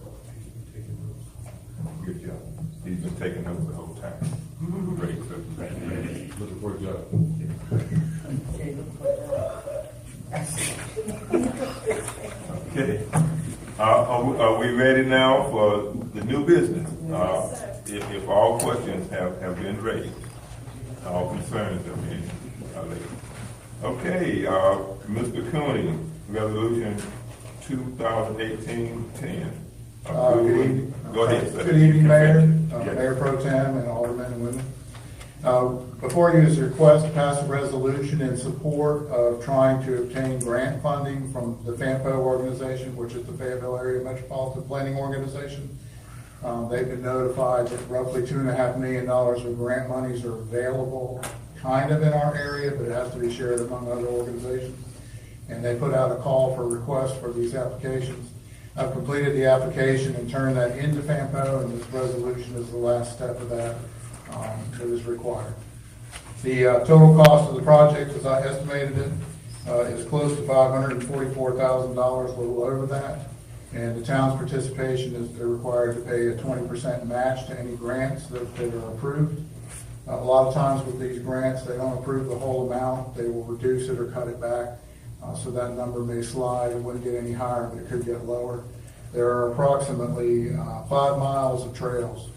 A: Good job. He's been taking notes the whole time. Great, sir. Looking for a job. Okay. Are we ready now for the new business? If all questions have been raised, all concerns have been laid. Okay, Mr. Cooney, Resolution 2018-10.
M: Good evening.
A: Go ahead, sir.
M: Good evening, Mayor,
A: Yes.
M: Mayor Pro Tem, and Aldermen and women. Before you is a request to pass a resolution in support of trying to obtain grant funding from the FAMPO organization, which is the Fayetteville Area Metropolitan Planning Organization. They've been notified that roughly $2.5 million of grant monies are available kind of in our area, but it has to be shared among other organizations. And they put out a call for requests for these applications. I've completed the application and turned that into FAMPO, and this resolution is the last step of that that is required. The total cost of the project, as I estimated it, is close to $544,000, a little over that. And the town's participation is they're required to pay a 20% match to any grants that are approved. A lot of times with these grants, they don't approve the whole amount. They will reduce it or cut it back. So that number may slide, it wouldn't get any higher, but it could get lower. There are approximately 5 miles of trails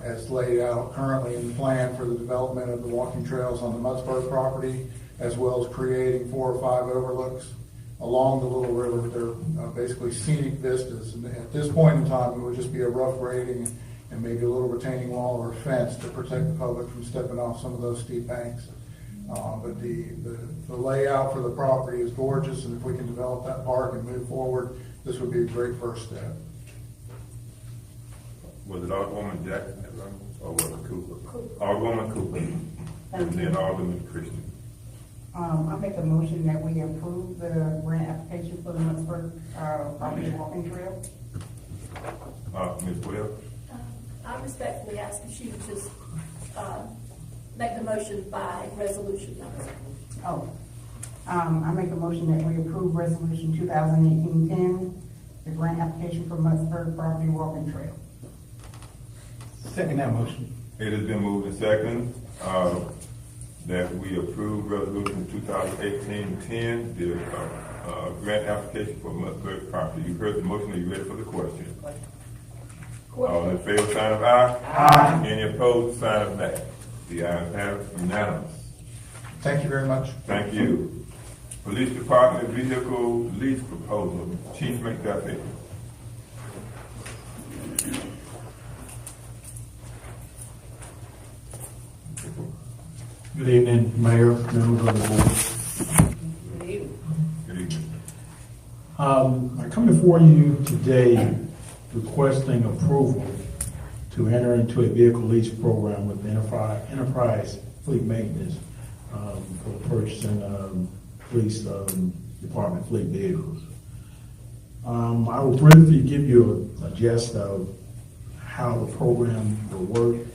M: as laid out currently in the plan for the development of the walking trails on the Muddsburg property, as well as creating 4 or 5 overlooks along the Little River. They're basically scenic vistas. And at this point in time, it would just be a rough grading and maybe a little retaining wall or a fence to protect the public from stepping off some of those steep banks. But the layout for the property is gorgeous, and if we can develop that park and move forward, this would be a great first step.
A: Was it Alderwoman Jackson or was it Cooper? Alderwoman Cooper. And then Alderman Christian.
C: I make a motion that we approve the grant application for the Muddsburg property walking trail.
A: Ms. Webb?
N: I respectfully ask if she would just make the motion by resolution number.
C: I make a motion that we approve resolution 2018-10, the grant application for Muddsburg property walking trail.
E: Second that motion.
A: It has been moved and second that we approve resolution 2018-10, the grant application for Muddsburg property. You heard the motion. Are you ready for the question? All in favor, sign of aye. Aye. Any opposed, sign of nay. The ayes have it, unanimous.
M: Thank you very much.
A: Thank you. Police Department vehicle lease proposal. Chief McDuffie.
J: Good evening, Mayor, members of the board.
G: Good evening.
A: Good evening.
J: I come before you today requesting approval to enter into a vehicle lease program with Enterprise Fleet Maintenance for the purchasing police department fleet vehicles. I will briefly give you a gist of how the program will work.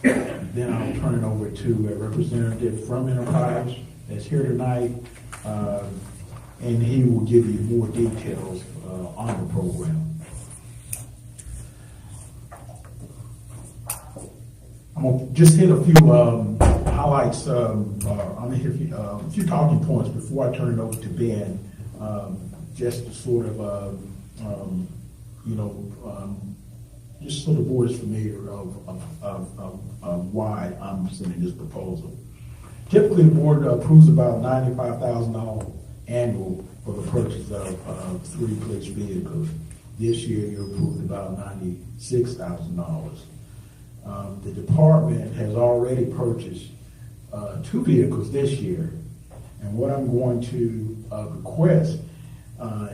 J: Then I'll turn it over to a representative from Enterprise that's here tonight, and he will give you more details on the program. I'm gonna just hit a few highlights. I'm gonna hit a few talking points before I turn it over to Ben, just to sort of, just so the board is familiar of why I'm presenting this proposal. Typically, the board approves about $95,000 annual for the purchase of 3 police vehicles. This year, you approved about $96,000. The department has already purchased 2 vehicles this year, and what I'm going to request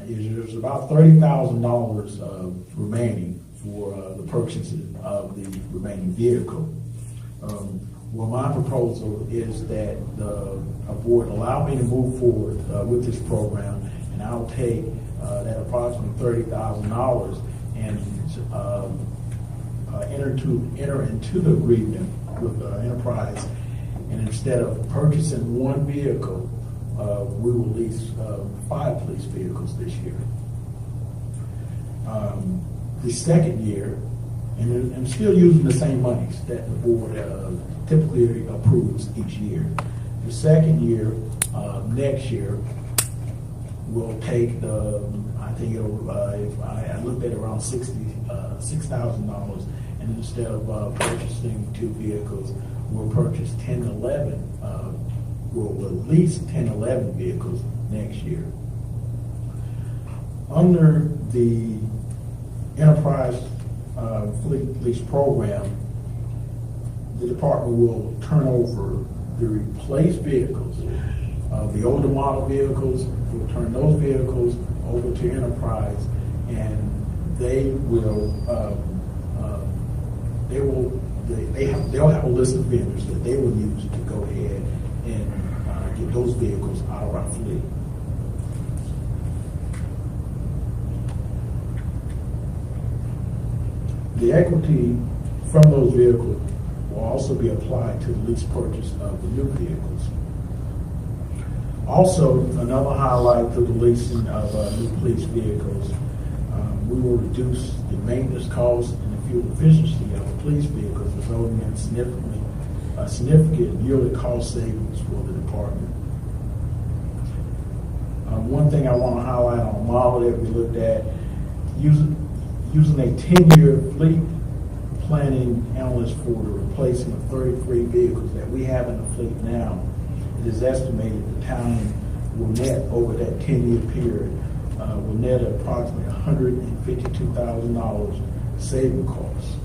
J: is there's about $30,000 remaining for the purchase of the remaining vehicle. Well, my proposal is that the board allow me to move forward with this program, and I'll take that approximately $30,000 and enter into the agreement with Enterprise, and instead of purchasing 1 vehicle, we will lease 5 police vehicles this year. The second year, and I'm still using the same monies that the board typically approves each year. The second year, next year, we'll take I think it'll, I looked at around $6,000, and instead of purchasing 2 vehicles, we'll purchase 10 to 11, we'll lease 10, 11 vehicles next year. Under the Enterprise Fleet Lease Program, the department will turn over the replaced vehicles, the older model vehicles. We'll turn those vehicles over to Enterprise, and they'll have a list of vendors that they will use to go ahead and get those vehicles out of our fleet. The equity from those vehicles will also be applied to the lease purchase of the new vehicles. Also, another highlight to the leasing of new police vehicles, we will reduce the maintenance costs and the fuel efficiency of the police vehicles, resulting in significant yearly cost savings for the department.
H: One thing I want to highlight on a model that we looked at, using a 10-year fleet planning analyst for the replacement of 33 vehicles that we have in the fleet now, it is estimated the town will net over that 10-year period, will net approximately $152,000 saving costs.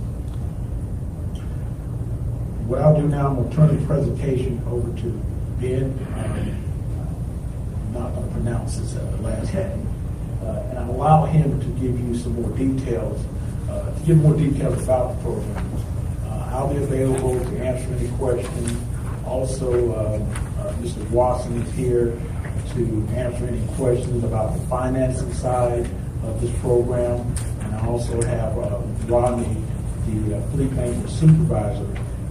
H: What I'll do now, I'm going to turn the presentation over to Ben. I'm not going to pronounce his last name. And I'll allow him to give you some more details, about the program. I'll be available to answer any questions. Also, Mr. Watson is here to answer any questions about the financing side of this program. And I also have Rodney, the fleet maintenance supervisor.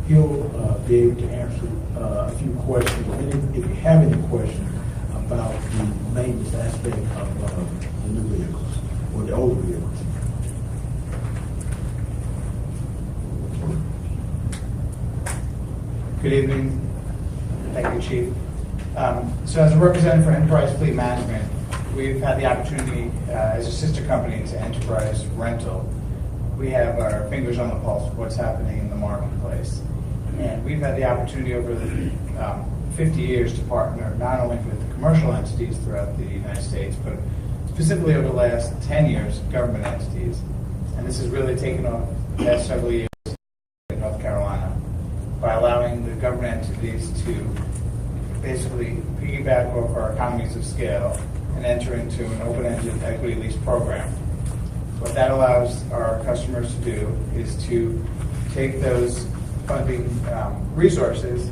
H: He'll be able to answer a few questions, if you have any questions about the maintenance aspect of the new vehicles or the older vehicles.
O: Good evening. Thank you, Chief. So as a representative for Enterprise Fleet Management, we've had the opportunity as a sister company to Enterprise Rental. We have our fingers on the pulse of what's happening in the marketplace. And we've had the opportunity over the 50 years to partner not only with the commercial entities throughout the United States, but specifically over the last 10 years, government entities. And this has really taken off the last several years in North Carolina by allowing the government entities to basically piggyback off our economies of scale and enter into an open-ended equity lease program. What that allows our customers to do is to take those funding resources,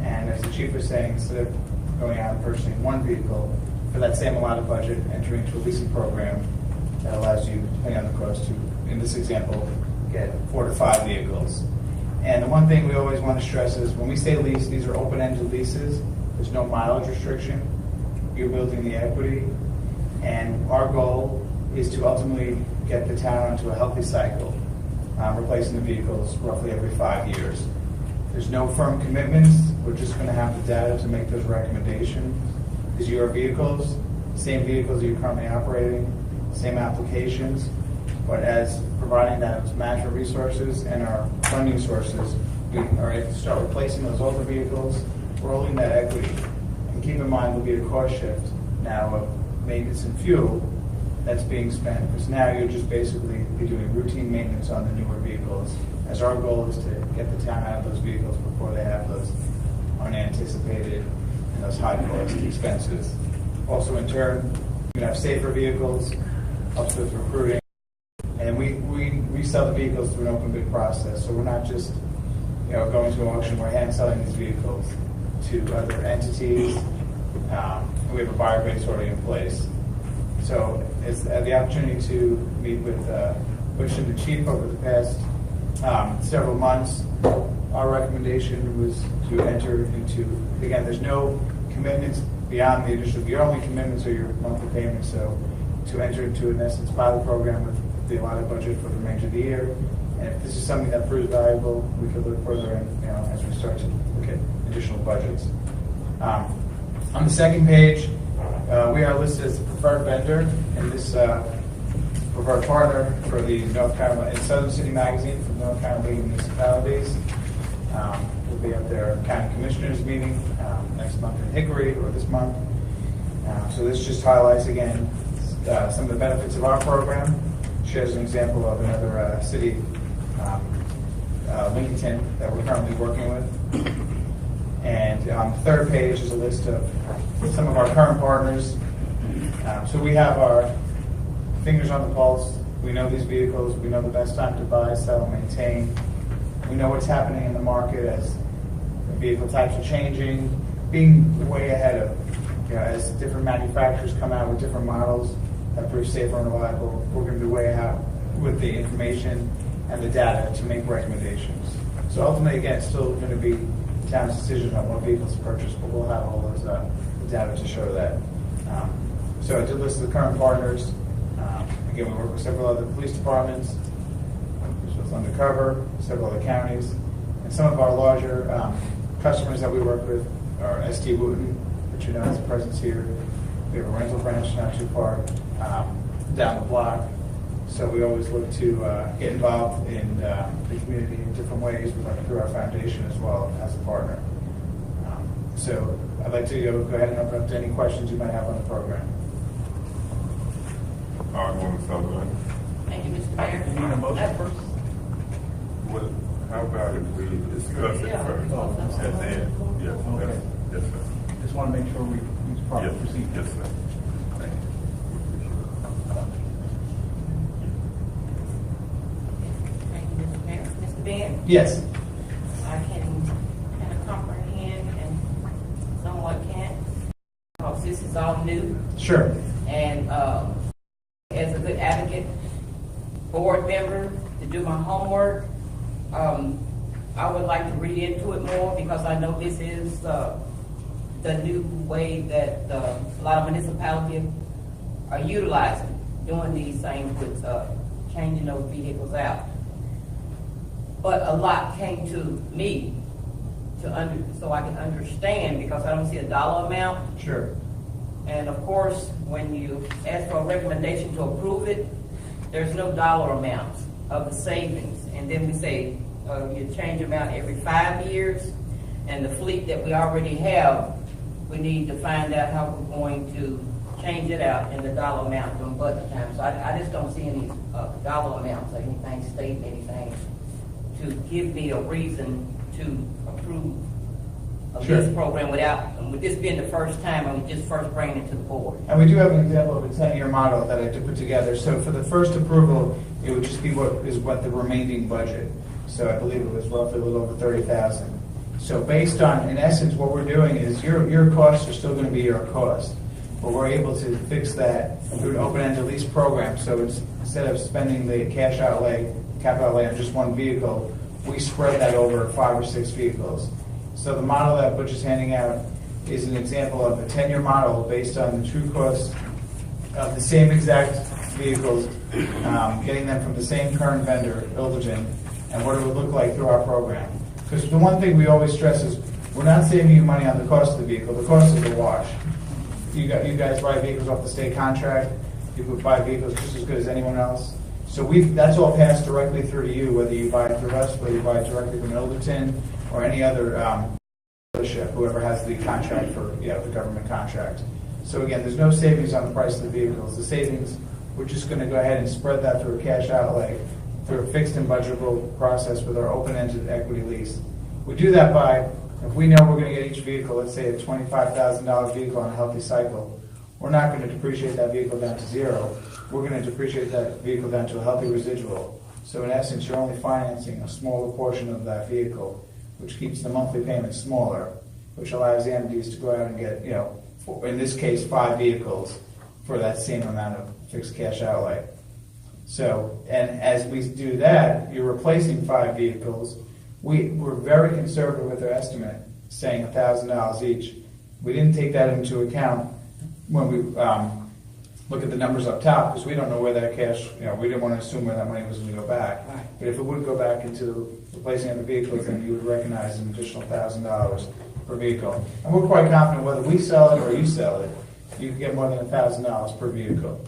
O: and as the Chief was saying, instead of going out and purchasing one vehicle, for that same amount of budget, enter into a leasing program that allows you, depending on the cost, to, in this example, get 4 to 5 vehicles. And the one thing we always want to stress is when we say lease, these are open-ended leases. There's no mileage restriction. You're building the equity. And our goal is to ultimately get the town into a healthy cycle, replacing the vehicles roughly every 5 years. There's no firm commitments. We're just going to have the data to make those recommendations. These are your vehicles, same vehicles you're currently operating, same applications, but as providing those management resources and our funding sources, we are able to start replacing those older vehicles, rolling that equity. And keep in mind, there'll be a cost shift now of maintenance and fuel that's being spent, because now you'll just basically be doing routine maintenance on the newer vehicles, as our goal is to get the town out of those vehicles before they have those unanticipated and those high cost expenses. Also, in turn, you have safer vehicles, helps with recruiting, and we resell the vehicles through an open bid process. So we're not just going to an auction, we're hand selling these vehicles to other entities. We have a buyer base already in place. So it's the opportunity to meet with Bush and the Chief over the past several months. Our recommendation was to enter into, again, there's no commitments beyond the initial, your only commitments are your monthly payments. So to enter into, in essence, pilot program with the allotted budget for the remainder of the year. And if this is something that proves valuable, we could look further in, as we start to look at additional budgets. On the second page, we are listed as the preferred vendor and this preferred partner for the North Carolina in Southern City Magazine from North Carolina League of Municipalities. We'll be at their county commissioners meeting next month in Hickory, or this month. So this just highlights again some of the benefits of our program. Shows an example of another city, Lincolnton, that we're currently working with. And on the third page is a list of some of our current partners. So we have our fingers on the pulse. We know these vehicles. We know the best time to buy, sell, and maintain. We know what's happening in the market as the vehicle types are changing, being way ahead of, as different manufacturers come out with different models that prove safer and reliable. We're going to be way ahead with the information and the data to make recommendations. So ultimately, again, it's still going to be the town's decision on what vehicles to purchase, but we'll have all those data to show that. So I did list the current partners. Again, we work with several other police departments, which was undercover, several other counties, and some of our larger customers that we work with are ST Wooten, which has a presence here, We have a rental branch not too far down the block. So we always look to get involved in the community in different ways through our foundation as well as a partner. So I'd like to go ahead and open up to any questions you might have on the program.
A: Alderman Sutherland.
G: Thank you, Mr. Mayor.
E: You need a motion first?
A: Well, how about if we discuss it
G: Yeah.
A: first? And then, yes,
E: Okay.
A: yes, sir.
E: Just want to make sure we use proper
A: Yes,
E: procedure.
A: yes, sir. Thank you.
G: Thank you, Mr. Mayor. Mr. Ben?
O: Yes.
G: I can kind of comprehend and somewhat can't, because this is all new.
O: Sure.
G: And as a good advocate, board member, to do my homework, I would like to read into it more because I know this is the new way that a lot of municipalities are utilizing, doing these things with changing those vehicles out. But a lot came to me so I can understand, because I don't see a dollar amount.
O: Sure.
G: And of course, when you ask for a recommendation to approve it, there's no dollar amount of the savings. And then we say you change them out every 5 years. And the fleet that we already have, we need to find out how we're going to change it out in the dollar amount during budget time. So I just don't see any dollar amounts or anything stating anything to give me a reason to approve of
O: Sure.
G: this program with this being the first time and just first bringing it to the board.
O: And we do have an example of a 10-year model that I did put together. So for the first approval, it would just be what the remaining budget. So I believe it was roughly a little over 30,000. So based on, in essence, what we're doing is your costs are still going to be your cost, but we're able to fix that through an open-ended lease program. So instead of spending the capital outlay on just one vehicle, we spread that over 5 or 6 vehicles. So the model that Butch is handing out is an example of a 10-year model based on the true cost of the same exact vehicles, getting them from the same current vendor, Alderman, and what it would look like through our program. Because the one thing we always stress is we're not saving you money on the cost of the vehicle. The cost is a wash. You guys buy vehicles off the state contract. You could buy vehicles just as good as anyone else. So that's all passed directly through to you, whether you buy it through us, whether you buy it directly from Alderman or any other dealership, whoever has the contract for the government contract. So again, there's no savings on the price of the vehicles. The savings, we're just going to go ahead and spread that through a cash outlay, through a fixed and budgetable process with our open-ended equity lease. We do that by, if we know we're going to get each vehicle, let's say a $25,000 vehicle on a healthy cycle, we're not going to depreciate that vehicle down to zero. We're going to depreciate that vehicle down to a healthy residual. So in essence, you're only financing a smaller portion of that vehicle, which keeps the monthly payment smaller, which allows the entities to go out and get, in this case, 5 vehicles for that same amount of fixed cash outlay. So, and as we do that, you're replacing 5 vehicles. We're very conservative with our estimate, saying $1,000 each. We didn't take that into account when we look at the numbers up top, because we don't know where that cash, we didn't want to assume where that money was going to go back.
G: Right.
O: But if it would go back into replacing other vehicles, then you would recognize an additional $1,000 per vehicle. And we're quite confident whether we sell it or you sell it, you can get more than $1,000 per vehicle.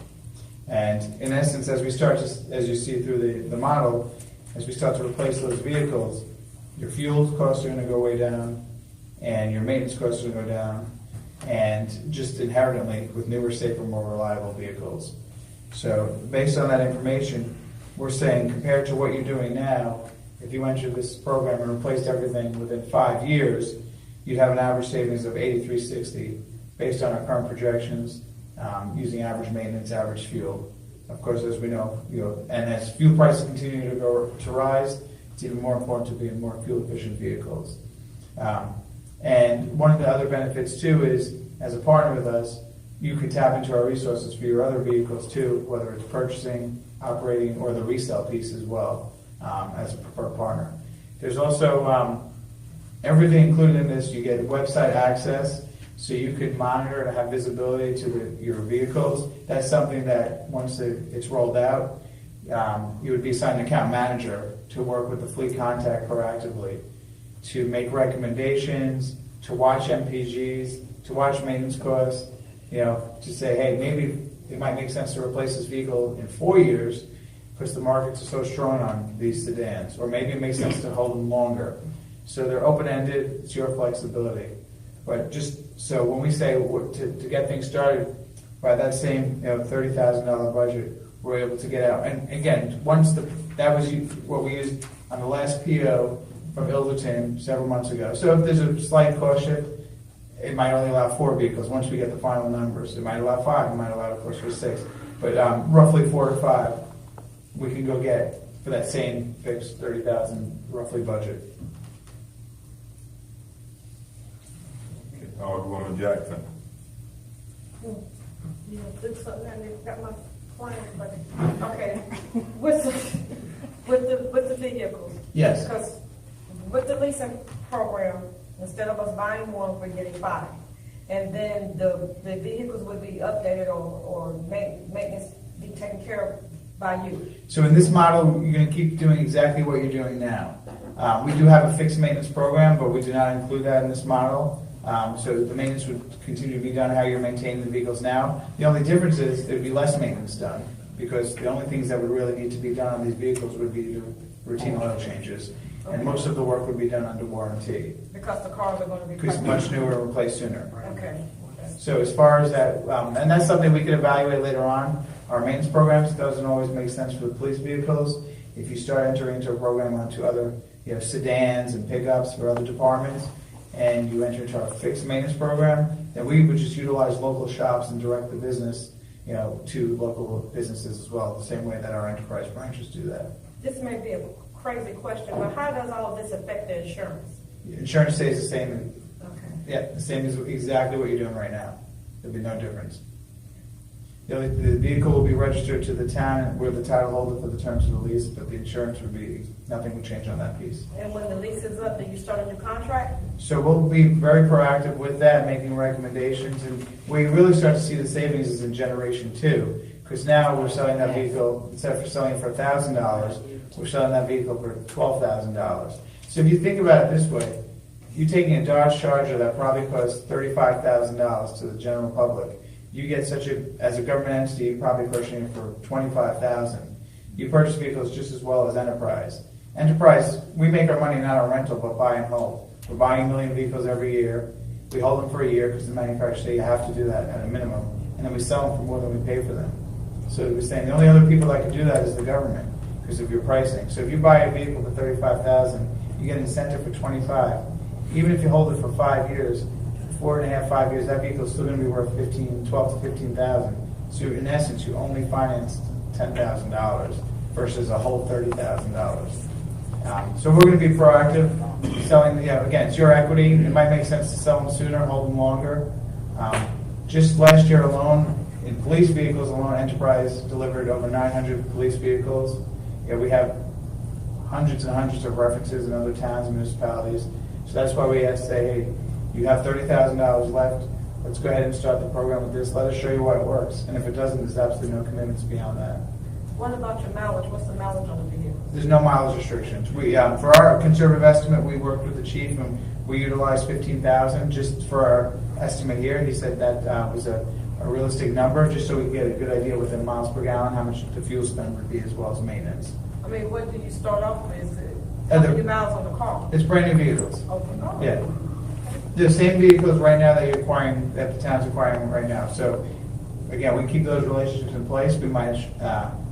O: And in essence, as we start to, as you see through the model, as we start to replace those vehicles, your fuel costs are going to go way down, and your maintenance costs are going to go down, and just inherently with newer, safer, more reliable vehicles. So based on that information, we're saying compared to what you're doing now, if you entered this program and replaced everything within 5 years, you'd have an average savings of $83.60 based on our current projections, using average maintenance, average fuel. Of course, as we know, and as fuel prices continue to rise, it's even more important to be in more fuel efficient vehicles. And one of the other benefits too is, as a partner with us, you could tap into our resources for your other vehicles too, whether it's purchasing, operating, or the resale piece as well, as a preferred partner. There's also everything included in this. You get website access, so you could monitor and have visibility to your vehicles. That's something that once it's rolled out, you would be assigned an account manager to work with the fleet contact proactively, to make recommendations, to watch MPGs, to watch maintenance costs. to say, hey, maybe it might make sense to replace this vehicle in 4 years because the markets are so strong on these sedans, or maybe it makes sense to hold them longer. So they're open-ended, it's your flexibility. But just so when we say to get things started, by that same $30,000 budget, we're able to get out. And again, that was what we used on the last PO from Ilderton several months ago. So if there's a slight cost shift, it might only allow 4 vehicles once we get the final numbers. It might allow 5, it might allow, of course, for 6. But roughly 4 to 5 we can go get for that same fixed 30,000 roughly budget.
A: Alderwoman Jackson.
D: You know, do something and got my plan, but, okay. With the vehicles.
O: Yes.
D: Because with the leasing program, instead of us buying one, we're getting 5. And then the vehicles would be updated or maintenance be taken care of by you.
O: So in this model, you're going to keep doing exactly what you're doing now. We do have a fixed maintenance program, but we do not include that in this model. So the maintenance would continue to be done how you're maintaining the vehicles now. The only difference is there'd be less maintenance done because the only things that would really need to be done on these vehicles would be your routine oil changes.
D: Okay.
O: And most of the work would be done under warranty.
D: Because the cars are going to be
O: Because much newer and replaced sooner.
D: Okay.
O: So as far as that, and that's something we could evaluate later on. Our maintenance programs doesn't always make sense for the police vehicles. If you start entering into a program onto other sedans and pickups for other departments, and you enter into our fixed maintenance program, then we would just utilize local shops and direct the business, to local businesses as well, the same way that our enterprise branches do that.
D: This may be a crazy question, but how does all of this affect the insurance?
O: Insurance stays the same.
D: Okay.
O: Yeah, the same as exactly what you're doing right now. There'll be no difference. The vehicle will be registered to the town where the title holder for the terms of the lease, but the insurance would be, nothing would change on that piece.
D: And when the lease is up, then you start a new contract?
O: So we'll be very proactive with that, making recommendations, and where you really start to see the savings is in generation 2, because now we're selling that vehicle, instead of selling it for $1,000, we're selling that vehicle for $12,000. So if you think about it this way, you're taking a Dodge Charger that probably costs $35,000 to the general public. You get as a government entity, you're probably purchasing it for $25,000. You purchase vehicles just as well as Enterprise. Enterprise, we make our money not on rental, but buy and hold. We're buying 1 million vehicles every year. We hold them for a year because the manufacturers say you have to do that at a minimum. And then we sell them for more than we pay for them. So we're saying the only other people that can do that is the government because of your pricing. So if you buy a vehicle for $35,000, you get an incentive for $25,000. Even if you hold it for 5 years, 4.5, 5 years, that vehicle is still going to be worth $12,000 to $15,000. So in essence, you only financed $10,000 versus a whole $30,000. So we're going to be proactive, selling. Again, it's your equity. It might make sense to sell them sooner, hold them longer. Just last year alone, in police vehicles alone, Enterprise delivered over 900 police vehicles. We have hundreds and hundreds of references in other towns and municipalities. So that's why we had to say, hey, you have $30,000 left. Let's go ahead and start the program with this. Let us show you why it works. And if it doesn't, there's absolutely no commitments beyond that.
D: What about your mileage? What's the mileage on the vehicle?
O: There's no mileage restrictions. We, for our conservative estimate, we worked with the chief and we utilized 15,000 just for our estimate here. He said that was a realistic number, just so we could get a good idea within miles per gallon how much the fuel spend would be as well as maintenance.
D: I mean, what do you start off with? How many miles on the car?
O: It's brand new vehicles.
D: Okay.
O: Yeah. The same vehicles right now that you're acquiring, that the town's acquiring right now. So again, we keep those relationships in place. We might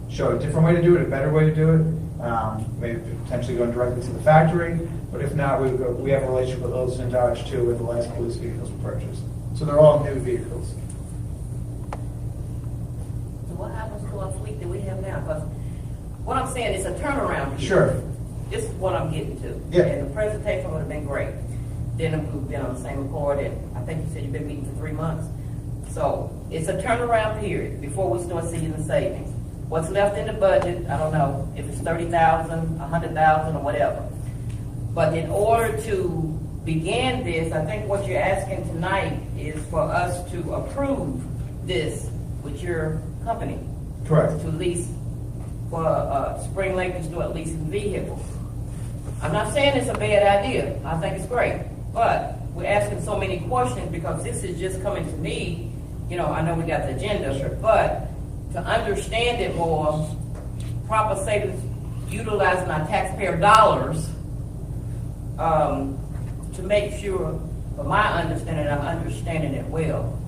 O: show a different way to do it, a better way to do it. Maybe potentially going directly to the factory. But if not, we have a relationship with Olson and Dodge too, with the last police vehicles we purchased. So they're all new vehicles.
G: So what happens to our fleet that we have now? Because what I'm saying is a turnaround.
O: Sure.
G: This is what I'm getting to.
O: Yeah.
G: And the presentation would have been great. Then we've been on the same accord, and I think you said you've been meeting for 3 months. So it's a turnaround period before we start seeing the savings. What's left in the budget, I don't know if it's 30,000, 100,000, or whatever. But in order to begin this, I think what you're asking tonight is for us to approve this with your company.
O: Correct.
G: To lease for Spring Lake to start leasing vehicles. I'm not saying it's a bad idea. I think it's great. But we're asking so many questions because this is just coming to me you know, I know we got the agenda, but to understand it more, proper savings, utilizing our taxpayer dollars, to make sure, for my understanding, I'm understanding it well.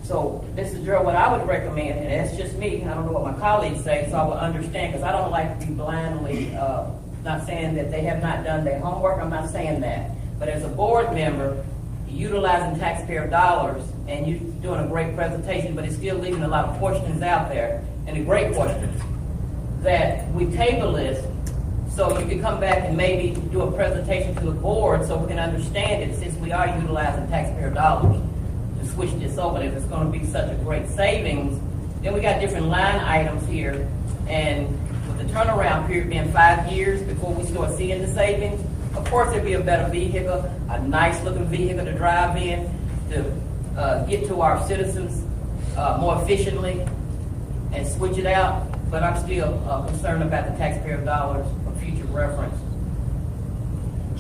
G: So, Mr. Gerald, what I would recommend, and that's just me, I don't know what my colleagues say, so I will understand, because I don't like to be blindly, not saying that they have not done their homework, I'm not saying that. But as a board member, utilizing taxpayer dollars, and you're doing a great presentation, but it's still leaving a lot of questions out there, and the great questions, that we table this, so you can come back and maybe do a presentation to the board so we can understand it, since we are utilizing taxpayer dollars to switch this over. If it's going to be such a great savings, then we got different line items here, and with the turnaround period being 5 years before we start seeing the savings, of course it'd be a better vehicle, a nice looking vehicle to drive in, to get to our citizens more efficiently and switch it out. But I'm still concerned about the taxpayer dollars for future reference.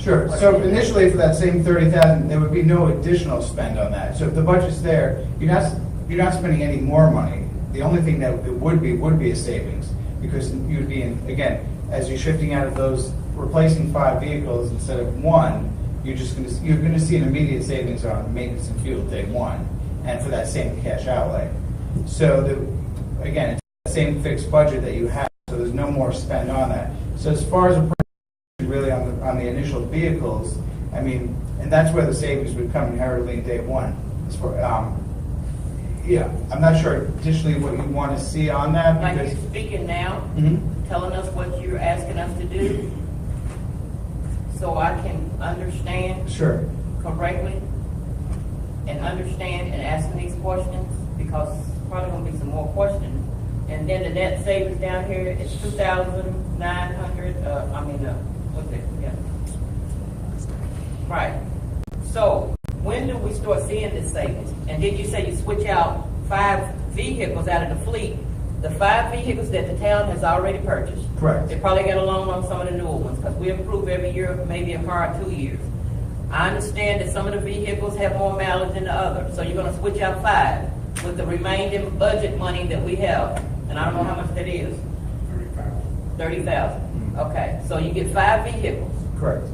O: Sure. So initially for that same 30,000, there would be no additional spend on that. So if the budget's there, you're not spending any more money. The only thing that it would be a savings, because you'd be in, again, as you're shifting out of those, replacing 5 vehicles instead of 1, you're going to see an immediate savings on maintenance and fuel day 1, and for that same cash outlay. So again, it's the same fixed budget that you have, so there's no more spend on that. So as far as really on the initial vehicles, I mean, and that's where the savings would come inherently in day 1. As for, yeah, I'm not sure additionally what you want to see on that.
G: Like you're speaking now, telling us what you're asking us to do, so I can understand correctly, and understand and asking these questions, because probably going to be some more questions. And then the net savings down here is 2,900. What's it? Yeah. Right. So when do we start seeing this savings? And did you say you switch out 5 vehicles out of the fleet? The 5 vehicles that the town has already purchased.
O: Correct.
G: They probably get a loan on some of the newer ones, because we approve every year, maybe a car 2 years. I understand that some of the vehicles have more mileage than the others, so you're going to switch out 5 with the remaining budget money that we have. And I don't know how much that is. 30,000. Okay, so you get 5 vehicles.
O: Correct.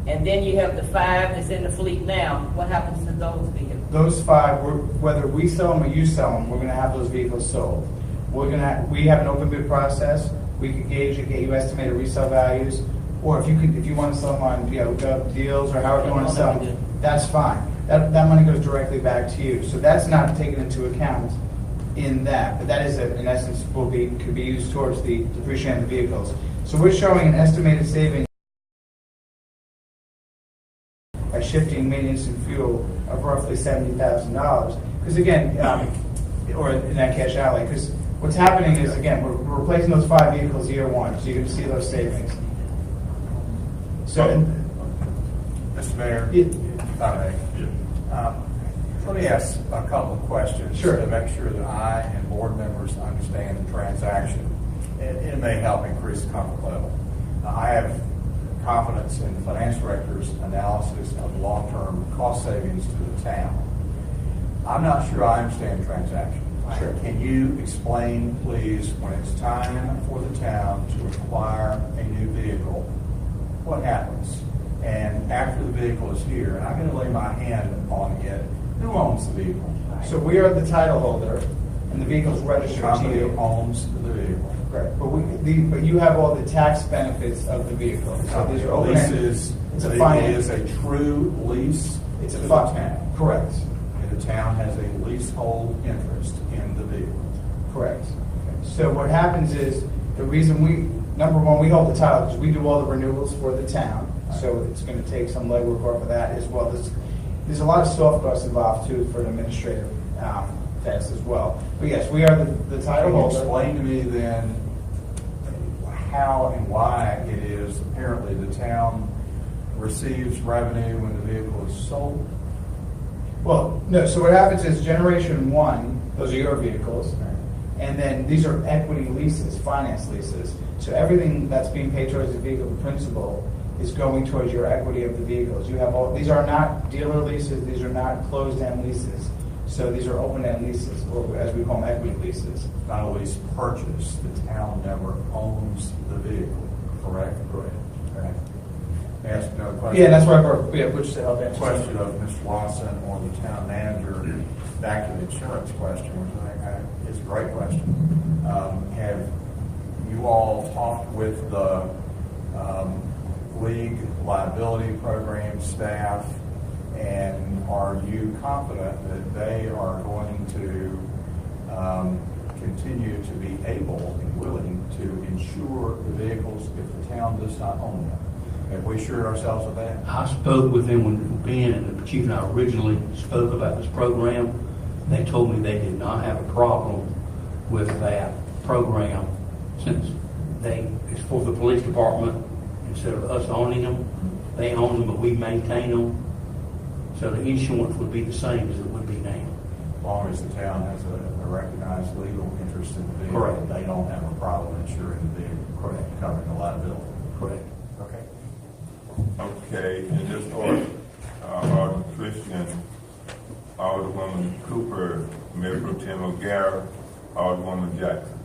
G: And then you have the 5 that's in the fleet now. What happens to those vehicles?
O: Those 5, whether we sell them or you sell them, we're going to have those vehicles sold. We have an open bid process. We can gauge and get you estimated resale values, or if you want to sell them on gov deals or however you want to sell them, that's fine. That money goes directly back to you. So that's not taken into account in that, but that is in essence could be used towards the depreciation of the vehicles. So we're showing an estimated savings by shifting maintenance and fuel of roughly $70,000. Because again, or in that cash outlay, because what's happening is, again, we're replacing those 5 vehicles year 1, so you're going to see those savings. So,
F: Mr. Mayor, let me ask a couple of questions to make sure that I and board members understand the transaction. It may help increase the comfort level. I have confidence in the finance director's analysis of long-term cost savings to the town. I'm not sure I understand the transaction.
O: Sure.
F: Can you explain, please, when it's time for the town to acquire a new vehicle, what happens? And after the vehicle is here, and I'm going to lay my hand on it, who owns the vehicle?
O: So we are the title holder, and the vehicle's registered to
F: Somebody
O: you.
F: owns the vehicle.
O: Correct. But you have all the tax benefits of the vehicle. So these are open.
F: Leases.
O: It's a
F: It
O: finance.
F: is a true lease.
O: It's a
F: to the
O: fund.
F: town.
O: Correct.
F: And the town has a leasehold interest in the vehicle.
O: Correct. So what happens is, the reason number one, we hold the title because we do all the renewals for the town. So it's going to take some legwork off of that as well. There's a lot of soft costs involved too for an administrative test as well. But yes, we are the title
F: Can you
O: holder.
F: explain to me then how and why it is apparently the town receives revenue when the vehicle is sold?
O: Well, no, so what happens is Generation 1, those are your vehicles, and then these are equity leases, finance leases. So everything that's being paid towards the vehicle principal is going towards your equity of the vehicles. You have these are not dealer leases, these are not closed-end leases. So these are open-end leases, or as we call them, equity leases.
F: Not a lease purchase, the town never owns the vehicle, correct?
O: Correct.
F: Okay. May I ask another question?
O: Yeah, that's why I brought, yeah, which to help answer.
F: Question of Mr. Watson or the town manager, back to the insurance question, which I think is a great question. Have you all talked with the league liability program staff, and are you confident that they are going to continue to be able and willing to insure the vehicles if the town does not own them? Have we assured ourselves of that?
P: I spoke with them when Ben and the chief and I originally spoke about this program. They told me they did not have a problem with that program since it's for the police department. Instead of us owning them, they own them, but we maintain them. So the insurance would be the same as it would be now.
F: As long as the town has a recognized legal interest in the vehicle,
P: Correct.
F: they don't have a problem insuring the vehicle.
P: Correct.
F: Covering the liability.
P: Correct.
F: Okay.
A: Okay, in this order, Alderman Christian, Alderwoman Cooper, Mayor Pro Tem O'Gara, Alderwoman Jackson.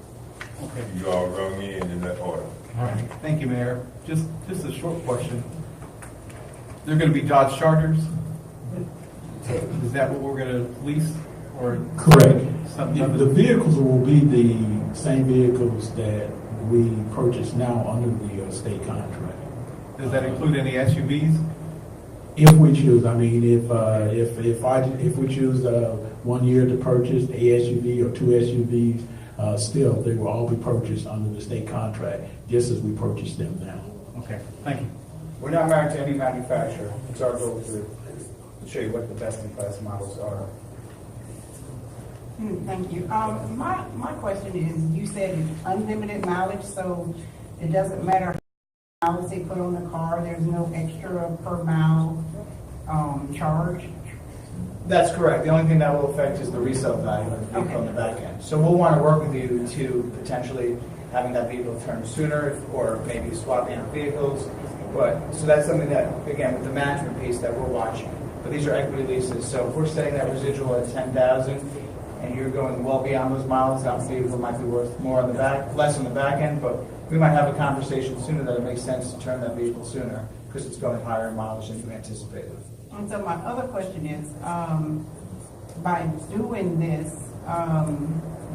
E: Okay.
A: You all rung in that order.
E: All right. Thank you, Mayor. Just a short question. They're going to be Dodge Chargers? Is that what we're going to lease or?
J: Correct.
E: Something
J: The vehicles will be the same vehicles that we purchase now under the state contract.
E: Does that include any SUVs?
J: If we choose, I mean, if we choose 1 year to purchase a SUV or 2 SUVs, still they will all be purchased under the state contract, just as we purchase them now.
E: Okay, thank you.
O: We're not married to any manufacturer. It's our goal to show you what the best-in-class models are.
C: Thank you. My question is, you said it's unlimited mileage, so it doesn't matter how much mileage they put on the car, there's no extra per mile charge?
O: That's correct. The only thing that will affect is the resale value of the vehicle on the back end. So we'll want to work with you to potentially having that vehicle turn sooner, or maybe swapping out vehicles. But, so that's something that, again, with the management piece that we're watching. But these are equity leases, so if we're setting that residual at 10,000, and you're going well beyond those miles, that vehicle might be worth more on the back, less on the back end, but we might have a conversation sooner that it makes sense to turn that vehicle sooner, because it's going higher in mileage than you anticipated.
C: And so my other question is, by doing this,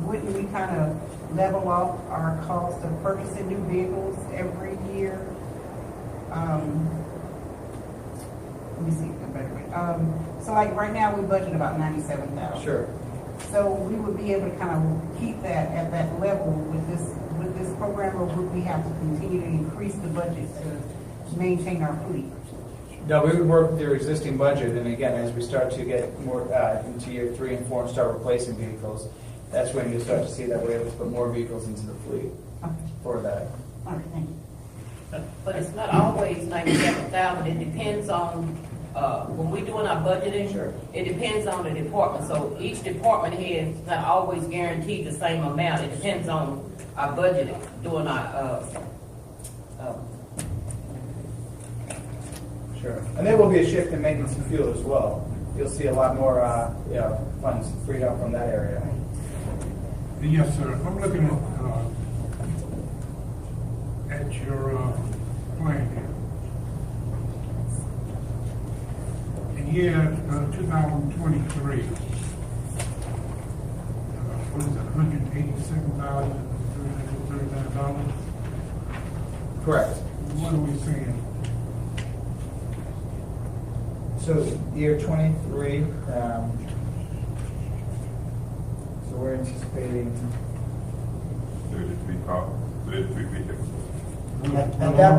C: wouldn't we kind of level off our cost of purchasing new vehicles every year? Let me see a better way. So like right now we budget about $97,000.
O: Sure.
C: So we would be able to kind of keep that at that level with this program, or would we have to continue to increase the budget to maintain our fleet?
O: No, we would work with your existing budget, and again, as we start to get more into year 3 and 4 and start replacing vehicles, that's when you start to see that we're able to put more vehicles into the fleet for that.
C: All right, thank you.
G: But it's not always 97,000. It depends on, when we're doing our budgeting,
O: Sure.
G: It depends on the department. So each department head is not always guaranteed the same amount. It depends on our budgeting, doing our,
O: Sure. And there will be a shift in maintenance and fuel as well. You'll see a lot more funds freed up from that area.
H: Yes, sir. I'm looking at your plan here. In year 2023, what is it, $187,339?
O: Correct.
H: What are we saying?
O: So year 23, so we're anticipating.
A: 33 vehicles.
O: At that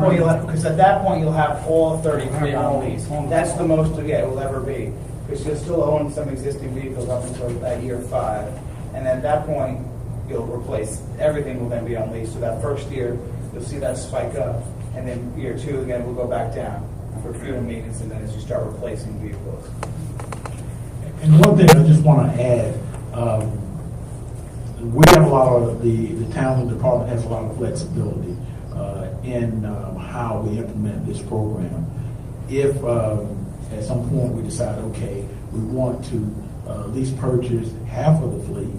O: point, you'll have all 33 on lease. That's the most it will ever be, because you'll still own some existing vehicles up until that year 5, and at that point you'll replace everything. Will then be on lease. So that first year you'll see that spike up, and then year 2 again will go back down for fuel maintenance, and then as you start replacing vehicles.
J: And one thing I just want to add, we have a lot of, the town and department has a lot of flexibility in how we implement this program. If at some point we decide, okay, we want to
Q: lease purchase half of the fleet,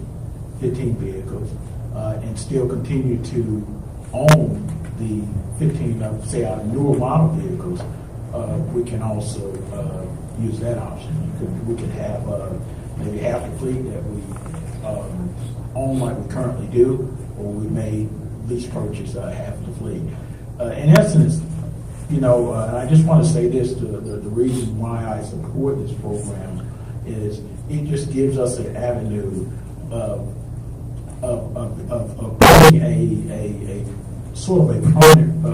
Q: 15 vehicles, and still continue to own the 15 of, say, our newer model vehicles, we can also use that option. We could have maybe half the fleet that we own like we currently do, or we may lease purchase half of the fleet. In essence, and I just want to say this, the reason why I support this program is it just gives us an avenue of putting a sort of a permanent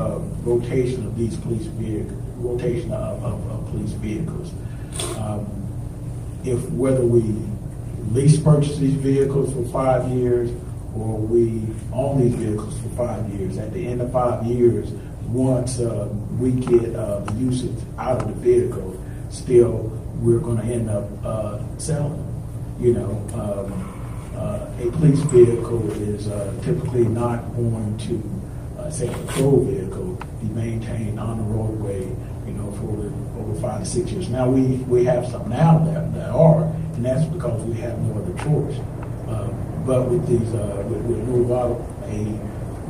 Q: rotation of these police vehicles, rotation of police vehicles. If whether we lease purchase these vehicles for 5 years or we own these vehicles for 5 years, at the end of 5 years, once we get the usage out of the vehicle, still we're going to end up selling. A police vehicle is typically not going to, say, a patrol vehicle, be maintained on the roadway, for over 5 to 6 years. Now we have some now that are, and that's because we have no other choice. But with these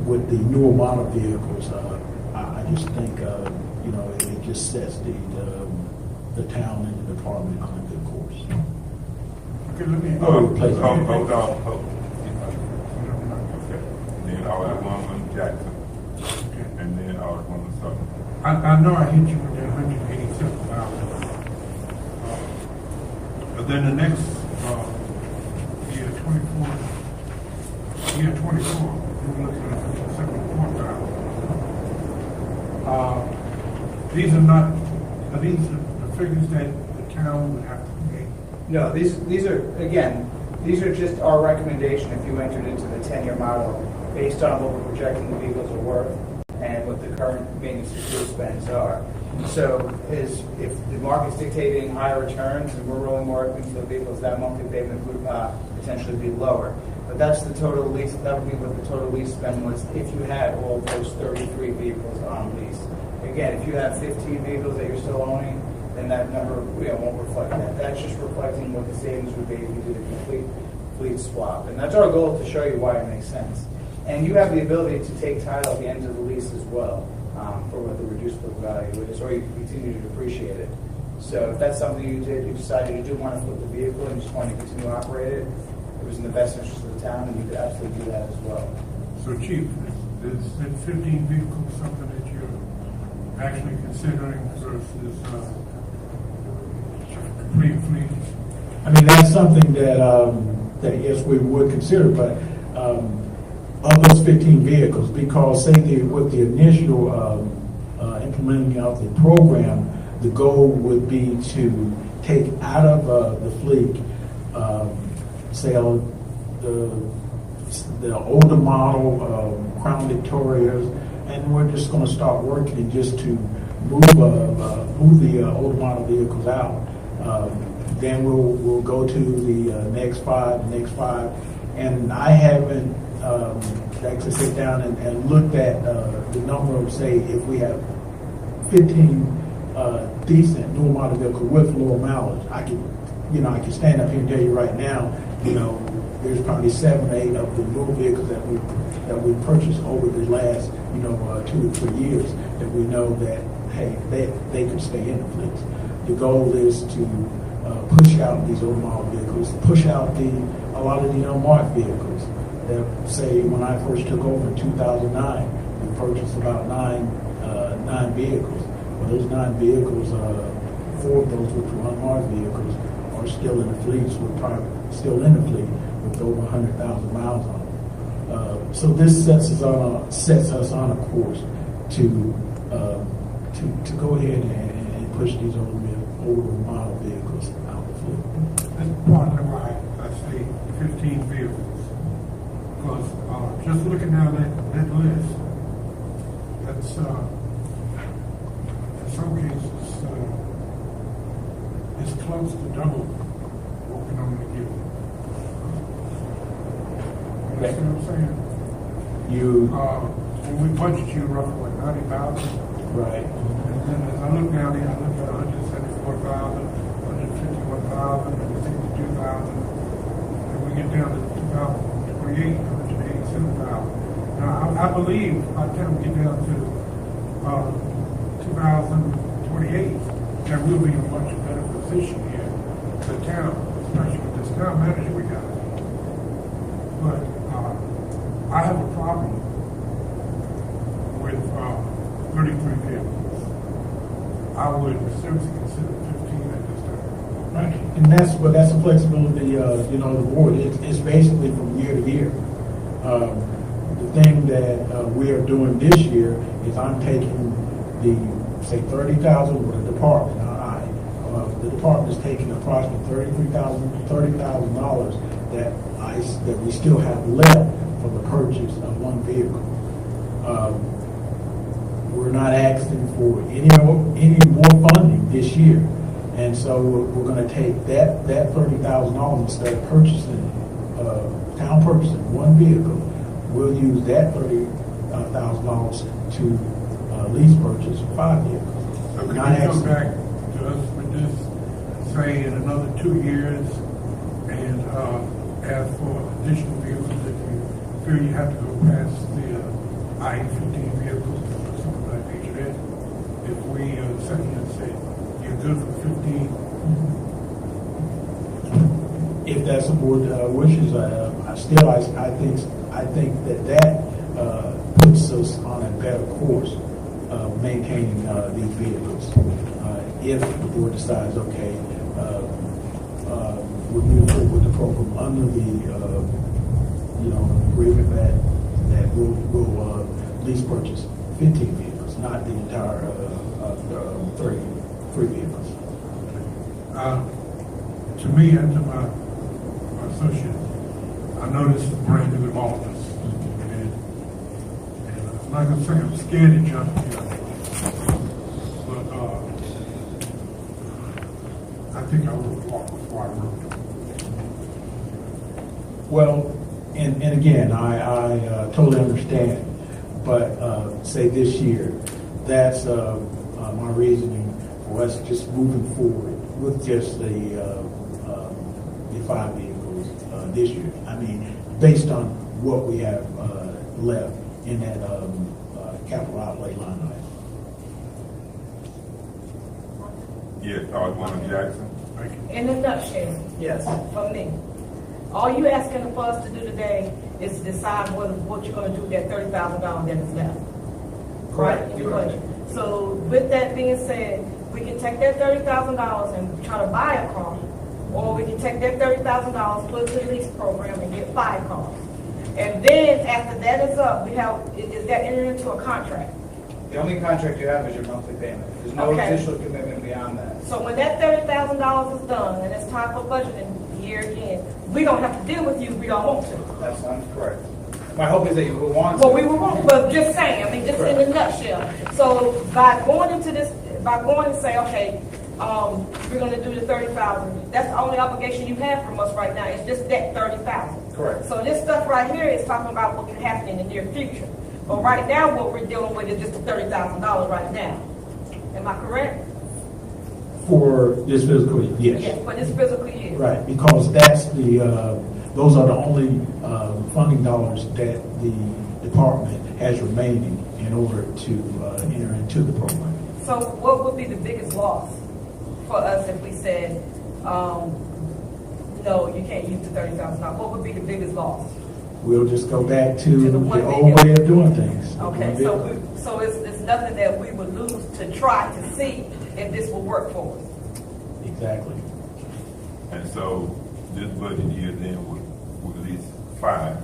Q: with the newer model vehicles, I just think it just sets the town and the department on a good course.
H: Okay, let me.
A: Hold on. Then Alderman Jackson.
H: Okay.
A: And then Alderman Sutton.
H: I know I hit you with that 187,000. But then the next year 24, we're looking at 74,000. These are these the figures that the town would have to pay?
O: No, these are, again, these are just our recommendation if you entered into the 10-year model based on what we're projecting the vehicles are worth and what the current maintenance and fuel spends are. So if the market's dictating higher returns and we're rolling more into the vehicles, that monthly payment would potentially be lower. But that's the total lease, that would be what the total lease spend was if you had all those 33 vehicles on lease. Again, if you have 15 vehicles that you're still owning, then that number won't reflect that. That's just reflecting what the savings would be if you did a complete fleet swap. And that's our goal, to show you why it makes sense. And you have the ability to take title at the end of the lease as well, for what the reduced book value is, or you can continue to depreciate it. So if that's something you decided you do want to flip the vehicle and just want to continue to operate it, it was in the best interest of the town, and you could absolutely do that as well.
H: So Chief, is that 15 vehicles something that you're actually considering versus complete fleet?
Q: I mean, that's something that yes, we would consider, but of those 15 vehicles, because with the initial implementing of the program, the goal would be to take out of the fleet, say the older model Crown Victorias, and we're just going to start working just to move the older model vehicles out. Then we'll go to the next five, and I haven't actually sit down and looked at the number of, say, if we have 15 decent newer model vehicles with lower mileage, I can stand up here and tell you right now, there's probably 7 or 8 of the newer vehicles that we purchased over the last 2 to 3 years that we know that, hey, they could stay in the fleets. The goal is to push out these old model vehicles, push out a lot of the unmarked vehicles. That, say, when I first took over in 2009, we purchased about nine vehicles. Well, those 9 vehicles, 4 of those, which were unmarked vehicles, are still in the fleets. We're probably still in the fleet with over 100,000 miles on them. So this sets us on a course to go ahead and push these older model vehicles out of the fleet.
H: That's partly why I say 15 vehicles. Because just looking down that list, that's in some cases it's close to double what we normally give. You see what I'm saying? When we budget you roughly like 90,000.
Q: Right.
H: And then as I look down here, I look at 174,000, 151,000, 162,000. get down to 2028, 187,000. Now, I believe by the time we get down to 2028, that we'll be in a much better position here, the town, especially with this town manager we got. But I have a problem with 33 vehicles. I would seriously consider 15 at this time.
Q: Right. And that's the flexibility, the board. It's basically from year to year. The thing that we are doing this year is I'm taking the, say, 30,000 with the department, not the department is taking approximately $30,000 that we still have left for the purchase of one vehicle. We're not asking for any more funding this year. And so we're going to take that $30,000 instead of town purchasing one vehicle. We'll use that $30,000 to lease purchase 5 vehicles.
H: So can you come back to us with this, say, in another 2 years, and ask for additional vehicles if you feel you have to go past the I-15 vehicles or something like that? If we sit here and say, you're good for 15?
Q: If that's the board wishes, I think that puts us on a better course of maintaining these vehicles. If the board decides, okay, we'll move forward with the program under the agreement that we'll lease purchase 15 vehicles, not the entire 33 vehicles.
H: To me and to my associate, I know this is brand new involvement, and I'm not going to say I'm scared to jump here, but I think I would walk before I run.
Q: Well, and again, I totally understand, but say this year, that's my reasoning for us just moving forward with just the 5 vehicles this year. I mean, based on what we have left in that capital outlay line item.
A: Yes, Alderman Jackson.
D: In a nutshell,
O: Yes.
D: for me, all you asking for us to do today is decide what you're going to do with that $30,000 that is left. Right? In your budget. So with that being said, we can take that $30,000 and try to buy a car, or we can take that $30,000, put it to the lease program and get 5 cars. And then after that is up, is that entered into a contract?
O: The only contract you have is your monthly payment. There's no additional commitment beyond that.
D: So when that $30,000 is done and it's time for budgeting year again, we don't have to deal with you if we don't want to.
O: That's not correct. My hope is that you will want to.
D: Well, we will want, but just saying, I mean, just in a nutshell. So by going into this, by going and say, okay, we're going to do the 30,000. That's the only obligation you have from us right now. It's just that 30,000.
O: Correct.
D: So this stuff right here is talking about what can happen in the near future. But right now, what we're dealing with is just the $30,000 right now. Am I correct?
Q: For this fiscal year, yes.
D: Yes, for this fiscal year.
Q: Right, because that's those are the only funding dollars that the department has remaining in order to enter into the program.
D: So what would be the biggest loss for us if we said, no, you can't use the $30,000? What would be the biggest loss?
Q: We'll just go back to the
D: one
Q: old way of doing things.
D: Okay, so it's nothing that we would lose to try to see if this will work for us.
Q: Exactly.
A: And so this budget year then would release 5.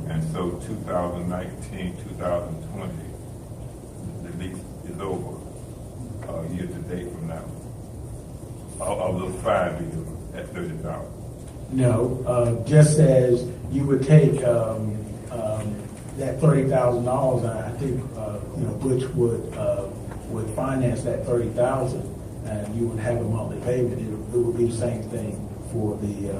A: And so 2019, 2020, the lease is over year to date from now. Of those 5 vehicles at 30,000.
Q: No, just as you would take that $30,000, I think Butch would finance that $30,000, and you would have a monthly payment. It would be the same thing for the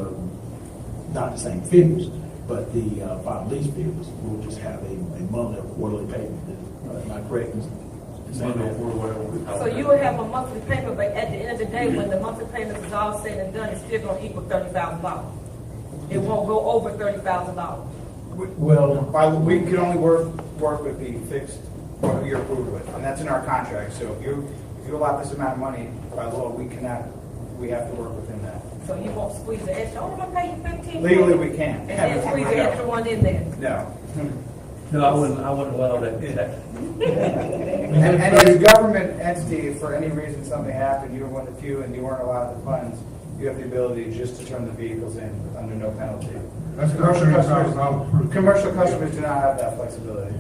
Q: not the same figures, but the 5 lease vehicles. We'll just have a monthly or quarterly payment. Am I correct?
D: So you will have a monthly payment, but at the end of the day, when the monthly payment is all said and done, it's still going to equal $30,000. It won't go over $30,000.
O: Well, we can only work with the fixed, what you're approved with, and that's in our contract. So if you allot this amount of money, by law, we have to work within that.
D: So you won't squeeze the extra, I'm gonna pay you 15.
O: Legally, we can't.
D: And then squeeze the extra one in there.
O: No.
P: No, I wouldn't allow that.
O: And as a government entity, if for any reason something happened, you were one of the few and you weren't allowed the funds, you have the ability just to turn the vehicles in under no penalty. Commercial customers do not have that flexibility.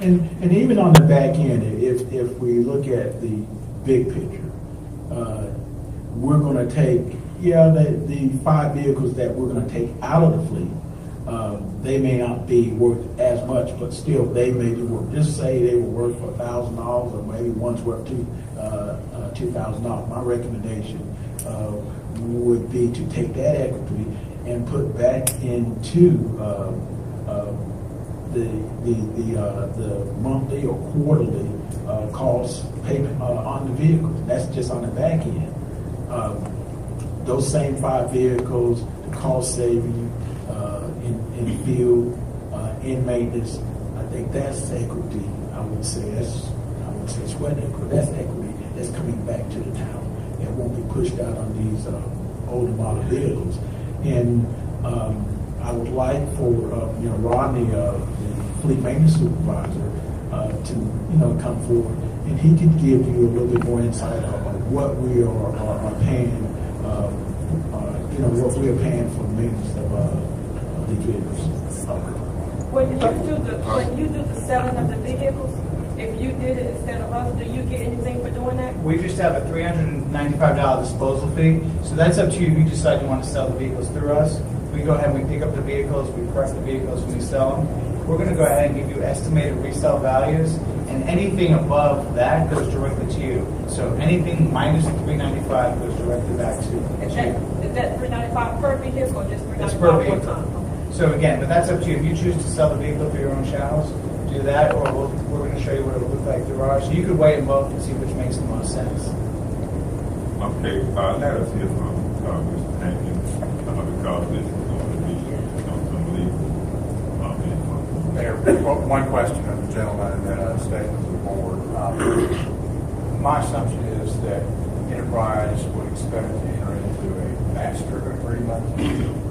Q: And even on the back end, if we look at the big picture, we're going to take, the 5 vehicles that we're going to take out of the fleet, they may not be worth as much, but still they may be worth, just say they were worth $1,000 or maybe one's worth $2,000. My recommendation would be to take that equity and put back into the monthly or quarterly cost payment on the vehicles. That's just on the back end. Those same 5 vehicles, the cost saving in field, in maintenance, I think that's equity. I would say sweat equity. That's equity that's coming back to the town. It won't be pushed out on these older model vehicles. And I would like for Rodney, the fleet maintenance supervisor, to come forward, and he could give you a little bit more insight on what we are paying. What we are paying for maintenance of these vehicles.
D: When you do the selling of the vehicles, if you did it instead of us, do you get anything for doing that?
O: We just have a $395 disposal fee, so that's up to you if you decide you want to sell the vehicles through us. We go ahead and we pick up the vehicles, we correct the vehicles when we sell them. We're going to go ahead and give you estimated resale values, and anything above that goes directly to you. So anything minus the $395 goes directly back to you.
D: Is that $395 per vehicle or just
O: That's
D: $395
O: per
D: per
O: vehicle.
D: ton?
O: So again, but that's up to you. If you choose to sell the vehicle through your own channels, do that, or we're going to show you what it would look like through ours. So you could weigh them both and see which makes the most sense.
A: Okay, let us hear from Mr. Hankins, because this is going to be unbelievable.
F: Mayor, one question of the gentleman and then a statement to the board. My assumption is that Enterprise would expect to enter into a master agreement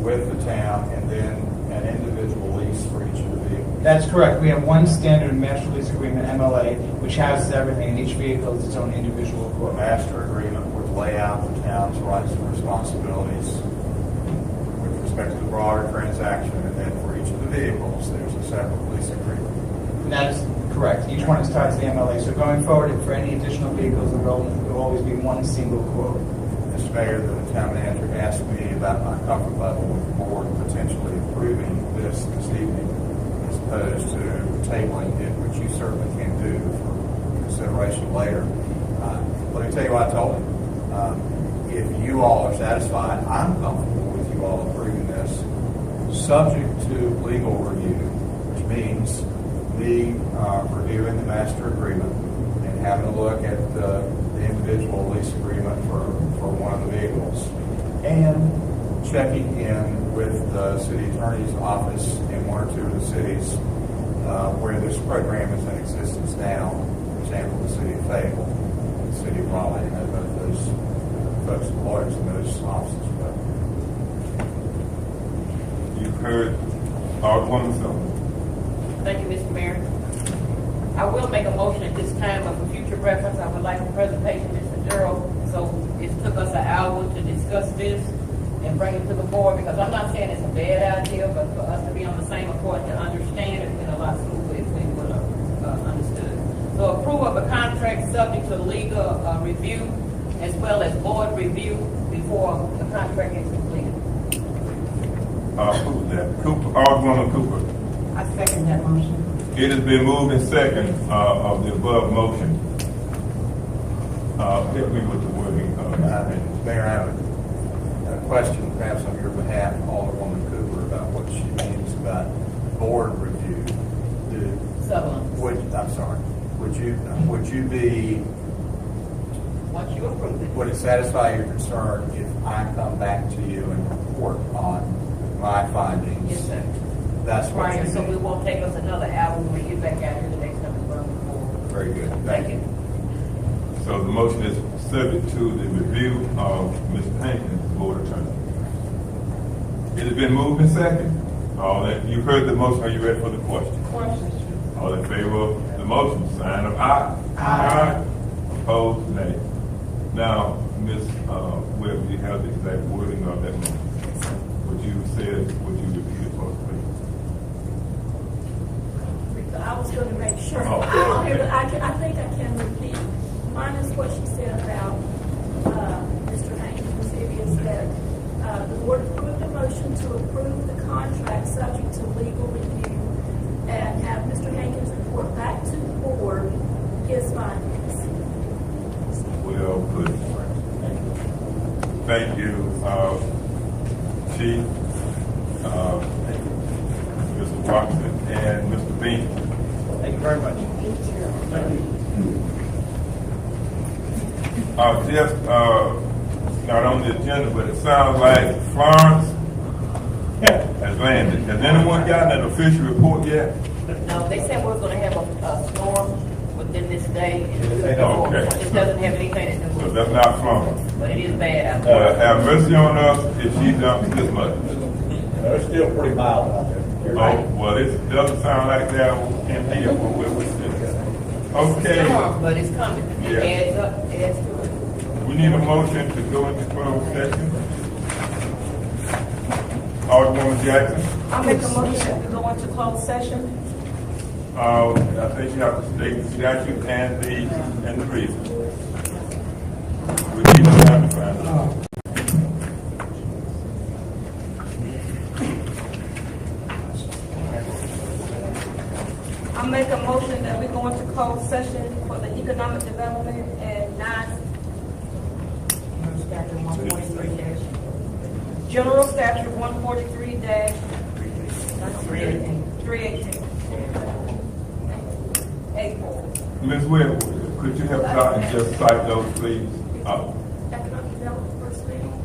F: with the town and then an individual lease for each of the vehicles.
O: That's correct. We have one standard master lease agreement, MLA, which houses everything, and each vehicle is its own individual
F: A
O: quote.
F: master agreement would lay out the town's rights and responsibilities with respect to the broader transaction, and then for each of the vehicles, there's a separate lease agreement.
O: That is correct. Each one is tied to the MLA. So going forward, for any additional vehicles, there will always be one single quote.
F: Mr. Mayor, the town manager asked me about my comfort level with the board potentially approving this evening as opposed to tabling it, which you certainly can do for consideration later. Let me tell you what I told him. If you all are satisfied, I'm comfortable with you all approving this, subject to legal review, which means me reviewing the master agreement and having a look at the individual lease agreement for one of the vehicles, and checking in with the city attorney's office in one or two of the cities where this program is in existence now. For example, the city of Fayetteville, the city of Raleigh, and both those folks employers in those offices. But
A: You've heard Alderman Sullivan.
G: Thank you, Mr. Mayor. I will make a motion at this time, but for future reference, I would like the presentation, Mr. Gerald. So it took us an hour to discuss this and bring it to the board, because I'm not saying it's a bad idea, but for us to be on the same accord to understand it, been a lot smoother if we would have understood. So approval of a contract subject to legal review as well as board review before the contract is completed.
A: Who's that? Alderman Cooper.
C: I second that motion.
A: It has been moved in second of the above motion. Hit me with the wording.
F: Mayor, I have a question, perhaps on your behalf, Alderwoman Cooper, about what she means about board review. Would you be?
G: Once you approve it.
F: Would it satisfy your concern if I come back to you and report on my findings.
G: Yes, sir.
F: That's what
G: Right,
F: you
G: so
F: need.
G: it won't take us another hour when we get back out here the next time we run before.
F: Very good.
G: Thank you.
A: So the motion is subject to the review of Mr. Hankins, board attorney. It has been moved and seconded. You've heard the motion. Are you ready for the question?
D: Question.
A: All in favor of the motion, sign of aye.
H: Aye.
A: Opposed, nay. Now, Ms. Webb, do you have the exact wording of that motion? Would you repeat it for us, please?
N: I was going to make sure.
A: Oh, okay.
N: I think I can repeat. Minus what she said about Mr. Hankins. It is that the board approved a motion to approve the contract subject to legal review and have Mr. Hankins report back to the board his findings.
A: Well put. Thank you, Chief, Mr. Watson, and Mr. Bean.
O: Thank you very much.
A: Just not on the agenda, but it sounds like Florence has landed. Has anyone gotten an official report yet?
G: No, they said we're gonna have a storm within this day.
A: Okay.
G: It doesn't have anything to do
A: So
G: with
A: that's not Florence.
G: but it is bad out there.
A: Have mercy on us if she dumps this much.
F: It's still pretty mild out there.
A: Oh, well, it doesn't sound like they're empty of what we're sitting. Okay.
G: Storm, but it's coming.
A: Yeah.
G: It adds to it.
A: We need a motion to go into closed session. Alderwoman Jackson,
D: I make a motion to go into closed session.
A: I think you have to state the statute and the reason. We need to have to find out.
D: I make a motion that we go into closed session for the economic development and General Statute 143-318.
A: Ms. Webb, could you help us out and just cite those, please?
N: Economic development personnel.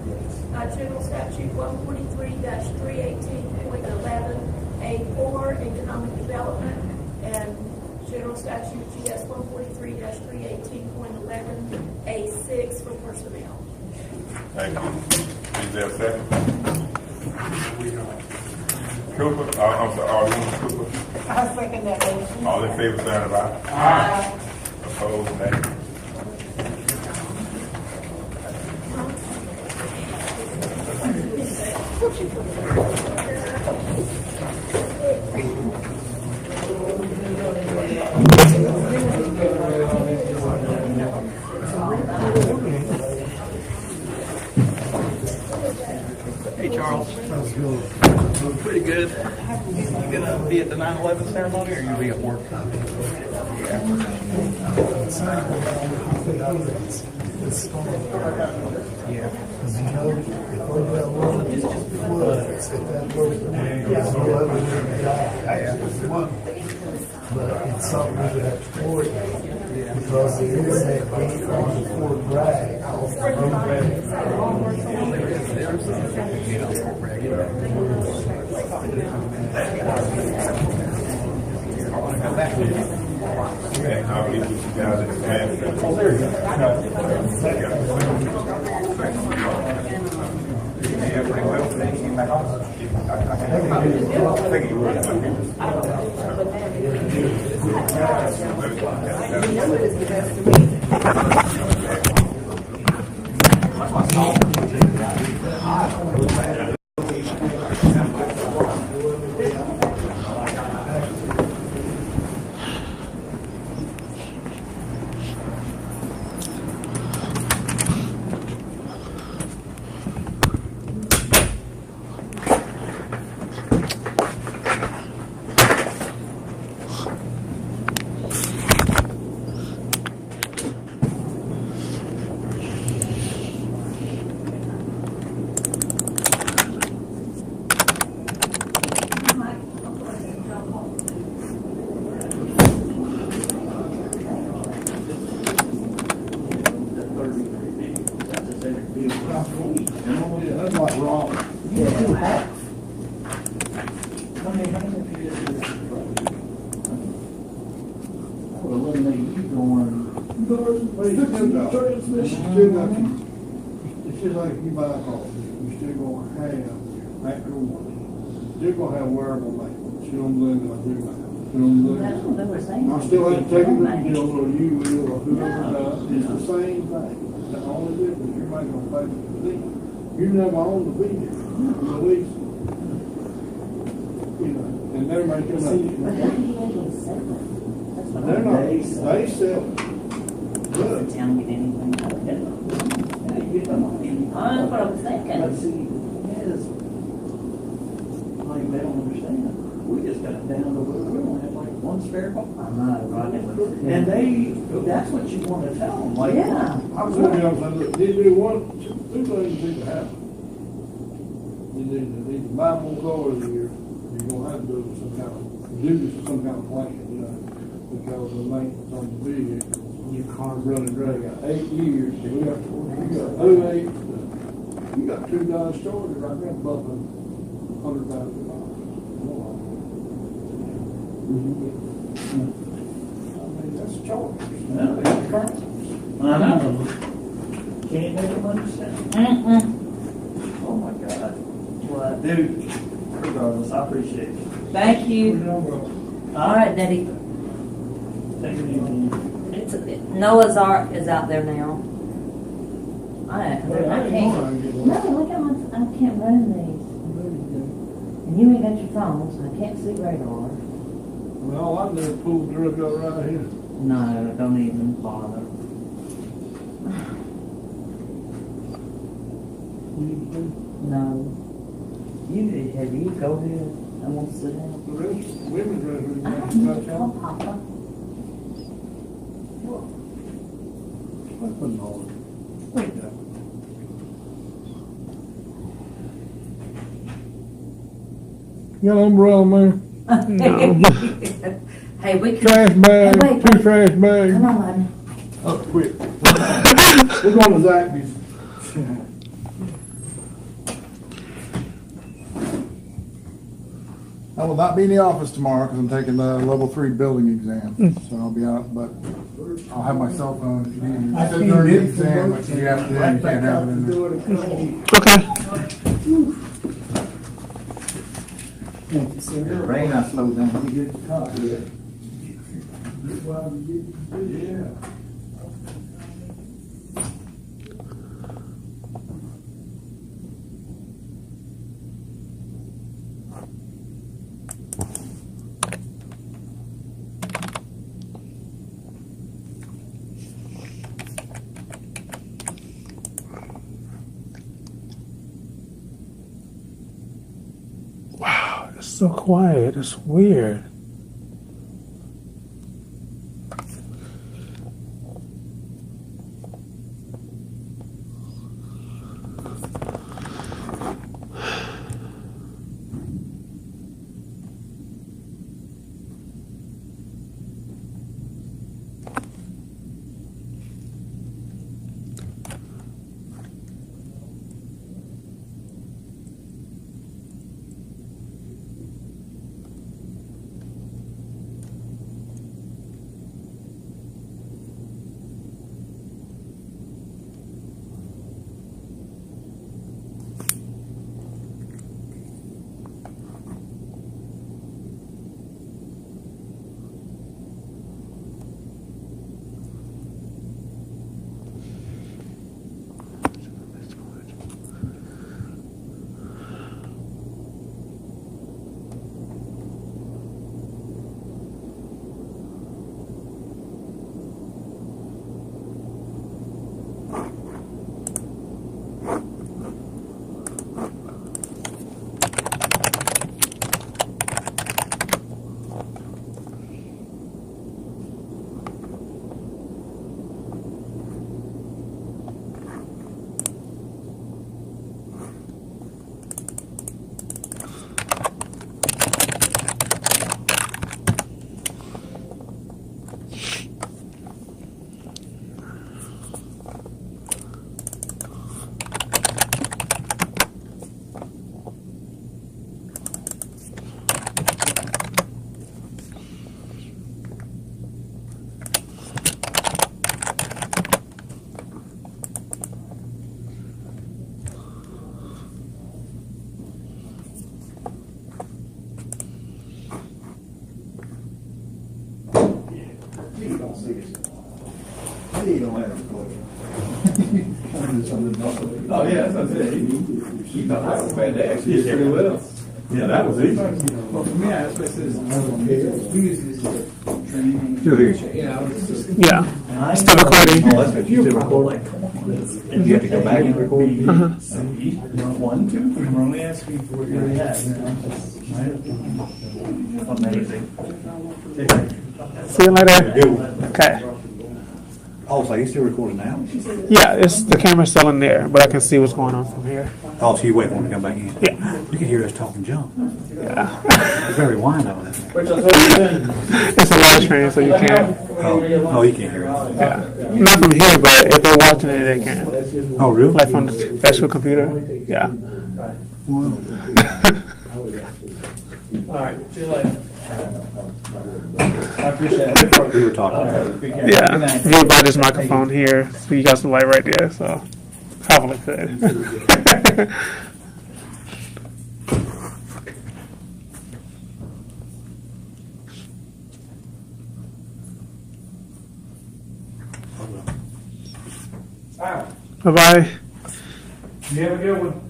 N: General statute 143-318.11A4, economic development, and general statute GS 143-318.11A6 for personnel.
A: Thank you. Is there a second? Cooper, I'm sorry, Alderwoman Cooper.
G: I second that motion.
A: All in favor, sign of aye. Aye. Opposed, nay.
E: Hey, Charles. Pretty good. You gonna be at the 9/11 ceremony, or you be at work? Yeah.
J: But it's something we have to coordinate because there is that big on the Fort Bragg.
A: Okay, I'll get you guys in advance.
J: Oh, there you go. That's not wrong. You do half.
H: fixing the transmission. Still got you. It's just like you buy a car. You still gonna have after one. Still gonna have wearable maintenance. You don't believe it, I do now. You don't believe
C: That's what they were saying.
H: I still have to take it to the deal, or you will, or whoever does. It's the same thing. The only difference, you're making them pay for the lease. You never own the vehicle, the lease. You know, and they're making
C: But how
H: money.
C: do you actually set them? That's what
H: They're
C: I'm
H: not,
C: saying.
H: they sell.
C: The town get anything out of it. That's what I'm thinking.
B: But see, yes, like they don't understand. We just got down to where we only have like one spare car.
C: I know, right?
B: And that's what you want to tell them. Like,
C: Yeah.
H: I was looking at them, look, they do two things need to happen. You need to buy more cars a year. You're gonna have to do some kind of plan, you know, because of the maintenance on the vehicle. Your car's running dry. Got 8 years. We got 08. You got two guys started right there, bumping $100,000. I mean, that's a charge.
B: I know. Can't make them understand. Oh my God. Well, dude, regardless, I appreciate it.
G: Thank you. All right, Daddy.
B: Take it easy.
G: Noah's Ark is out there now. I can't. No, look at my. I can't run these. And you ain't got your phone, so I can't see radar.
H: Well, I never pulled the drug out right here.
G: No, don't even bother. No. You have you go ahead. I want to sit down.
H: The rest, women's
G: I
H: restroom,
G: don't
H: that's
G: know,
H: all.
G: Papa.
H: What's the noise? Wait a minute. You got an umbrella, man?
G: Hey, we can.
H: Trash bag,
G: Hey, wait,
H: two
G: wait.
H: trash bags.
G: Come on, honey.
H: Oh, quick. We're going to Zaxby's. I will not be in the office tomorrow because I'm taking the level 3 building exam. So I'll be out, but I'll have my cell phone if you need me. Sit during the exam, but you have to, you can't have it in there.
I: Okay.
K: Rain, I slowed down.
H: You get the copy of it. Yeah.
I: Wow, it's so quiet. It's weird.
J: Oh, yeah, that's what I said. He thought I was bad to actually pretty well. Yeah, that was easy.
E: Well, for me, I suppose this is training. Yeah, I was just.
I: Yeah. Still recording.
K: Oh, that's what you did record. You have to go back and record.
I: Uh-huh.
J: 1, 2, 3.
E: We're only asking for what you have.
K: Amazing.
I: See you later. Okay.
K: Oh, so you still recording now?
I: Yeah, it's the camera's still in there, but I can see what's going on from here.
K: Oh, so you wait for him to come back in?
I: Yeah.
K: You can hear us talking junk.
I: Yeah.
K: It's very whine over there.
I: It's a live stream, so you can't.
K: Oh, you can't hear us.
I: Yeah. Not from here, but if they're watching it, they can.
K: Oh, really?
I: Like from the actual computer. Yeah.
E: All right, see you later. I appreciate it.
K: We were talking.
I: Yeah. If you buy this microphone here, so you got some light right there, so probably could. Bye bye.
E: You have a good one.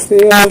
I: See ya.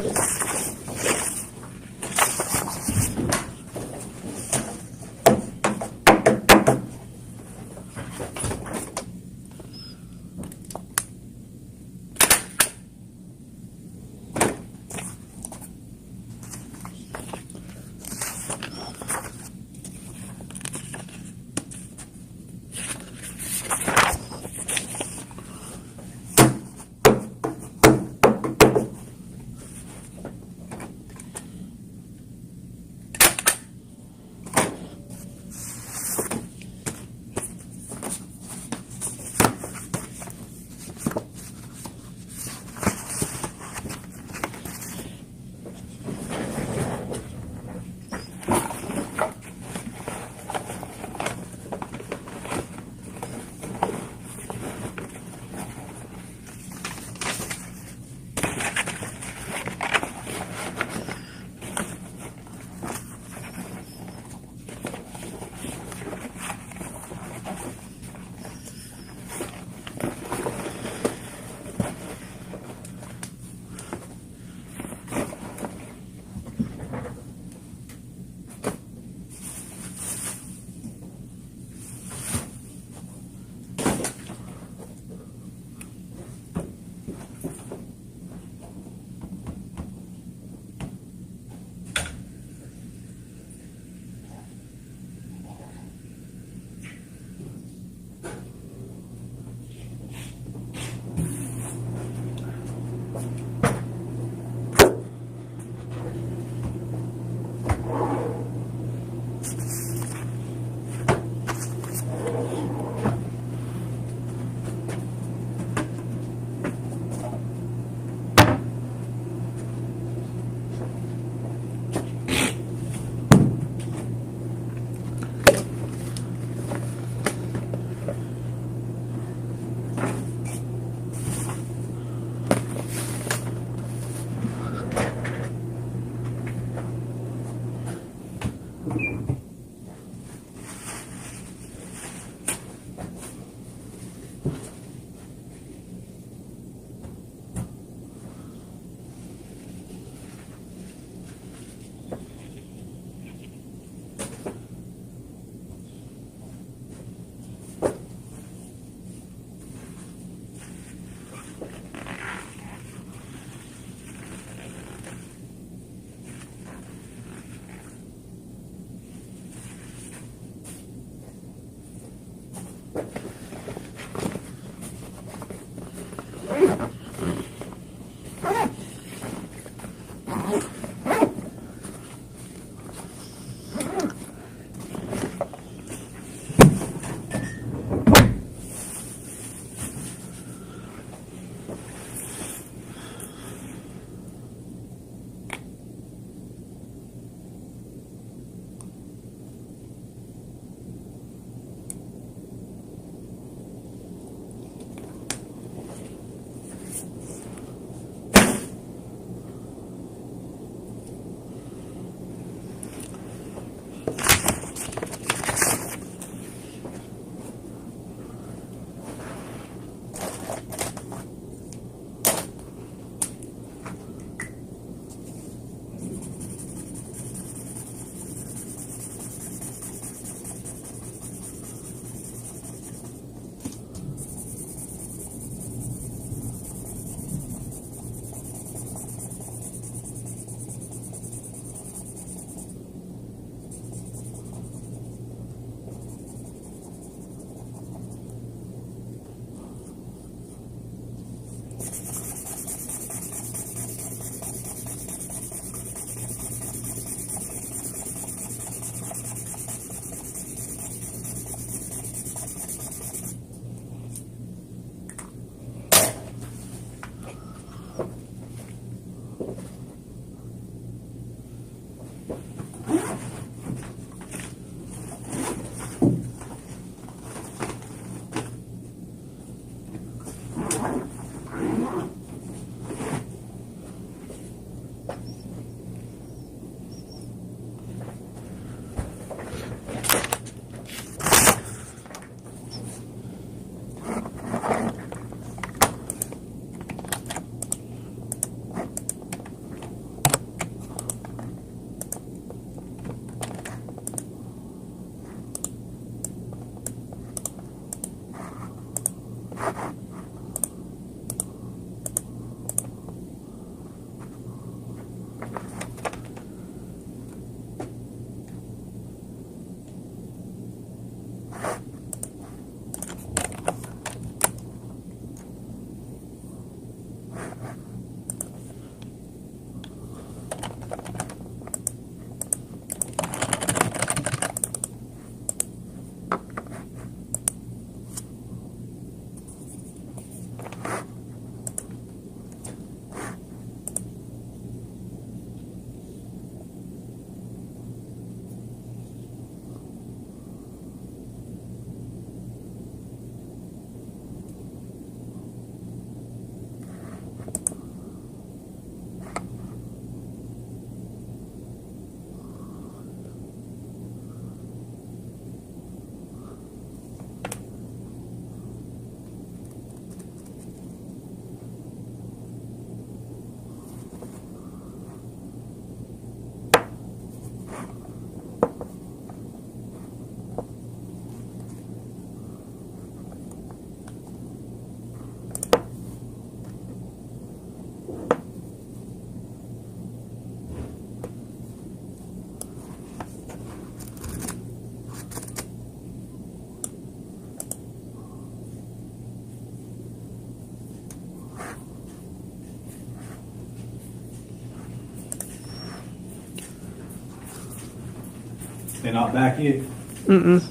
E: They're not back yet?
I: Mm-mm.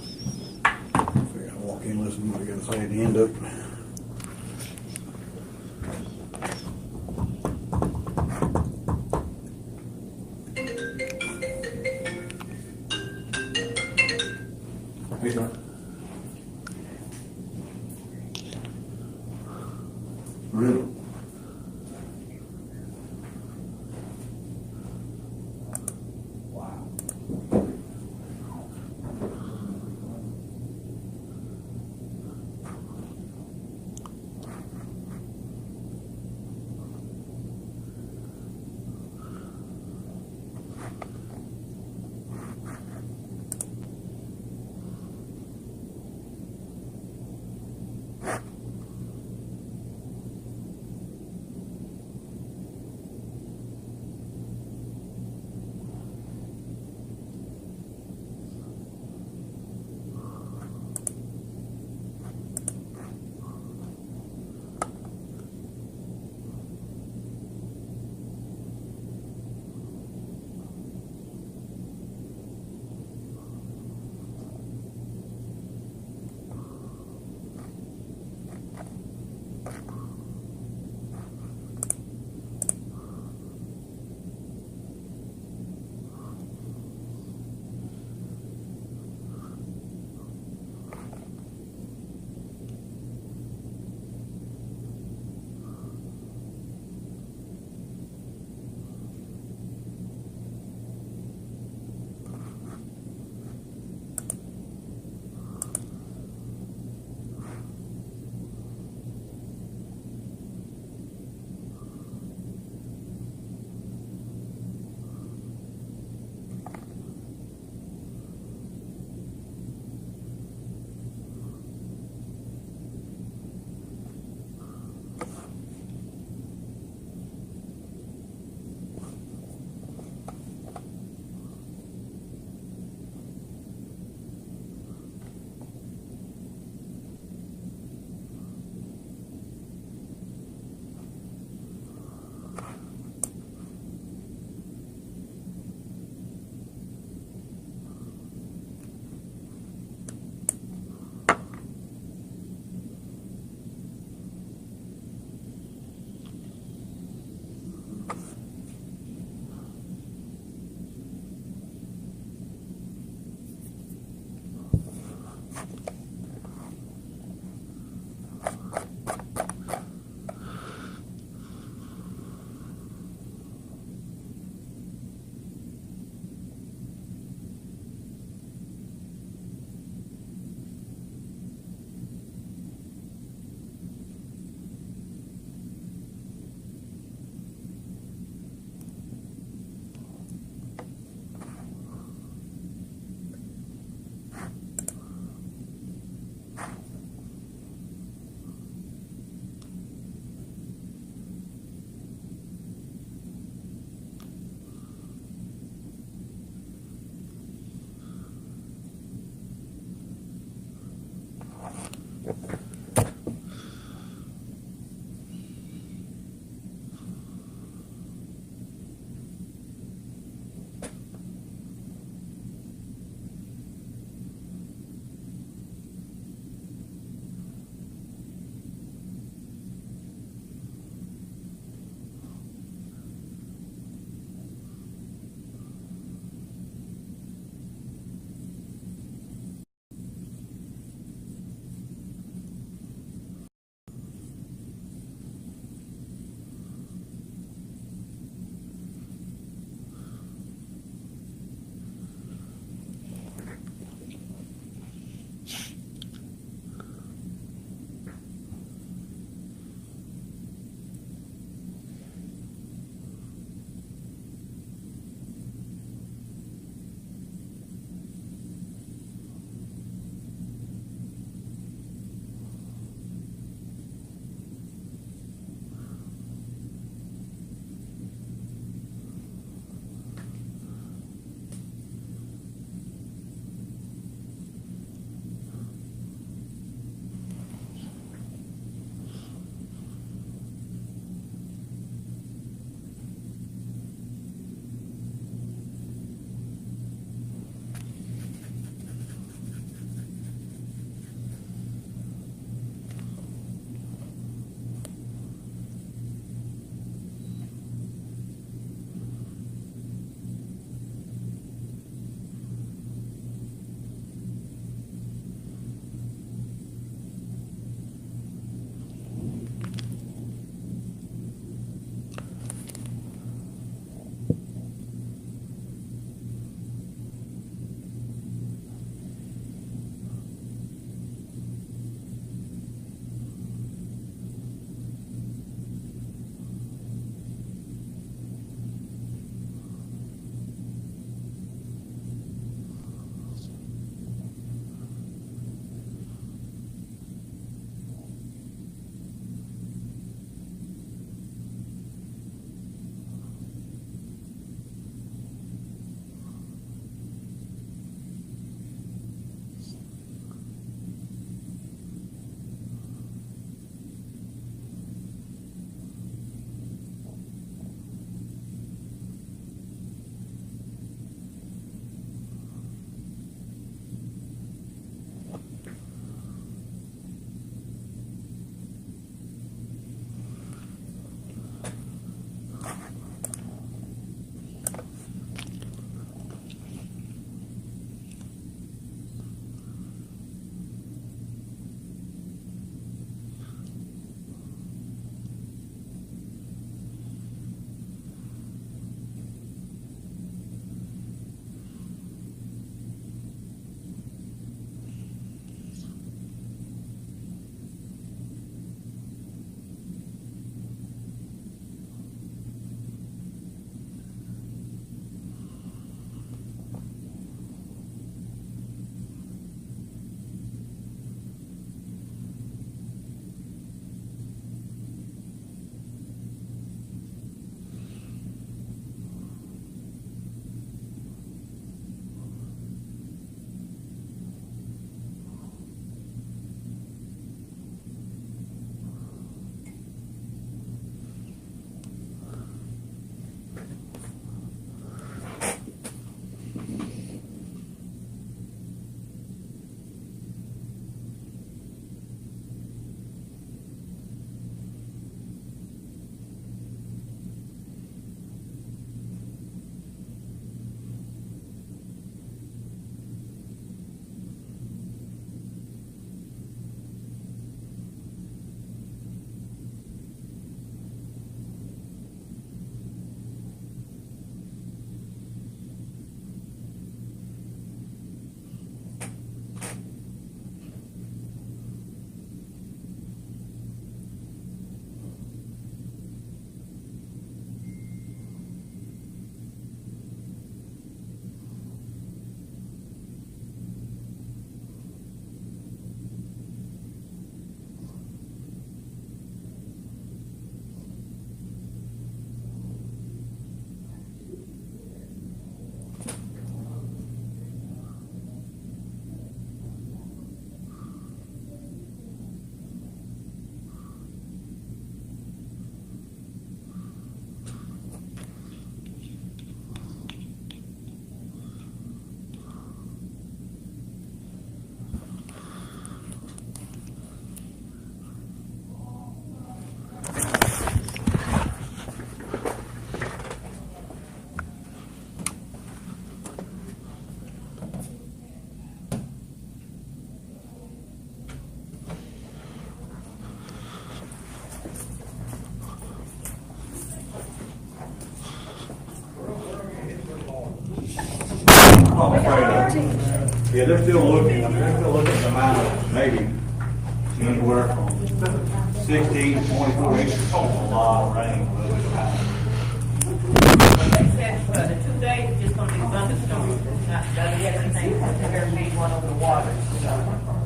J: I walk in, listen to what they're gonna say at the end of it.
E: Hey, sir.
L: Yeah, they're still looking, I mean, they're still looking at the amount of maybe anywhere from 16 to 24 inches. A lot of rain.
G: They said for the 2 days, it's just gonna be thunderstorms. It's not gonna get anything, there may be one over the water.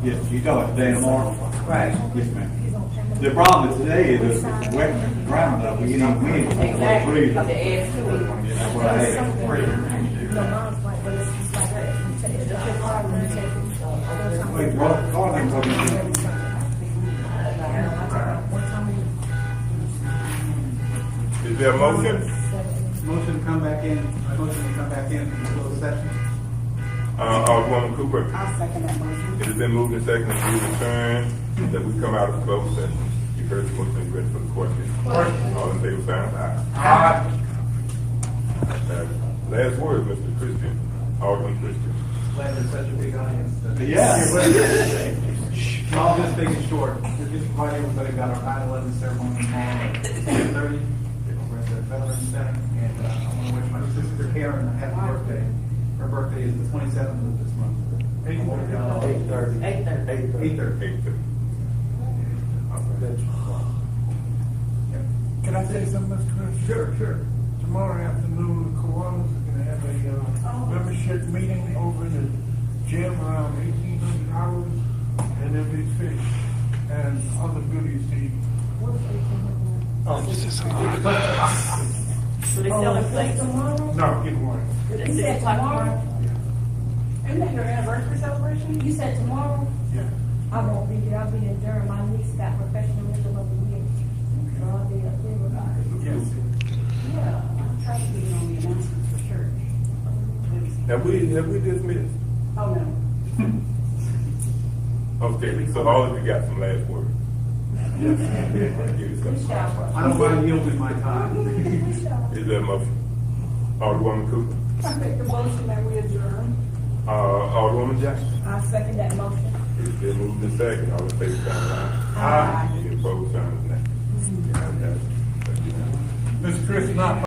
L: Yes, you talking about today and tomorrow?
G: Right.
L: Yes, ma'am. The problem is today is it's wet ground up, we get any wind.
G: Exactly, the edge to it.
L: That's what I had. Wait, what, all them what do you do?
A: Is there a motion?
E: Motion to come back in, from closed session.
A: Alderwoman Cooper,
C: I'll second that motion.
A: it has been moved and seconded that we return, that we come out of closed session. You heard the motion, ready for the question. All in favor, sign of aye. Last word, Mr. Christian, Alderman Christian.
E: Glad there's such a big audience.
L: Yeah.
E: I'll just make it short. We're just inviting everybody about our 9/11 ceremony tomorrow at 10:30. We're at the Veterans Center, and I want to wish my sister Karen a happy birthday. Her birthday is the 27th of this month.
B: 8:30.
E: 8:30.
H: Can I say something, Mr. Chris?
E: Sure.
H: Tomorrow afternoon, the Kiwanis are gonna have a membership meeting over in the gym around 1800 hours, and there'll be fish and other goodies to eat.
I: Oh, this is
G: So they selling plates?
H: No, give away.
G: They said tomorrow?
N: Isn't that your anniversary celebration? You said tomorrow?
H: Yeah.
N: I won't be there. I'll be in Durham. My niece got professional mental of the year. So I'll be up there with her.
H: Yes.
C: Yeah, I'm trying to be on the announcements for church.
A: Have we dismissed?
C: Oh, no.
A: Okay, so all of you got some last words. Yes.
E: I don't mind yielding my time.
A: Is there a motion? Alderwoman Cooper,
N: I make the motion that we adjourn.
A: Alderwoman Jackson.
N: I second that motion.
A: It's been moved and seconded, all in favor, sign of aye. Any opposed, sign of nay.
H: Mr. Chris, not